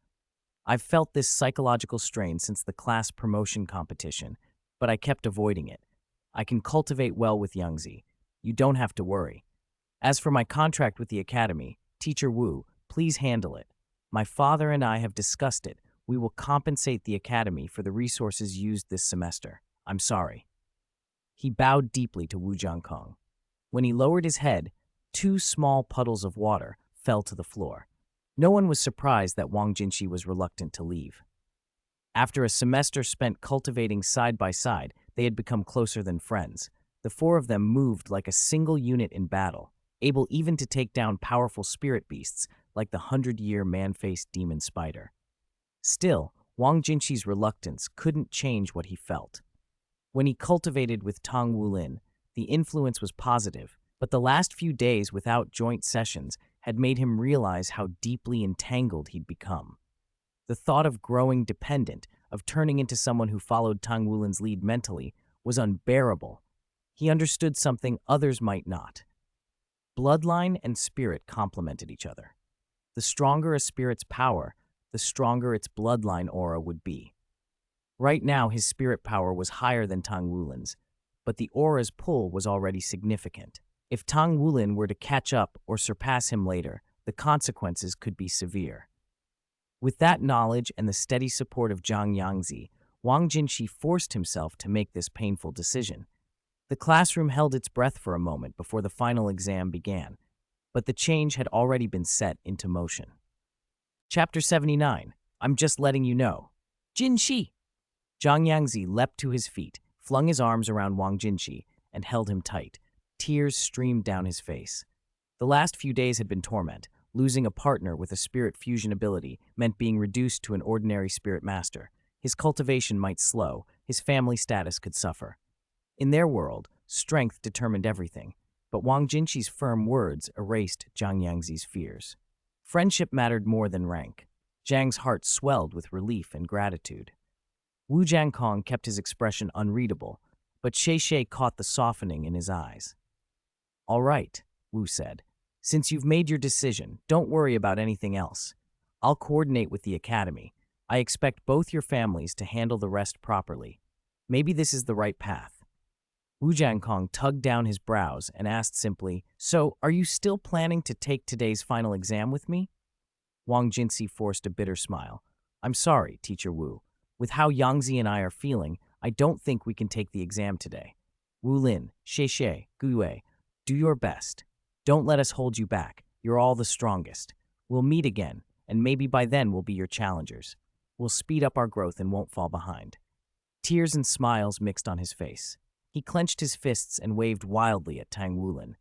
I've felt this psychological strain since the class promotion competition, but I kept avoiding it. I can cultivate well with Yangzi. You don't have to worry. As for my contract with the academy, Teacher Wu, please handle it. My father and I have discussed it. We will compensate the academy for the resources used this semester. I'm sorry." He bowed deeply to Wu Zhongkong. When he lowered his head, 2 small puddles of water fell to the floor. No one was surprised that Wang Jingxi was reluctant to leave. After a semester spent cultivating side by side, they had become closer than friends. The 4 of them moved like a single unit in battle, able even to take down powerful spirit beasts like the 100-year man-faced demon spider. Still, Wang Jingxi's reluctance couldn't change what he felt. When he cultivated with Tang Wulin, the influence was positive, but the last few days without joint sessions had made him realize how deeply entangled he'd become. The thought of growing dependent, of turning into someone who followed Tang Wulin's lead mentally, was unbearable. He understood something others might not. Bloodline and spirit complemented each other. The stronger a spirit's power, the stronger its bloodline aura would be. Right now, his spirit power was higher than Tang Wulin's, but the aura's pull was already significant. If Tang Wulin were to catch up or surpass him later, the consequences could be severe. With that knowledge and the steady support of Zhang Yangzi, Wang Jinshi forced himself to make this painful decision. The classroom held its breath for a moment before the final exam began, but the change had already been set into motion. Chapter 79. I'm just letting you know. Jinshi! Zhang Yangzi leapt to his feet, flung his arms around Wang Jinshi, and held him tight. Tears streamed down his face. The last few days had been torment. Losing a partner with a spirit fusion ability meant being reduced to an ordinary spirit master. His cultivation might slow, his family status could suffer. In their world, strength determined everything, but Wang Jinshi's firm words erased Zhang Yangzi's fears. Friendship mattered more than rank. Zhang's heart swelled with relief and gratitude. Wu Jiankong kept his expression unreadable, but Xie Xie caught the softening in his eyes. All right, Wu said. Since you've made your decision, don't worry about anything else. I'll coordinate with the academy. I expect both your families to handle the rest properly. Maybe this is the right path. Wu Jiankong tugged down his brows and asked simply, So, are you still planning to take today's final exam with me? Wang Jinshi forced a bitter smile. I'm sorry, Teacher Wu. With how Yangzi and I are feeling, I don't think we can take the exam today. Wu Lin, Xie Xie, Gu Wei, do your best. Don't let us hold you back. You're all the strongest. We'll meet again, and maybe by then we'll be your challengers. We'll speed up our growth and won't fall behind. Tears and smiles mixed on his face. He clenched his fists and waved wildly at Tang Wulin.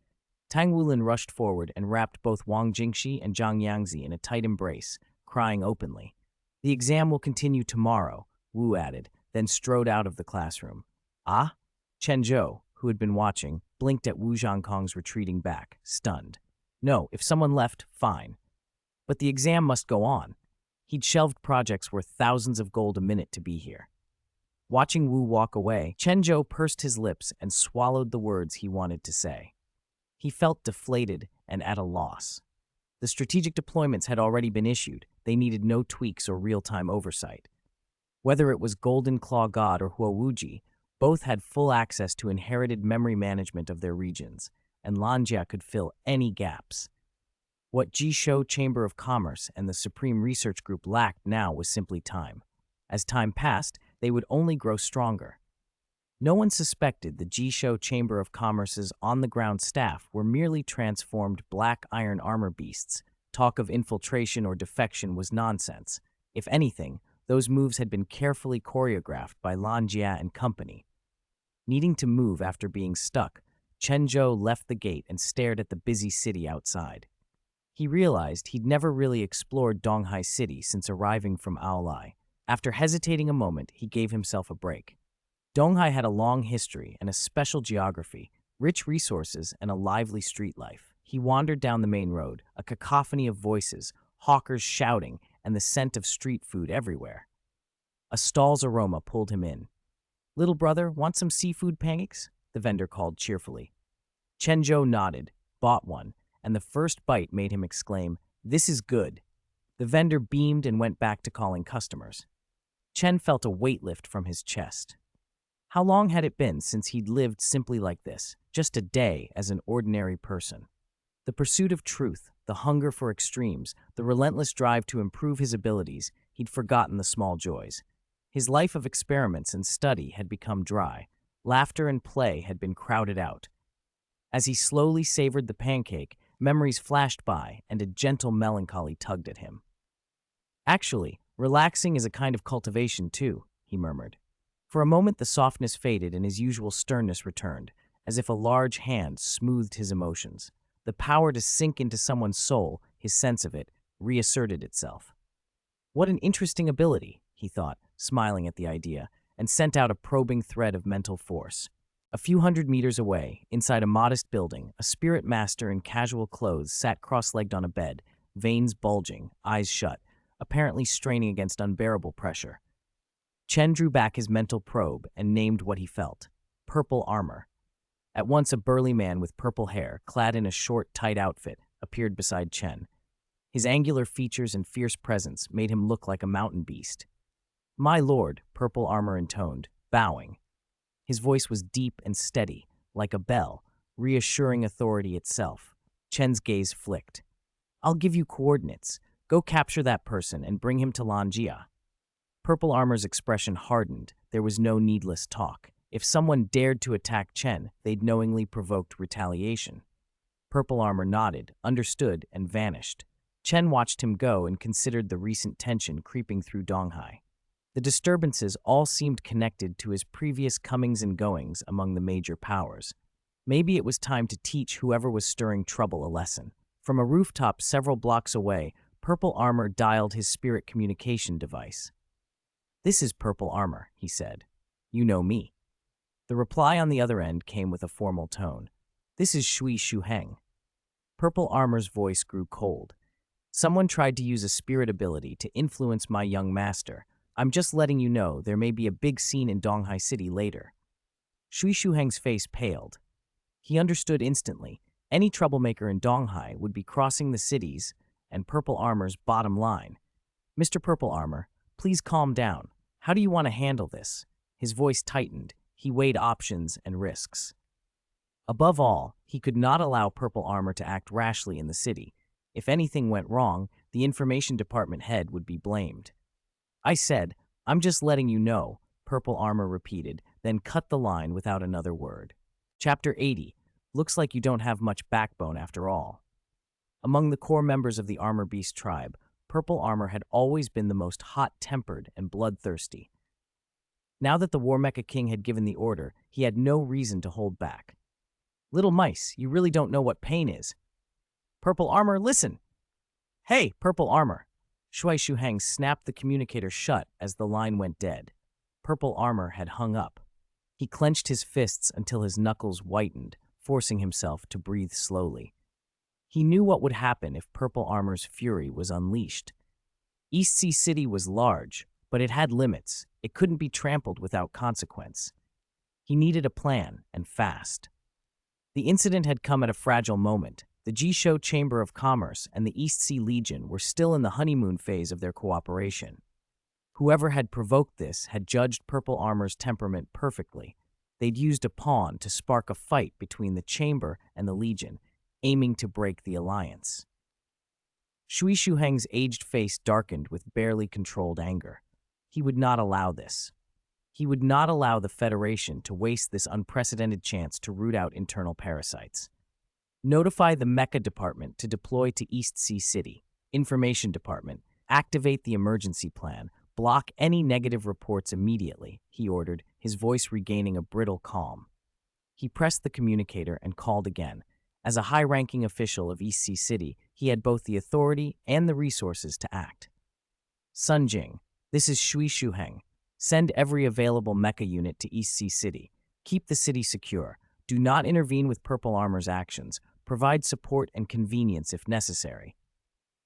Tang Wulin rushed forward and wrapped both Wang Jingxi and Zhang Yangzi in a tight embrace, crying openly. The exam will continue tomorrow, Wu added, then strode out of the classroom. Ah? Chen Zhou, who had been watching, blinked at Wu Jiankong's retreating back, stunned. No, if someone left, fine. But the exam must go on. He'd shelved projects worth thousands of gold a minute to be here. Watching Wu walk away, Chen Zhou pursed his lips and swallowed the words he wanted to say. He felt deflated and at a loss. The strategic deployments had already been issued. They needed no tweaks or real-time oversight. Whether it was Golden Claw God or Huo Wuji, both had full access to inherited memory management of their regions, and Lanjia could fill any gaps. What Jishou Chamber of Commerce and the Supreme Research Group lacked now was simply time. As time passed, they would only grow stronger. No one suspected the Jishou Chamber of Commerce's on-the-ground staff were merely transformed black iron armor beasts. Talk of infiltration or defection was nonsense. If anything, those moves had been carefully choreographed by Lan Jia and company. Needing to move after being stuck, Chen Zhou left the gate and stared at the busy city outside. He realized he'd never really explored Donghai City since arriving from Aolai. After hesitating a moment, he gave himself a break. Donghai had a long history and a special geography, rich resources, and a lively street life. He wandered down the main road, a cacophony of voices, hawkers shouting, and the scent of street food everywhere. A stall's aroma pulled him in. Little brother, want some seafood pancakes? The vendor called cheerfully. Chen Zhou nodded, bought one, and the first bite made him exclaim, This is good. The vendor beamed and went back to calling customers. Chen felt a weight lift from his chest. How long had it been since he'd lived simply like this, just a day as an ordinary person? The pursuit of truth, the hunger for extremes, the relentless drive to improve his abilities, he'd forgotten the small joys. His life of experiments and study had become dry. Laughter and play had been crowded out. As he slowly savored the pancake, memories flashed by and a gentle melancholy tugged at him. Actually, relaxing is a kind of cultivation too, he murmured. For a moment the softness faded and his usual sternness returned, as if a large hand smoothed his emotions. The power to sink into someone's soul, his sense of it, reasserted itself. What an interesting ability, he thought, smiling at the idea, and sent out a probing thread of mental force. A few hundred meters away, inside a modest building, a spirit master in casual clothes sat cross-legged on a bed, veins bulging, eyes shut, apparently straining against unbearable pressure. Chen drew back his mental probe and named what he felt. Purple armor. At once a burly man with purple hair, clad in a short, tight outfit, appeared beside Chen. His angular features and fierce presence made him look like a mountain beast. My lord, Purple Armor intoned, bowing. His voice was deep and steady, like a bell, reassuring authority itself. Chen's gaze flicked. I'll give you coordinates. Go capture that person and bring him to Lanjia. Purple Armor's expression hardened. There was no needless talk. If someone dared to attack Chen, they'd knowingly provoked retaliation. Purple Armor nodded, understood, and vanished. Chen watched him go and considered the recent tension creeping through Donghai. The disturbances all seemed connected to his previous comings and goings among the major powers. Maybe it was time to teach whoever was stirring trouble a lesson. From a rooftop several blocks away, Purple Armor dialed his spirit communication device. "This is Purple Armor," he said. "You know me." The reply on the other end came with a formal tone. "This is Shui Shuheng." Purple Armor's voice grew cold. "Someone tried to use a spirit ability to influence my young master. I'm just letting you know there may be a big scene in Donghai City later." Shui Shuheng's face paled. He understood instantly. Any troublemaker in Donghai would be crossing the cities and Purple Armor's bottom line. "Mr. Purple Armor, please calm down. How do you want to handle this?" His voice tightened. He weighed options and risks. Above all, he could not allow Purple Armor to act rashly in the city. If anything went wrong, the information department head would be blamed. "I said, I'm just letting you know," Purple Armor repeated, then cut the line without another word. Chapter 80. Looks like you don't have much backbone after all. Among the core members of the Armor Beast tribe, Purple Armor had always been the most hot-tempered and bloodthirsty. Now that the War Mecha King had given the order, he had no reason to hold back. "Little mice, you really don't know what pain is." "Purple Armor, listen!" "Hey, Purple Armor!" Shui Shuheng snapped the communicator shut as the line went dead. Purple Armor had hung up. He clenched his fists until his knuckles whitened, forcing himself to breathe slowly. He knew what would happen if Purple Armor's fury was unleashed. East Sea City was large, but it had limits. It couldn't be trampled without consequence. He needed a plan, and fast. The incident had come at a fragile moment. The Jisho Chamber of Commerce and the East Sea Legion were still in the honeymoon phase of their cooperation. Whoever had provoked this had judged Purple Armor's temperament perfectly. They'd used a pawn to spark a fight between the Chamber and the Legion, aiming to break the alliance. Shui Shuheng's aged face darkened with barely controlled anger. He would not allow this. He would not allow the Federation to waste this unprecedented chance to root out internal parasites. Notify the Mecha Department to deploy to East Sea City. Information Department, activate the emergency plan. Block any negative reports immediately, he ordered, his voice regaining a brittle calm. He pressed the communicator and called again. As a high-ranking official of East Sea City, he had both the authority and the resources to act. "Sun Jing, this is Shui Shuheng. Send every available mecha unit to East Sea City. Keep the city secure. Do not intervene with Purple Armor's actions. Provide support and convenience if necessary."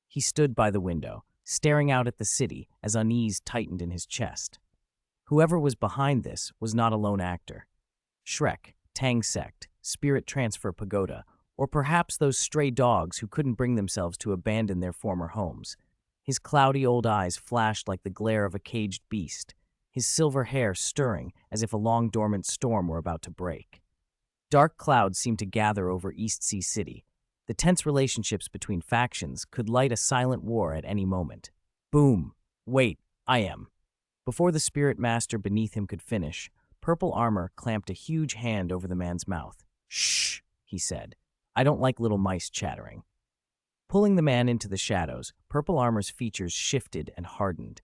He stood by the window, staring out at the city as unease tightened in his chest. Whoever was behind this was not a lone actor. Shrek, Tang Sect, Spirit Transfer Pagoda, or perhaps those stray dogs who couldn't bring themselves to abandon their former homes. His cloudy old eyes flashed like the glare of a caged beast, his silver hair stirring as if a long-dormant storm were about to break. Dark clouds seemed to gather over East Sea City. The tense relationships between factions could light a silent war at any moment. Boom! Wait, I am. Before the spirit master beneath him could finish, Purple Armor clamped a huge hand over the man's mouth. "Shh," he said. "I don't like little mice chattering." Pulling the man into the shadows, Purple Armor's features shifted and hardened.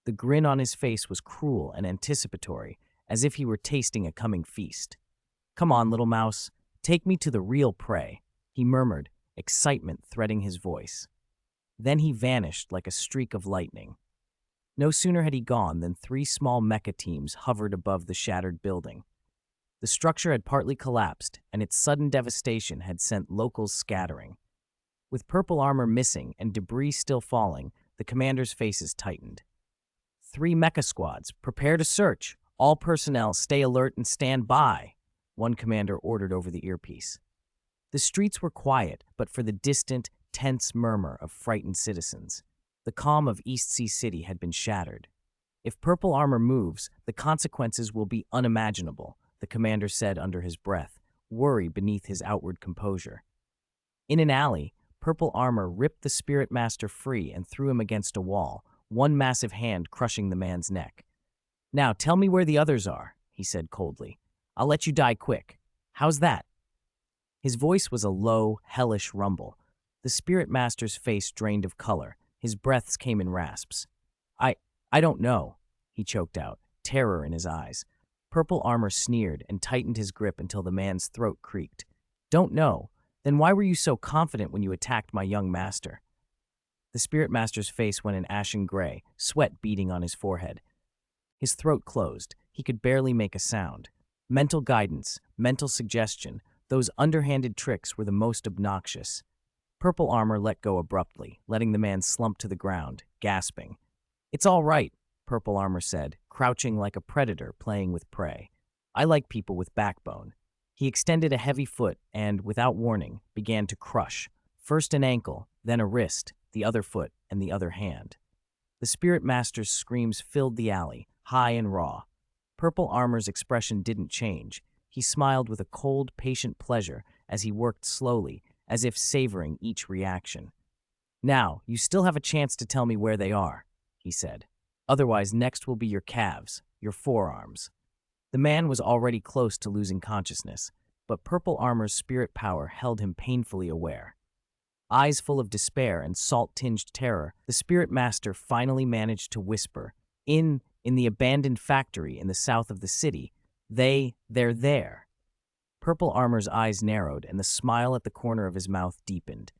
The grin on his face was cruel and anticipatory, as if he were tasting a coming feast. "Come on, little mouse. Take me to the real prey," he murmured, excitement threading his voice. Then he vanished like a streak of lightning. No sooner had he gone than 3 small mecha teams hovered above the shattered building. The structure had partly collapsed, and its sudden devastation had sent locals scattering. With Purple Armor missing and debris still falling, the commanders' faces tightened. 3 mecha squads, prepare to search. All personnel stay alert and stand by, one commander ordered over the earpiece. The streets were quiet, but for the distant, tense murmur of frightened citizens. The calm of East Sea City had been shattered. "If Purple Armor moves, the consequences will be unimaginable," the commander said under his breath, worry beneath his outward composure. In an alley, Purple Armor ripped the Spirit Master free and threw him against a wall, one massive hand crushing the man's neck. "Now tell me where the others are," he said coldly. "I'll let you die quick. How's that?" His voice was a low, hellish rumble. The Spirit Master's face drained of color. His breaths came in rasps. I don't know," he choked out, terror in his eyes. Purple Armor sneered and tightened his grip until the man's throat creaked. "Don't know? Then why were you so confident when you attacked my young master?" The Spirit Master's face went an ashen gray, sweat beading on his forehead. His throat closed. He could barely make a sound. Mental guidance, mental suggestion, those underhanded tricks were the most obnoxious. Purple Armor let go abruptly, letting the man slump to the ground, gasping. "It's all right," Purple Armor said, crouching like a predator playing with prey. "I like people with backbone." He extended a heavy foot and, without warning, began to crush, first an ankle, then a wrist, the other foot, and the other hand. The Spirit Master's screams filled the alley, high and raw. Purple Armor's expression didn't change. He smiled with a cold, patient pleasure as he worked slowly, as if savoring each reaction. "Now, you still have a chance to tell me where they are," he said. "Otherwise, next will be your calves, your forearms." The man was already close to losing consciousness, but Purple Armor's spirit power held him painfully aware. Eyes full of despair and salt-tinged terror, the Spirit Master finally managed to whisper, In the abandoned factory in the south of the city, they're there." Purple Armor's eyes narrowed and the smile at the corner of his mouth deepened.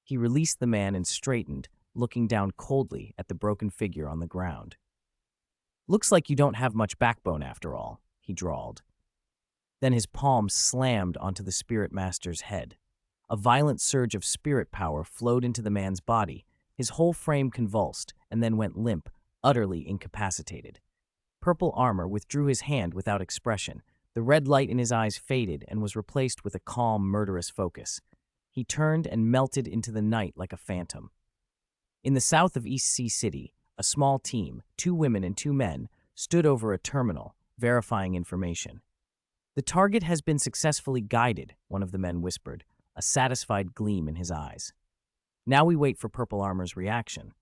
He released the man and straightened, looking down coldly at the broken figure on the ground. "Looks like you don't have much backbone after all," he drawled. Then his palm slammed onto the Spirit Master's head. A violent surge of spirit power flowed into the man's body. His whole frame convulsed and then went limp, utterly incapacitated. Purple Armor withdrew his hand without expression. The red light in his eyes faded and was replaced with a calm, murderous focus. He turned and melted into the night like a phantom. In the south of East Sea City, a small team, 2 women and 2 men, stood over a terminal, verifying information. "The target has been successfully guided," one of the men whispered, a satisfied gleam in his eyes. "Now we wait for Purple Armor's reaction."